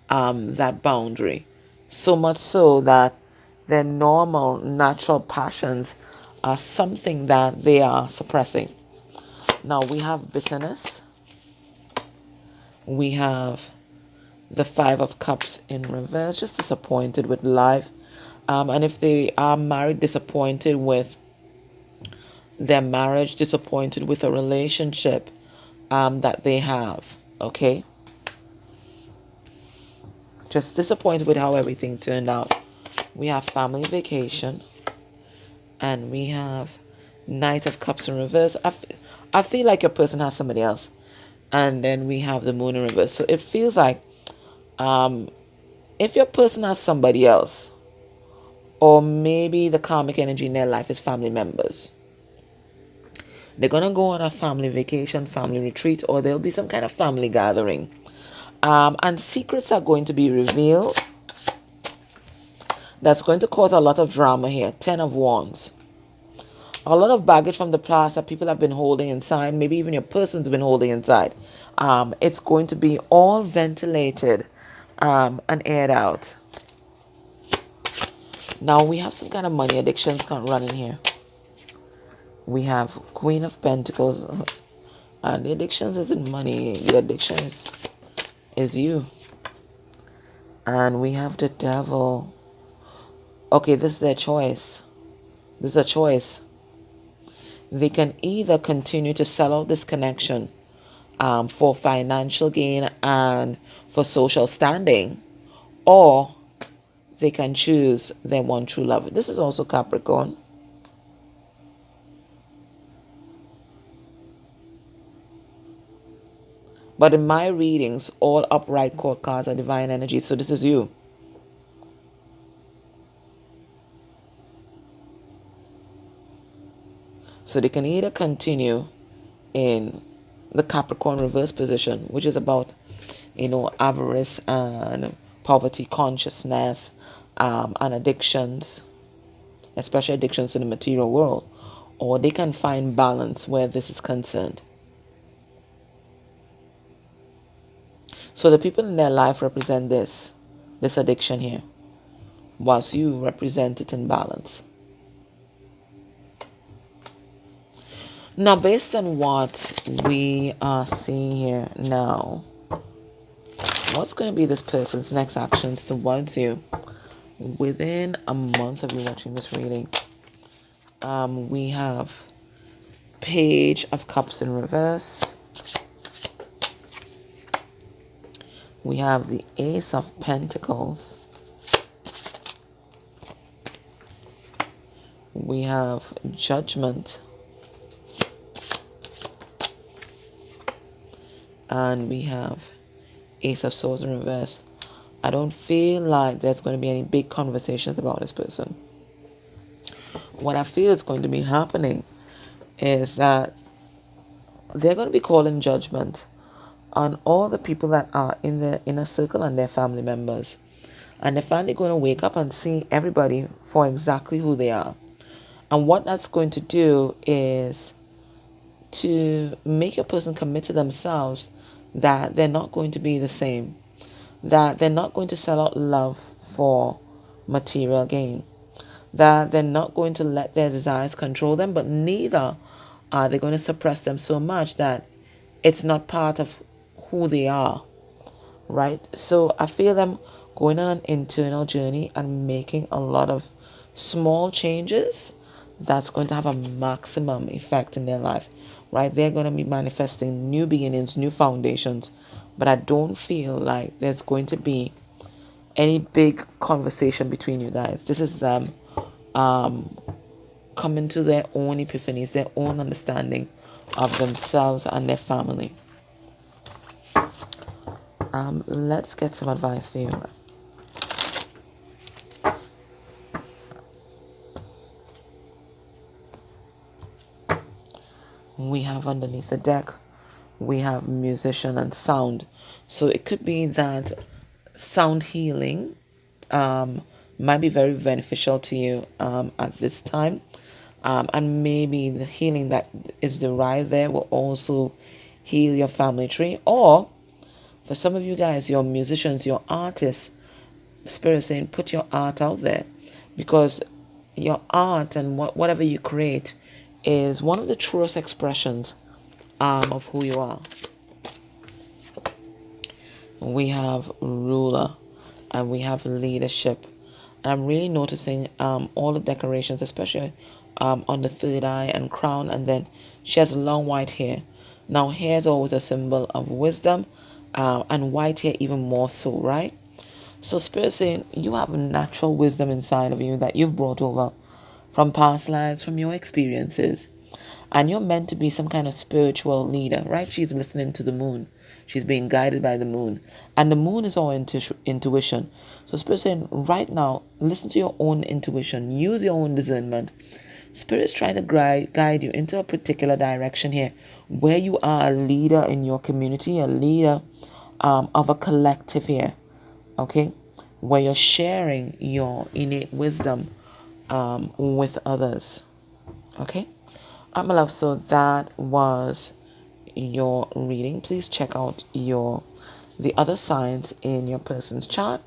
that boundary, so much so that their normal, natural passions are something that they are suppressing. Now we have bitterness. We have the Five of Cups in reverse, just disappointed with life. And if they are married, disappointed with their marriage, disappointed with a relationship that they have, okay? Just disappointed with how everything turned out. We have family vacation. And we have Knight of Cups in reverse. I feel like your person has somebody else. And then we have the Moon in reverse. So it feels like if your person has somebody else, or maybe the karmic energy in their life is family members, they're going to go on a family vacation, family retreat, or there'll be some kind of family gathering. And secrets are going to be revealed. That's going to cause a lot of drama here. 10 of Wands. A lot of baggage from the past that people have been holding inside. Maybe even your person's been holding inside. It's going to be all ventilated and aired out. Now we have some kind of money addictions running here. We have Queen of Pentacles. And the addictions isn't money. The addiction is you. And we have the Devil. Okay, this is their choice. This is a choice. They can either continue to sell out this connection for financial gain and for social standing, or they can choose their one true love. This is also Capricorn. But in my readings, all upright court cards are divine energy. So this is you. So they can either continue in the Capricorn reverse position, which is about, avarice and poverty consciousness, and addictions, especially addictions in the material world, or they can find balance where this is concerned. So the people in their life represent this addiction here, whilst you represent it in balance. Now, based on what we are seeing here now, what's going to be this person's next actions towards you within a month of you watching this reading? We have Page of Cups in reverse. We have the Ace of Pentacles. We have Judgment. And we have Ace of Swords in reverse. I don't feel like there's going to be any big conversations about this person. What I feel is going to be happening is that they're going to be calling judgment on all the people that are in the inner circle and their family members. And they're finally going to wake up and see everybody for exactly who they are. And what that's going to do is to make a person commit to themselves that they're not going to be the same, that they're not going to sell out love for material gain, that they're not going to let their desires control them, but neither are they going to suppress them so much that it's not part of who they are, right? So I feel them going on an internal journey and making a lot of small changes that's going to have a maximum effect in their life, right? They're going to be manifesting new beginnings, new foundations, but I don't feel like there's going to be any big conversation between you guys. This is them coming to their own epiphanies, their own understanding of themselves and their family. Let's get some advice for you. We have underneath the deck, we have musician and sound. So it could be that sound healing might be very beneficial to you at this time. And maybe the healing that is derived there will also heal your family tree. Or for some of you guys, your musicians, your artists, Spirit is saying put your art out there, because your art and whatever you create is one of the truest expressions of who you are. We have ruler and we have leadership. And I'm really noticing all the decorations, especially on the third eye and crown. And then she has long white hair. Now hair is always a symbol of wisdom, and white hair even more so, right? So Spirit is saying you have natural wisdom inside of you that you've brought over from past lives, from your experiences. And you're meant to be some kind of spiritual leader, right? She's listening to the moon. She's being guided by the moon. And the moon is our intuition. So Spirit is saying right now, listen to your own intuition. Use your own discernment. Spirit is trying to guide you into a particular direction here, where you are a leader in your community, a leader of a collective here, okay? Where you're sharing your innate wisdom with others, okay? My love, so that was your reading. Please check out the other signs in your person's chart.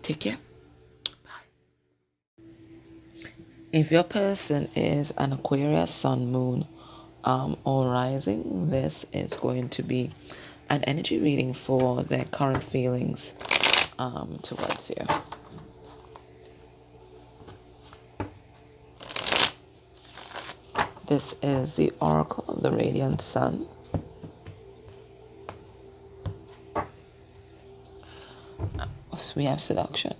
Take care. Bye. If your person is an Aquarius, Sun, Moon, or Rising, this is going to be an energy reading for their current feelings towards you. This is the Oracle of the Radiant Sun. So we have seduction.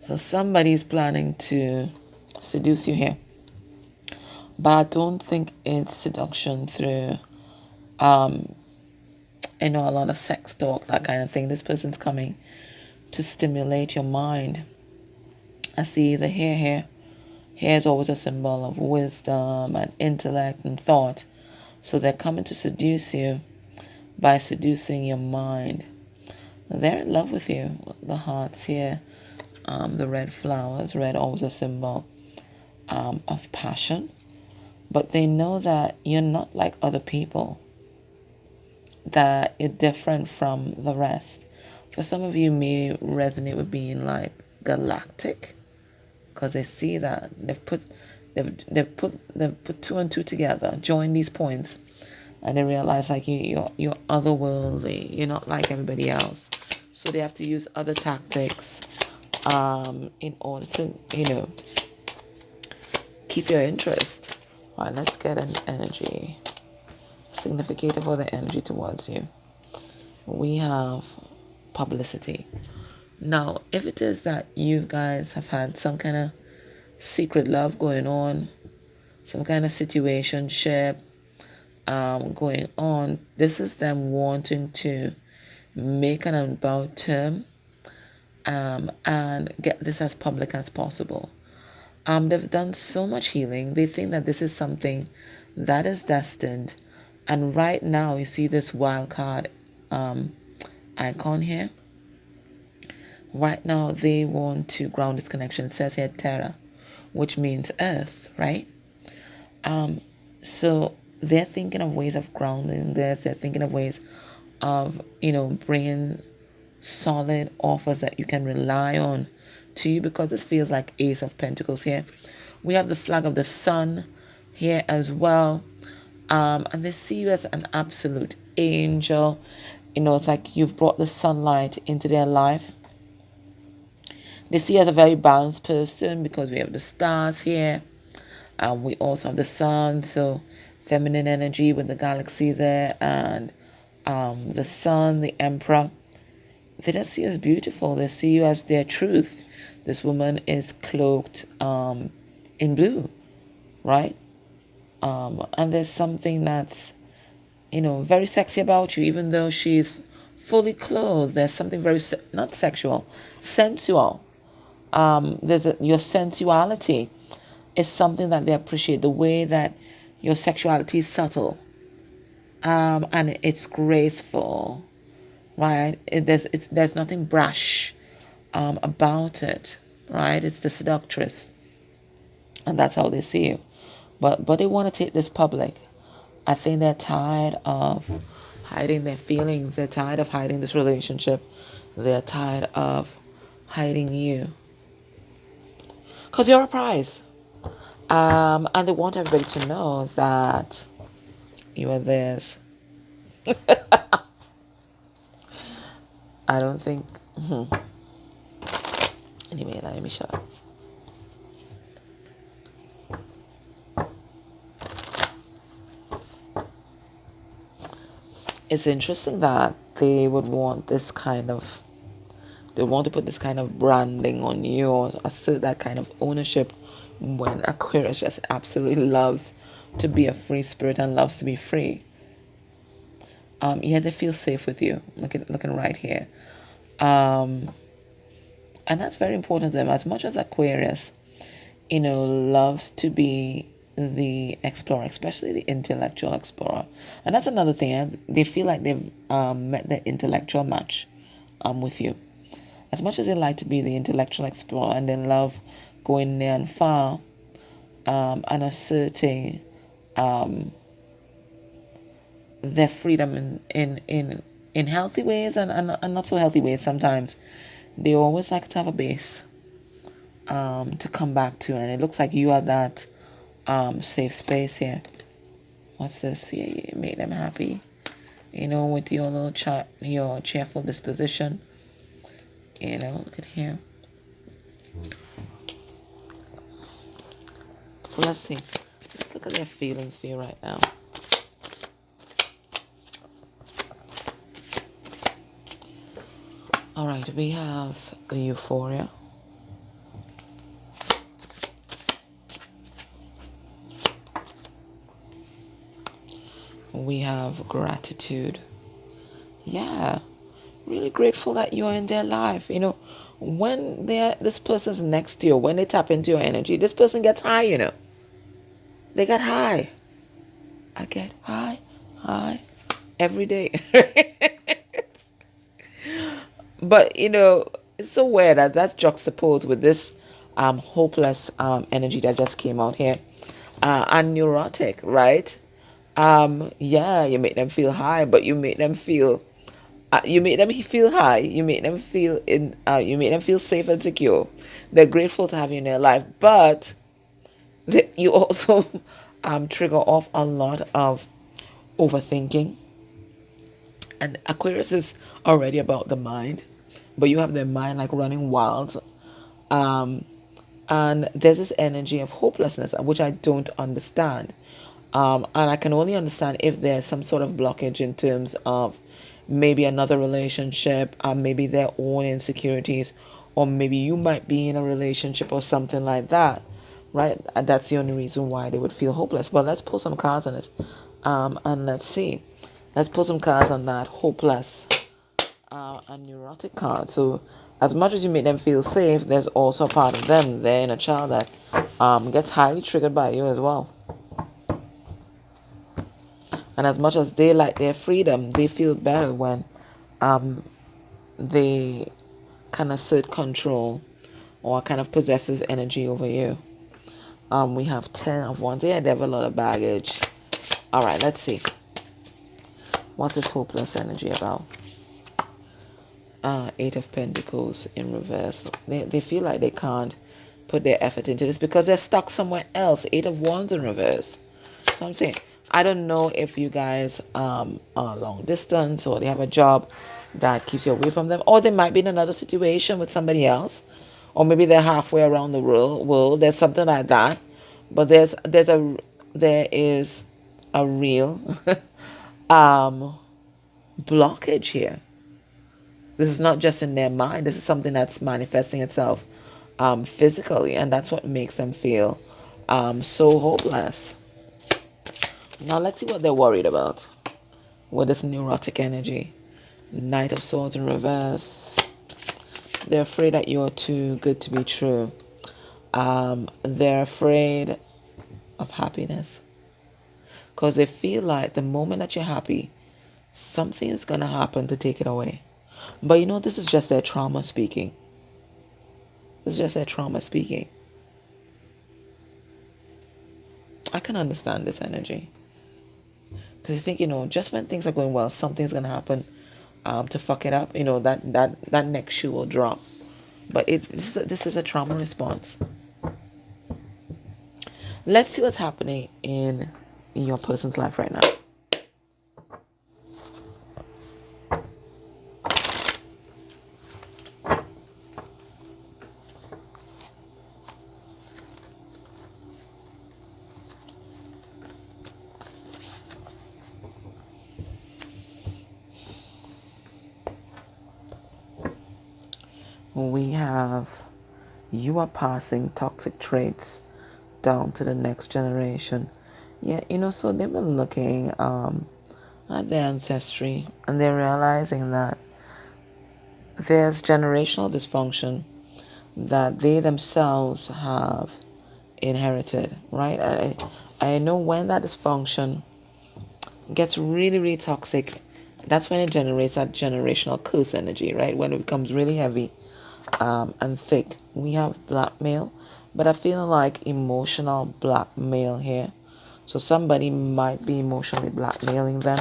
So somebody's planning to seduce you here. But I don't think it's seduction through You know, a lot of sex talk, that kind of thing. This person's coming to stimulate your mind. I see the hair here. Hair is always a symbol of wisdom and intellect and thought. So they're coming to seduce you by seducing your mind. They're in love with you. The hearts here, the red flowers. Red always a symbol of passion. But they know that you're not like other people, that you're different from the rest. For some of you may resonate with being like galactic, because they see that they've put two and two together, join these points, and they realize like you're otherworldly. You're not like everybody else, so they have to use other tactics in order to, you know, keep your interest. All right, let's get an energy significator for the energy towards you. We have publicity. Now, if it is that you guys have had some kind of secret love going on, some kind of situationship going on, this is them wanting to make an about term and get this as public as possible. They've done so much healing. They think that this is something that is destined. And right now, you see this wild card icon here. Right now, they want to ground this connection. It says here Terra, which means earth, right? So they're thinking of ways of grounding this. They're thinking of ways of, you know, bringing solid offers that you can rely on to you, because this feels like Ace of Pentacles here. We have the flag of the sun here as well. And they see you as an absolute angel. You know, it's like you've brought the sunlight into their life. They see you as a very balanced person, because we have the stars here. We also have the sun, so feminine energy with the galaxy there, and the sun, the emperor. They don't see you as beautiful. They see you as their truth. This woman is cloaked in blue, right? And there's something that's, you know, very sexy about you, even though she's fully clothed. There's something very, not sexual, sensual. Your sensuality is something that they appreciate. The way that your sexuality is subtle, and it's graceful, right? There's nothing brash about it, right? It's the seductress, and that's how they see you. But they want to take this public. I think they're tired of hiding their feelings. They're tired of hiding this relationship. They're tired of hiding you, because you're a prize. And they want everybody to know that you are theirs. I don't think... Anyway, let me shut up. It's interesting that they would want this kind of... They want to put this kind of branding on you, or assert that kind of ownership, when Aquarius just absolutely loves to be a free spirit and loves to be free. Yeah, they feel safe with you. Looking right here. And that's very important to them. As much as Aquarius, you know, loves to be the explorer, especially the intellectual explorer. And that's another thing. They feel like they've met their intellectual match with you. As much as they like to be the intellectual explorer, and they love going near and far, and asserting their freedom in healthy ways and not so healthy ways sometimes, they always like to have a base to come back to, and it looks like you are that safe space here. What's this? Yeah, you make them happy, you know, with your little your cheerful disposition. You know, look at here. So let's see. Let's look at their feelings for you right now. All right, we have the euphoria. We have gratitude. Yeah, really grateful that you're in their life. When this person's next to you, when they tap into your energy, this person gets high. They get high. I get high every day. But it's so weird that that's juxtaposed with this hopeless energy that just came out here. And neurotic, right? Yeah, you make them feel high, but you make them feel high. You make them feel you make them feel safe and secure. They're grateful to have you in their life, but you also trigger off a lot of overthinking. And Aquarius is already about the mind, but you have their mind like running wild. Um, and there's this energy of hopelessness, which I don't understand. And I can only understand if there's some sort of blockage in terms of maybe another relationship, maybe their own insecurities, or maybe you might be in a relationship or something like that, right? And that's the only reason why they would feel hopeless. But let's pull some cards on it, and let's see. Let's pull some cards on that hopeless and neurotic card. So as much as you make them feel safe, there's also a part of them, their inner child, that gets highly triggered by you as well. And as much as they like their freedom, they feel better when they kind of assert control or kind of possessive energy over you. We have 10 of Wands. Yeah, they have a lot of baggage. All right, let's see. What's this hopeless energy about? 8 of Pentacles in reverse. They feel like they can't put their effort into this because they're stuck somewhere else. 8 of Wands in reverse. So I'm saying, I don't know if you guys are long distance or they have a job that keeps you away from them, or they might be in another situation with somebody else, or maybe they're halfway around the world. There's something like that, but there is a real blockage here. This is not just in their mind. This is something that's manifesting itself physically, and that's what makes them feel so hopeless. Now let's see what they're worried about with this neurotic energy. Knight of Swords in reverse. They're afraid that you're too good to be true. They're afraid of happiness because they feel like the moment that you're happy, something is going to happen to take it away. But this is just their trauma speaking. This is just their trauma speaking. I can understand this energy. Because you think, just when things are going well, something's going to happen to fuck it up. That next shoe will drop. But this is a trauma response. Let's see what's happening in your person's life right now. We have, you are passing toxic traits down to the next generation. Yeah, so they've been looking at their ancestry, and they're realizing that there's generational dysfunction that they themselves have inherited, right? I know when that dysfunction gets really, really toxic, that's when it generates that generational curse energy, right? When it becomes really heavy and thick. We have blackmail, but I feel like emotional blackmail here. So somebody might be emotionally blackmailing them.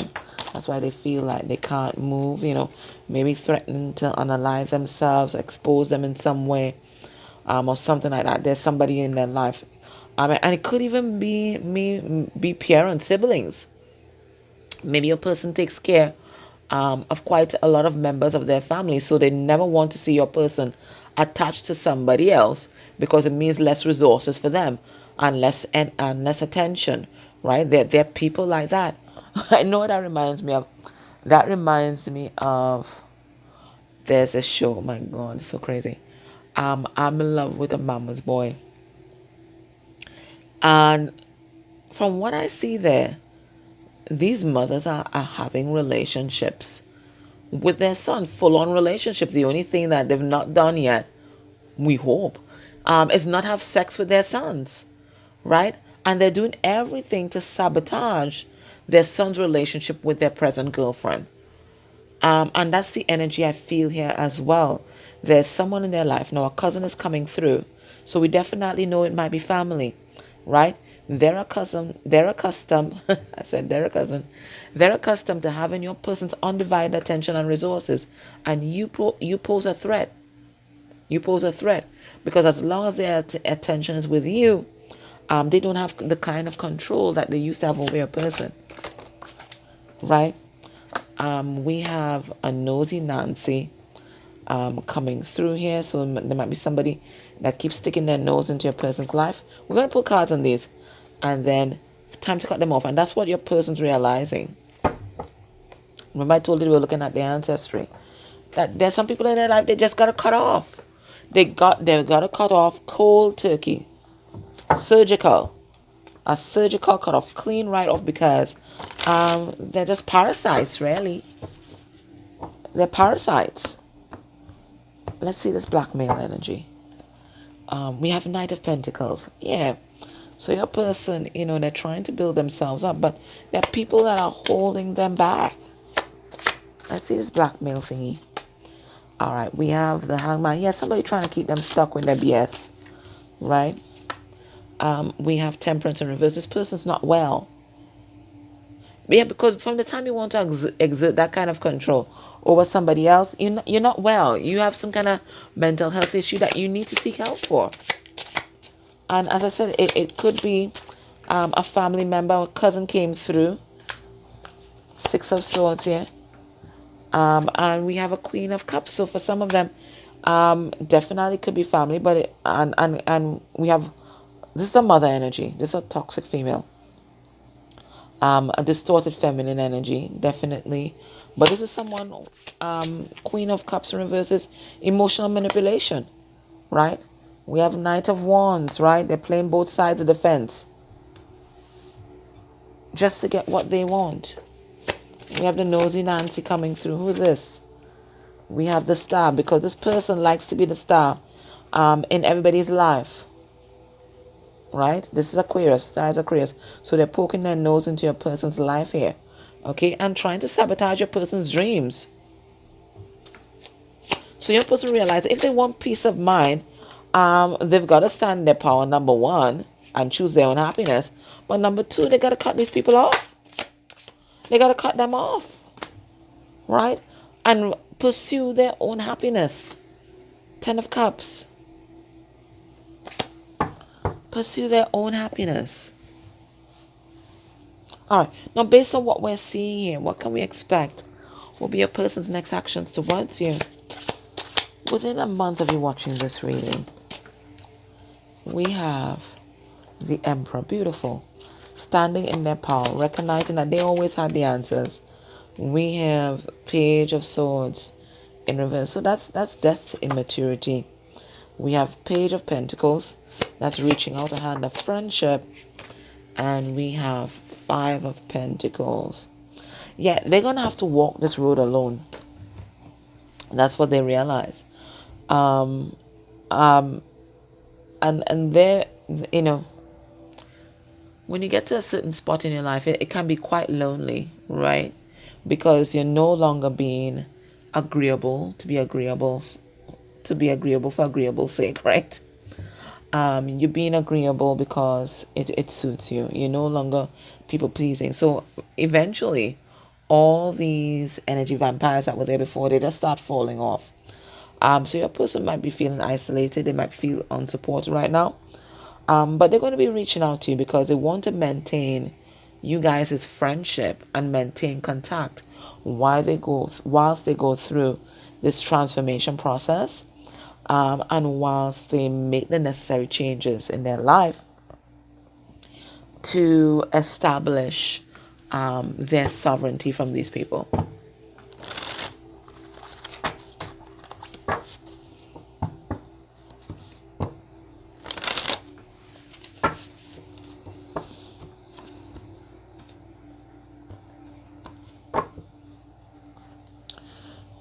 That's why they feel like they can't move, maybe threatening to unalive themselves, expose them in some way, or something like that. There's somebody in their life. And it could even be parents, siblings. Maybe a person takes care of quite a lot of members of their family, so they never want to see your person attached to somebody else because it means less resources for them and less attention, right? There are people like that. I know what that reminds me of. That reminds me of, there's a show, oh my God, it's so crazy. I'm in love with a mama's boy. And from what I see there, these mothers are having relationships with their son, full-on relationships. The only thing that they've not done yet, we hope, is not have sex with their sons, right? And they're doing everything to sabotage their son's relationship with their present girlfriend. And that's the energy I feel here as well. There's someone in their life. Now, a cousin is coming through. So we definitely know it might be family, right? They're a cousin. They're accustomed. I said they're a cousin. They're accustomed to having your person's undivided attention and resources. And you pose a threat. You pose a threat. Because as long as their attention is with you, they don't have the kind of control that they used to have over a person, right? We have a nosy Nancy coming through here. So there might be somebody that keeps sticking their nose into your person's life. We're going to put cards on these and then time to cut them off. And that's what your person's realizing. Remember I told you we were looking at their ancestry. That there's some people in their life they just got to cut off. They've got to cut off cold turkey. Surgical. A surgical cut off. Clean right off because they're just parasites, really. They're parasites. Let's see this blackmail energy. We have Knight of Pentacles. Yeah. So your person, they're trying to build themselves up, but there are people that are holding them back. Let's see this blackmail thingy. All right. We have the Hangman. Yeah, somebody trying to keep them stuck with their BS. Right? We have Temperance in reverse. This person's not well. Yeah, because from the time you want to exert that kind of control over somebody else, you're not well. You have some kind of mental health issue that you need to seek help for. And as I said, it could be a family member or cousin came through. 6 of Swords here. And we have a Queen of Cups. So for some of them, definitely could be family. But and we have, this is a mother energy. This is a toxic female. A distorted feminine energy, definitely. But this is someone, Queen of Cups in reverse is emotional manipulation, right? We have Knight of Wands, right? They're playing both sides of the fence just to get what they want. We have the nosy Nancy coming through. Who is this? We have the Star, because this person likes to be the star in everybody's life. Right? This is Aquarius. Star is Aquarius. So they're poking their nose into your person's life here. Okay? And trying to sabotage your person's dreams. So your person realizes if they want peace of mind, they've got to stand in their power, number one, and choose their own happiness. But number two, they got to cut these people off. They got to cut them off. Right? And pursue their own happiness. 10 of Cups. Pursue their own happiness. All right. Now, based on what we're seeing here, what can we expect will be a person's next actions towards you? Within a month of you watching this reading, we have the Emperor. Beautiful. Standing in their power, recognizing that they always had the answers. We have Page of Swords in reverse. So that's death, immaturity. We have Page of Pentacles. That's reaching out a hand of friendship. And we have 5 of Pentacles. Yeah, they're going to have to walk this road alone. That's what they realize. And they're, when you get to a certain spot in your life, it can be quite lonely, right? Because you're no longer being agreeable to be agreeable for agreeable's sake, right? You're being agreeable because it suits you. You're no longer people pleasing. So eventually, all these energy vampires that were there before, they just start falling off. So your person might be feeling isolated. They might feel unsupported right now. But they're going to be reaching out to you because they want to maintain you guys' friendship and maintain contact whilst they go through this transformation process. And whilst they make the necessary changes in their life to establish their sovereignty from these people.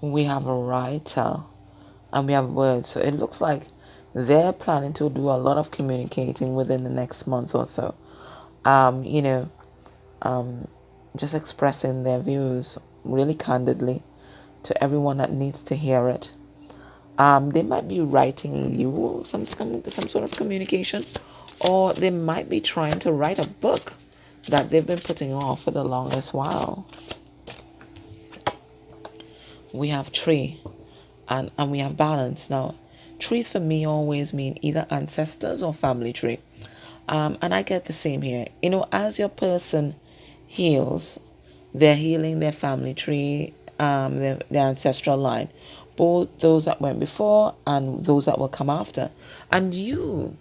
We have a writer, and we have words. So it looks like they're planning to do a lot of communicating within the next month or so. You know, just expressing their views really candidly to everyone that needs to hear it. They might be writing you some sort of communication, or they might be trying to write a book that they've been putting off for the longest while. We have tree, and we have balance. Now, trees for me always mean either ancestors or family tree. And I get the same here. You know, as your person heals, they're healing their family tree, their ancestral line, both those that went before and those that will come after. And you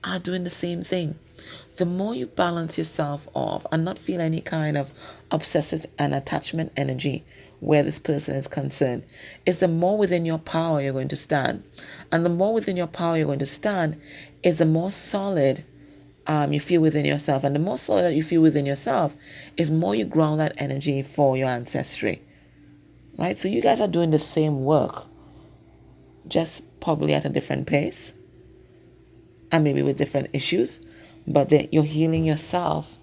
are doing the same thing. The more you balance yourself off and not feel any kind of obsessive and attachment energy where this person is concerned, is the more within your power you're going to stand. And the more within your power you're going to stand is the more solid you feel within yourself. And the more solid that you feel within yourself is more you ground that energy for your ancestry. Right? So you guys are doing the same work, just probably at a different pace and maybe with different issues, but you're healing yourself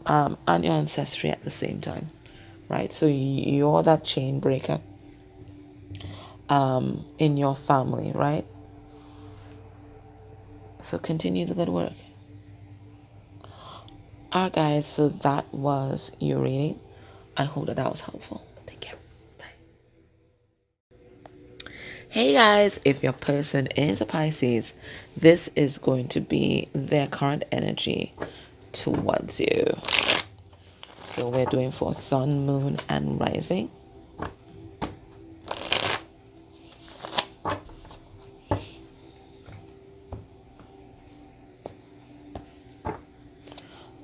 and your ancestry at the same time. Right? So you're that chain breaker in your family, right? So continue the good work. Alright guys, so that was your reading. I hope that was helpful. Take care. Bye. Hey guys, if your person is a Pisces, this is going to be their current energy towards you. So we're doing for sun, moon, and rising.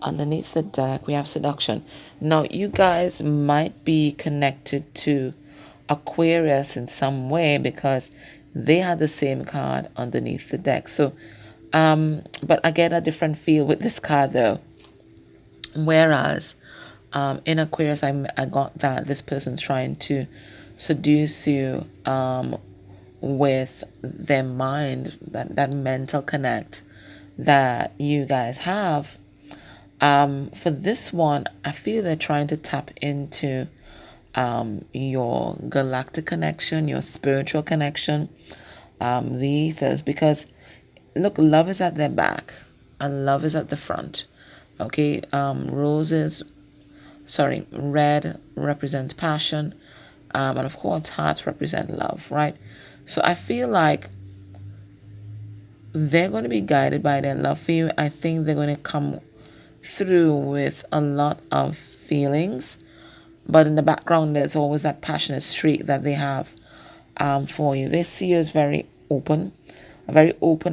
Underneath the deck, we have seduction. Now, you guys might be connected to Aquarius in some way because they had the same card underneath the deck. So, but I get a different feel with this card though. Whereas, in Aquarius, I got that this person's trying to seduce you with their mind, that mental connect that you guys have. For this one, I feel they're trying to tap into your galactic connection, your spiritual connection, the ethers, because look, love is at their back and love is at the front. Okay, red represents passion, and of course hearts represent love, right? So I feel like they're going to be guided by their love for you. I think they're going to come through with a lot of feelings, but in the background there's always that passionate streak that they have for you. They see you as a very open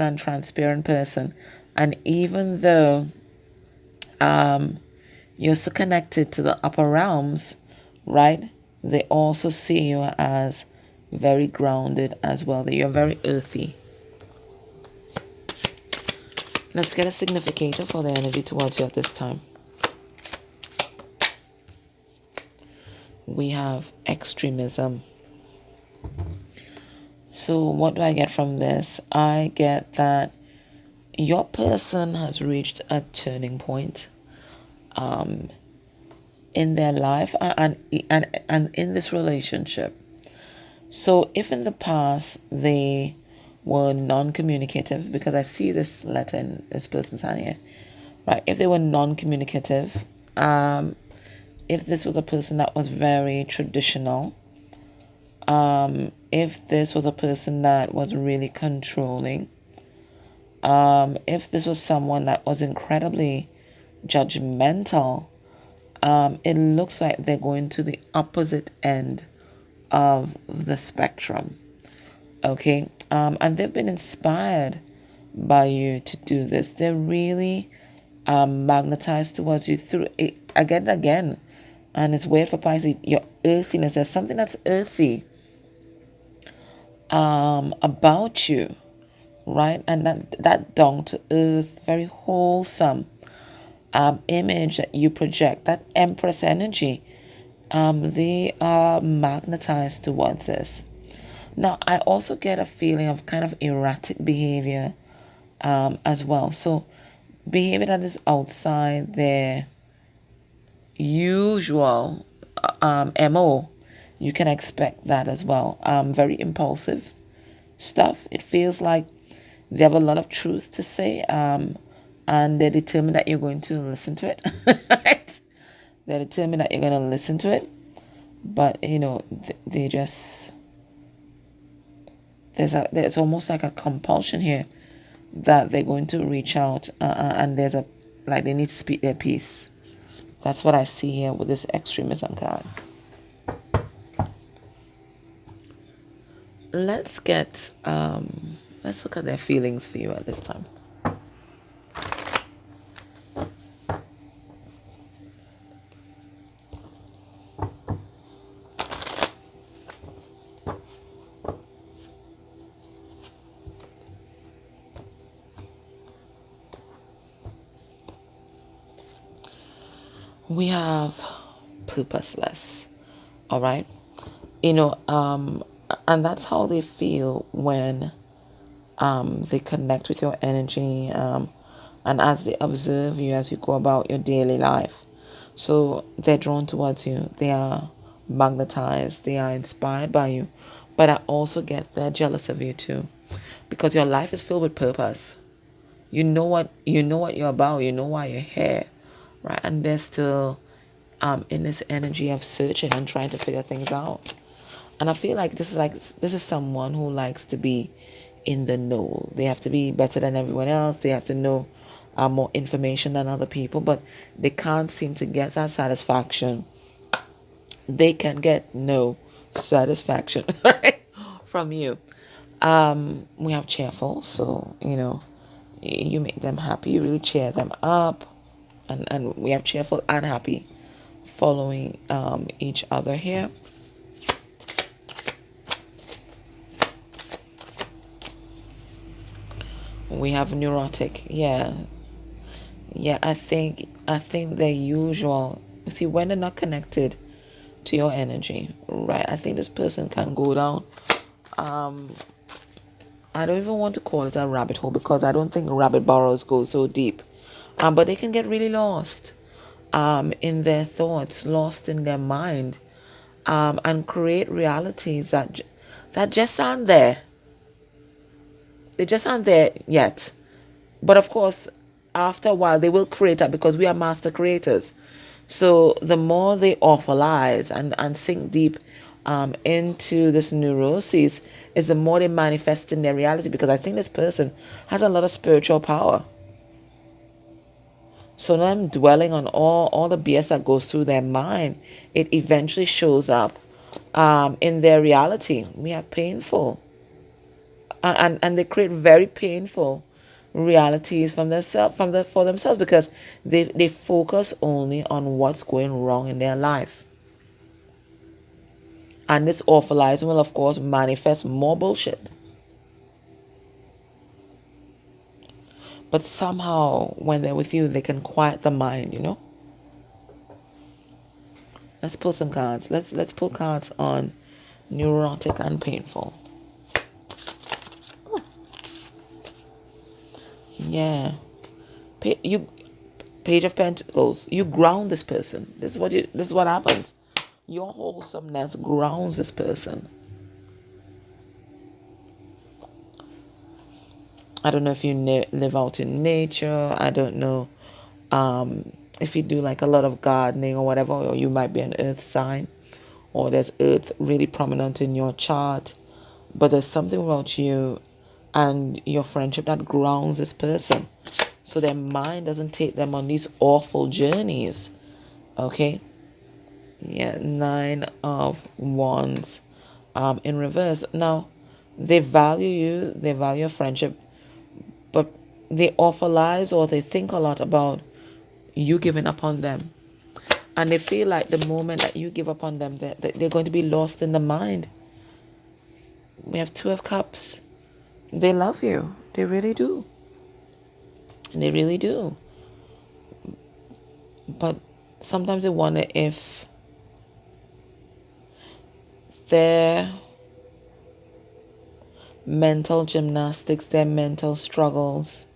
and transparent person, and even though you're so connected to the upper realms, right, they also see you as very grounded as well, that you're very earthy. Let's get a significator for the energy towards you at this time. We have extremism. So what do I get from this? I get that your person has reached a turning point in their life and in this relationship. So if in the past they were non-communicative, because I see this letter in this person's hand here, right? If they were non-communicative, if this was a person that was very traditional, if this was a person that was really controlling, if this was someone that was incredibly judgmental, it looks like they're going to the opposite end of the spectrum. Okay, and they've been inspired by you to do this. They're really magnetized towards you through it again. And it's weird for Pisces, your earthiness. There's something that's earthy about you, right? And that down to earth, very wholesome image that you project, that Empress energy. They are magnetized towards this. Now, I also get a feeling of kind of erratic behavior as well. So, behavior that is outside their usual MO, you can expect that as well. Very impulsive stuff. It feels like they have a lot of truth to say, and they're determined that you're going to listen to it. Right? They're determined that you're going to listen to it, but you know, they just there's almost like a compulsion here that they're going to reach out, and there's a like they need to speak their piece. That's what I see here with this extremism card. Let's look at their feelings for you at this time. We have purposeless, all right? You know, and that's how they feel when they connect with your energy, and as they observe you as you go about your daily life. So they're drawn towards you. They are magnetized. They are inspired by you. But I also get they're jealous of you too, because your life is filled with purpose. You know what you're about. You know why you're here, right? And they're still in this energy of searching and trying to figure things out. And I feel like this is someone who likes to be in the know. They have to be better than everyone else. They have to know more information than other people, but they can't seem to get that satisfaction. They can get no satisfaction right, from you. We have cheerful, so you know, you make them happy. You really cheer them up, and we have cheerful and happy following each other here. We have neurotic. Yeah, I think the usual. See, when they're not connected to your energy, right? I think this person can go down. I don't even want to call it a rabbit hole, because I don't think rabbit burrows go so deep. But they can get really lost in their thoughts, lost in their mind, and create realities that just aren't there. They just aren't there yet. But of course, after a while, they will create that, because we are master creators. So the more they authorize and sink deep into this neuroses, is the more they manifest in their reality, because I think this person has a lot of spiritual power. So now I'm dwelling on all the BS that goes through their mind. It eventually shows up in their reality. We have painful. And they create very painful realities for themselves, because they focus only on what's going wrong in their life. And this awfulizing will, of course, manifest more bullshit. But somehow, when they're with you, they can quiet the mind, you know? Let's pull some cards. Let's pull cards on neurotic and painful. Yeah. Page of Pentacles. You ground this person. This is what happens. Your wholesomeness grounds this person. I don't know if you live out in nature. I don't know if you do like a lot of gardening or whatever, or you might be an earth sign, or there's earth really prominent in your chart. But there's something about you and your friendship that grounds this person, so their mind doesn't take them on these awful journeys. Okay. Yeah, 9 of Wands in reverse. Now, they value you, they value your friendship, but they offer lies, or they think a lot about you giving up on them. And they feel like the moment that you give up on them, they're going to be lost in the mind. We have 2 of Cups. They love you. They really do. They really do. But sometimes they wonder if their mental gymnastics, their mental struggles,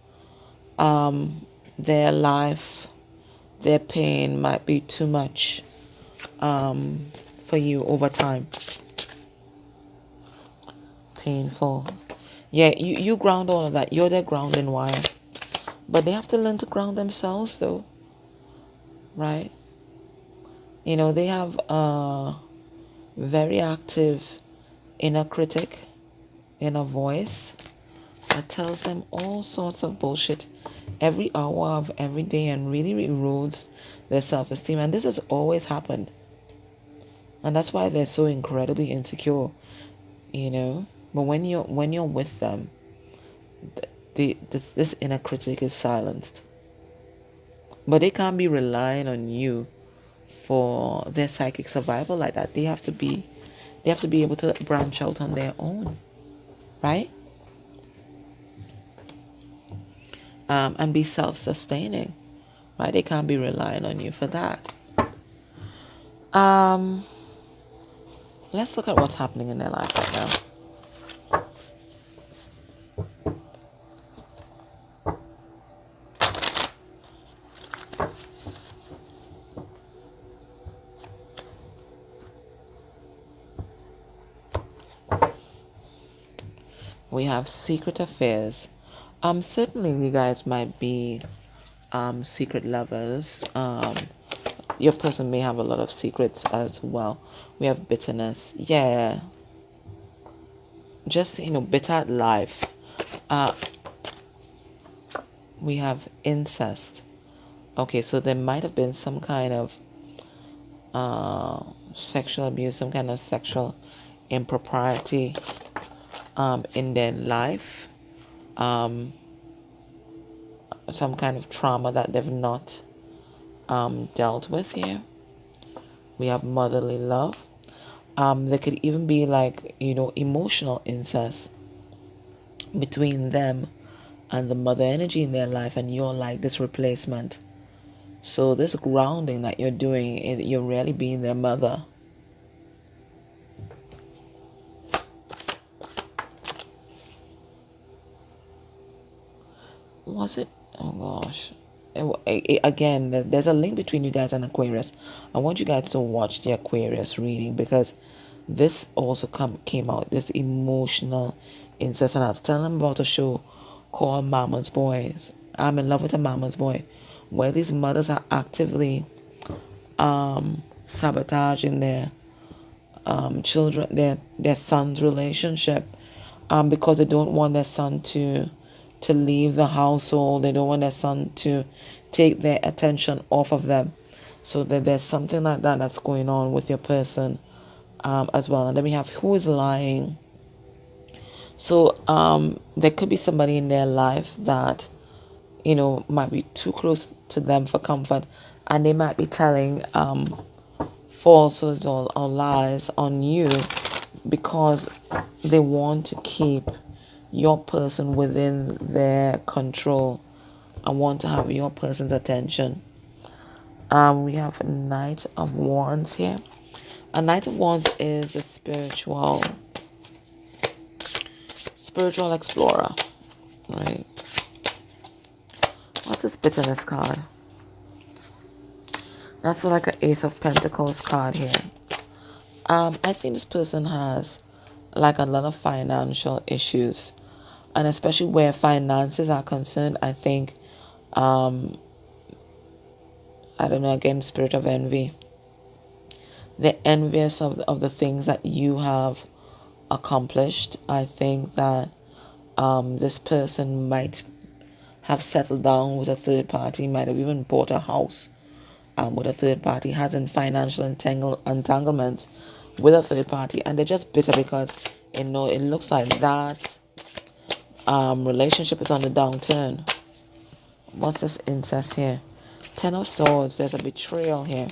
their life, their pain might be too much for you over time. Painful. Yeah, you ground all of that. You're their grounding wire. But they have to learn to ground themselves though. Right? You know, they have a very active inner critic, inner voice that tells them all sorts of bullshit every hour of every day and really erodes their self-esteem. And this has always happened. And that's why they're so incredibly insecure, you know. But when you're with them, this inner critic is silenced. But they can't be relying on you for their psychic survival like that. They have to be able to branch out on their own, right? And be self-sustaining, right? They can't be relying on you for that. Let's look at what's happening in their life right now. We have secret affairs. Certainly you guys might be secret lovers. Your person may have a lot of secrets as well. We have bitterness. Yeah. Just, you know, bitter at life. We have incest. Okay, so there might have been some kind of sexual abuse, some kind of sexual impropriety in their life. Some kind of trauma that they've not dealt with here. We have motherly love. There could even be like, you know, emotional incest between them and the mother energy in their life, and you're like this replacement. So this grounding that you're doing, you're really being their mother. Was it? Oh gosh. Again, there's a link between you guys and Aquarius. I want you guys to watch the Aquarius reading, because this also came out, this emotional incest. And I was telling them about a show called Mama's Boys. I'm in love with a Mama's Boy, where these mothers are actively sabotaging their children, their son's relationship, because they don't want their son to leave the household. They don't want their son to take their attention off of them. So that there's something like that that's going on with your person as well. And then we have who is lying. So there could be somebody in their life that, you know, might be too close to them for comfort, and they might be telling falsehoods or lies on you because they want to keep your person within their control and want to have your person's attention. We have a Knight of Wands here. A Knight of Wands is a spiritual explorer, right? What's this bitterness card? That's like an Ace of Pentacles card here. I think this person has like a lot of financial issues, and especially where finances are concerned, I think, I don't know, again, spirit of envy. They're envious of the things that you have accomplished. I think that this person might have settled down with a third party, might have even bought a house with a third party, has in financial entanglements with a third party, and they're just bitter because, you know, it looks like that relationship is on the downturn. What's this incest here? Ten of Swords. There's a betrayal here.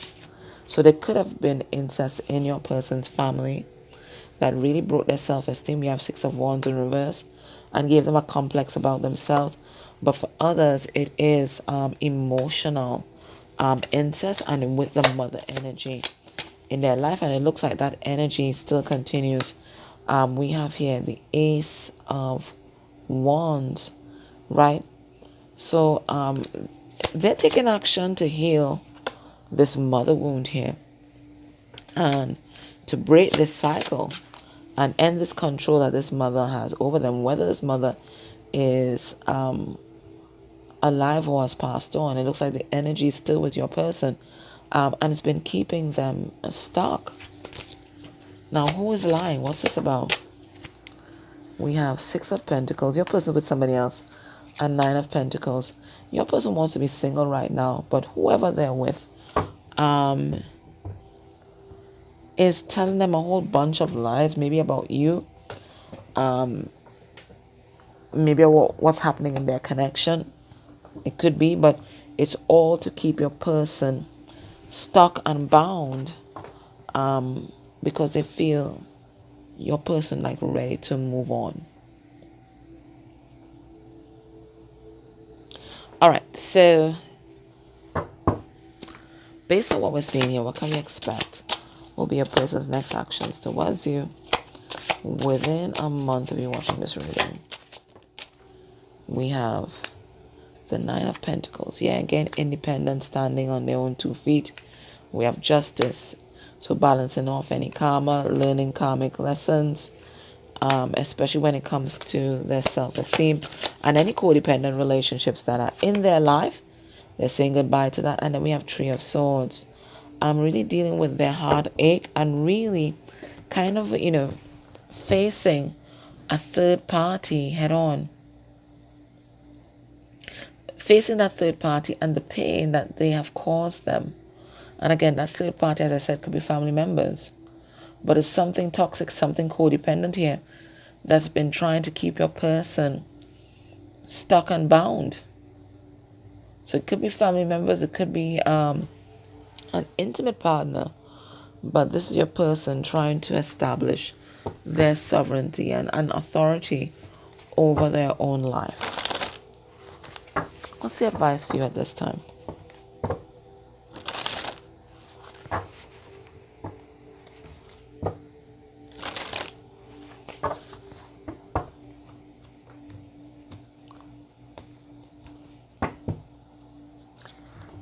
So there could have been incest in your person's family that really broke their self-esteem. We have Six of Wands in reverse and gave them a complex about themselves. But for others, it is emotional incest, and with the mother energy. in their life, and it looks like that energy still continues. We have here the Ace of Wands, right? So they're taking action to heal this mother wound here and to break this cycle and end this control that this mother has over them, whether this mother is alive or has passed on. It looks like the energy is still with your person, and it's been keeping them stuck. Now, who is lying? What's this about? We have Six of Pentacles. Your person with somebody else. And Nine of Pentacles. Your person wants to be single right now, but whoever they're with is telling them a whole bunch of lies, maybe about you, maybe about what's happening in their connection. It could be, but it's all to keep your person stuck and bound, because they feel your person like ready to move on. All right, so based on what we're seeing here, what can we expect will be a person's next actions towards you within a month of you watching this reading? We have the Nine of Pentacles. Yeah, again, independent, standing on their own 2 feet. We have Justice. So balancing off any karma, learning karmic lessons, especially when it comes to their self-esteem and any codependent relationships that are in their life. They're saying goodbye to that. And then we have Three of Swords. I'm really dealing with their heartache and really kind of, facing a third party head on. Facing that third party and the pain that they have caused them. And again, that third party, as I said, could be family members. But it's something toxic, something codependent here that's been trying to keep your person stuck and bound. So it could be family members, it could be an intimate partner. But this is your person trying to establish their sovereignty and authority over their own life. What's the advice for you at this time?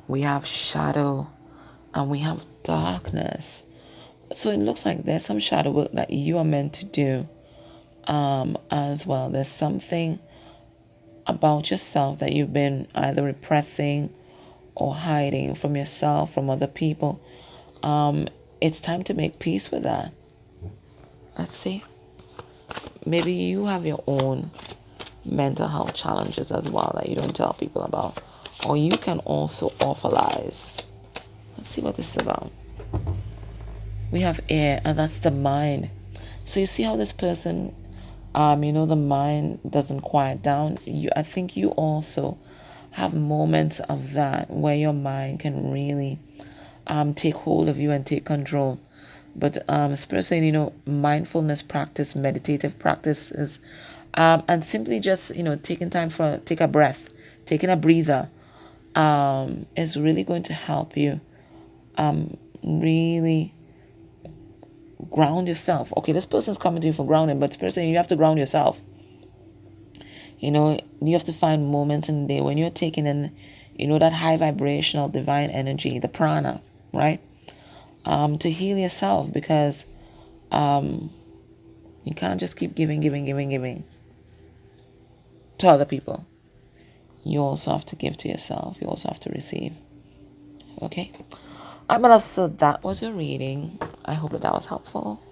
We have shadow and we have darkness. So it looks like there's some shadow work that you are meant to do as well. There's something about yourself that you've been either repressing or hiding from yourself, from other people. It's time to make peace with that. Let's see. Maybe you have your own mental health challenges as well that you don't tell people about. Or you can also offer lies. Let's see what this is about. We have air, and that's the mind. So you see how this person, the mind doesn't quiet down. I think you also have moments of that where your mind can really take hold of you and take control. But Spirit saying, mindfulness practice, meditative practices, and simply just, taking time take a breath, taking a breather, is really going to help you really ground yourself. Okay, this person's coming to you for grounding, but Spirit saying you have to ground yourself. You have to find moments in the day when you're taking in, that high vibrational divine energy, the prana, right? To heal yourself, because you can't just keep giving to other people. You also have to give to yourself. You also have to receive. Okay? So that was your reading. I hope that was helpful.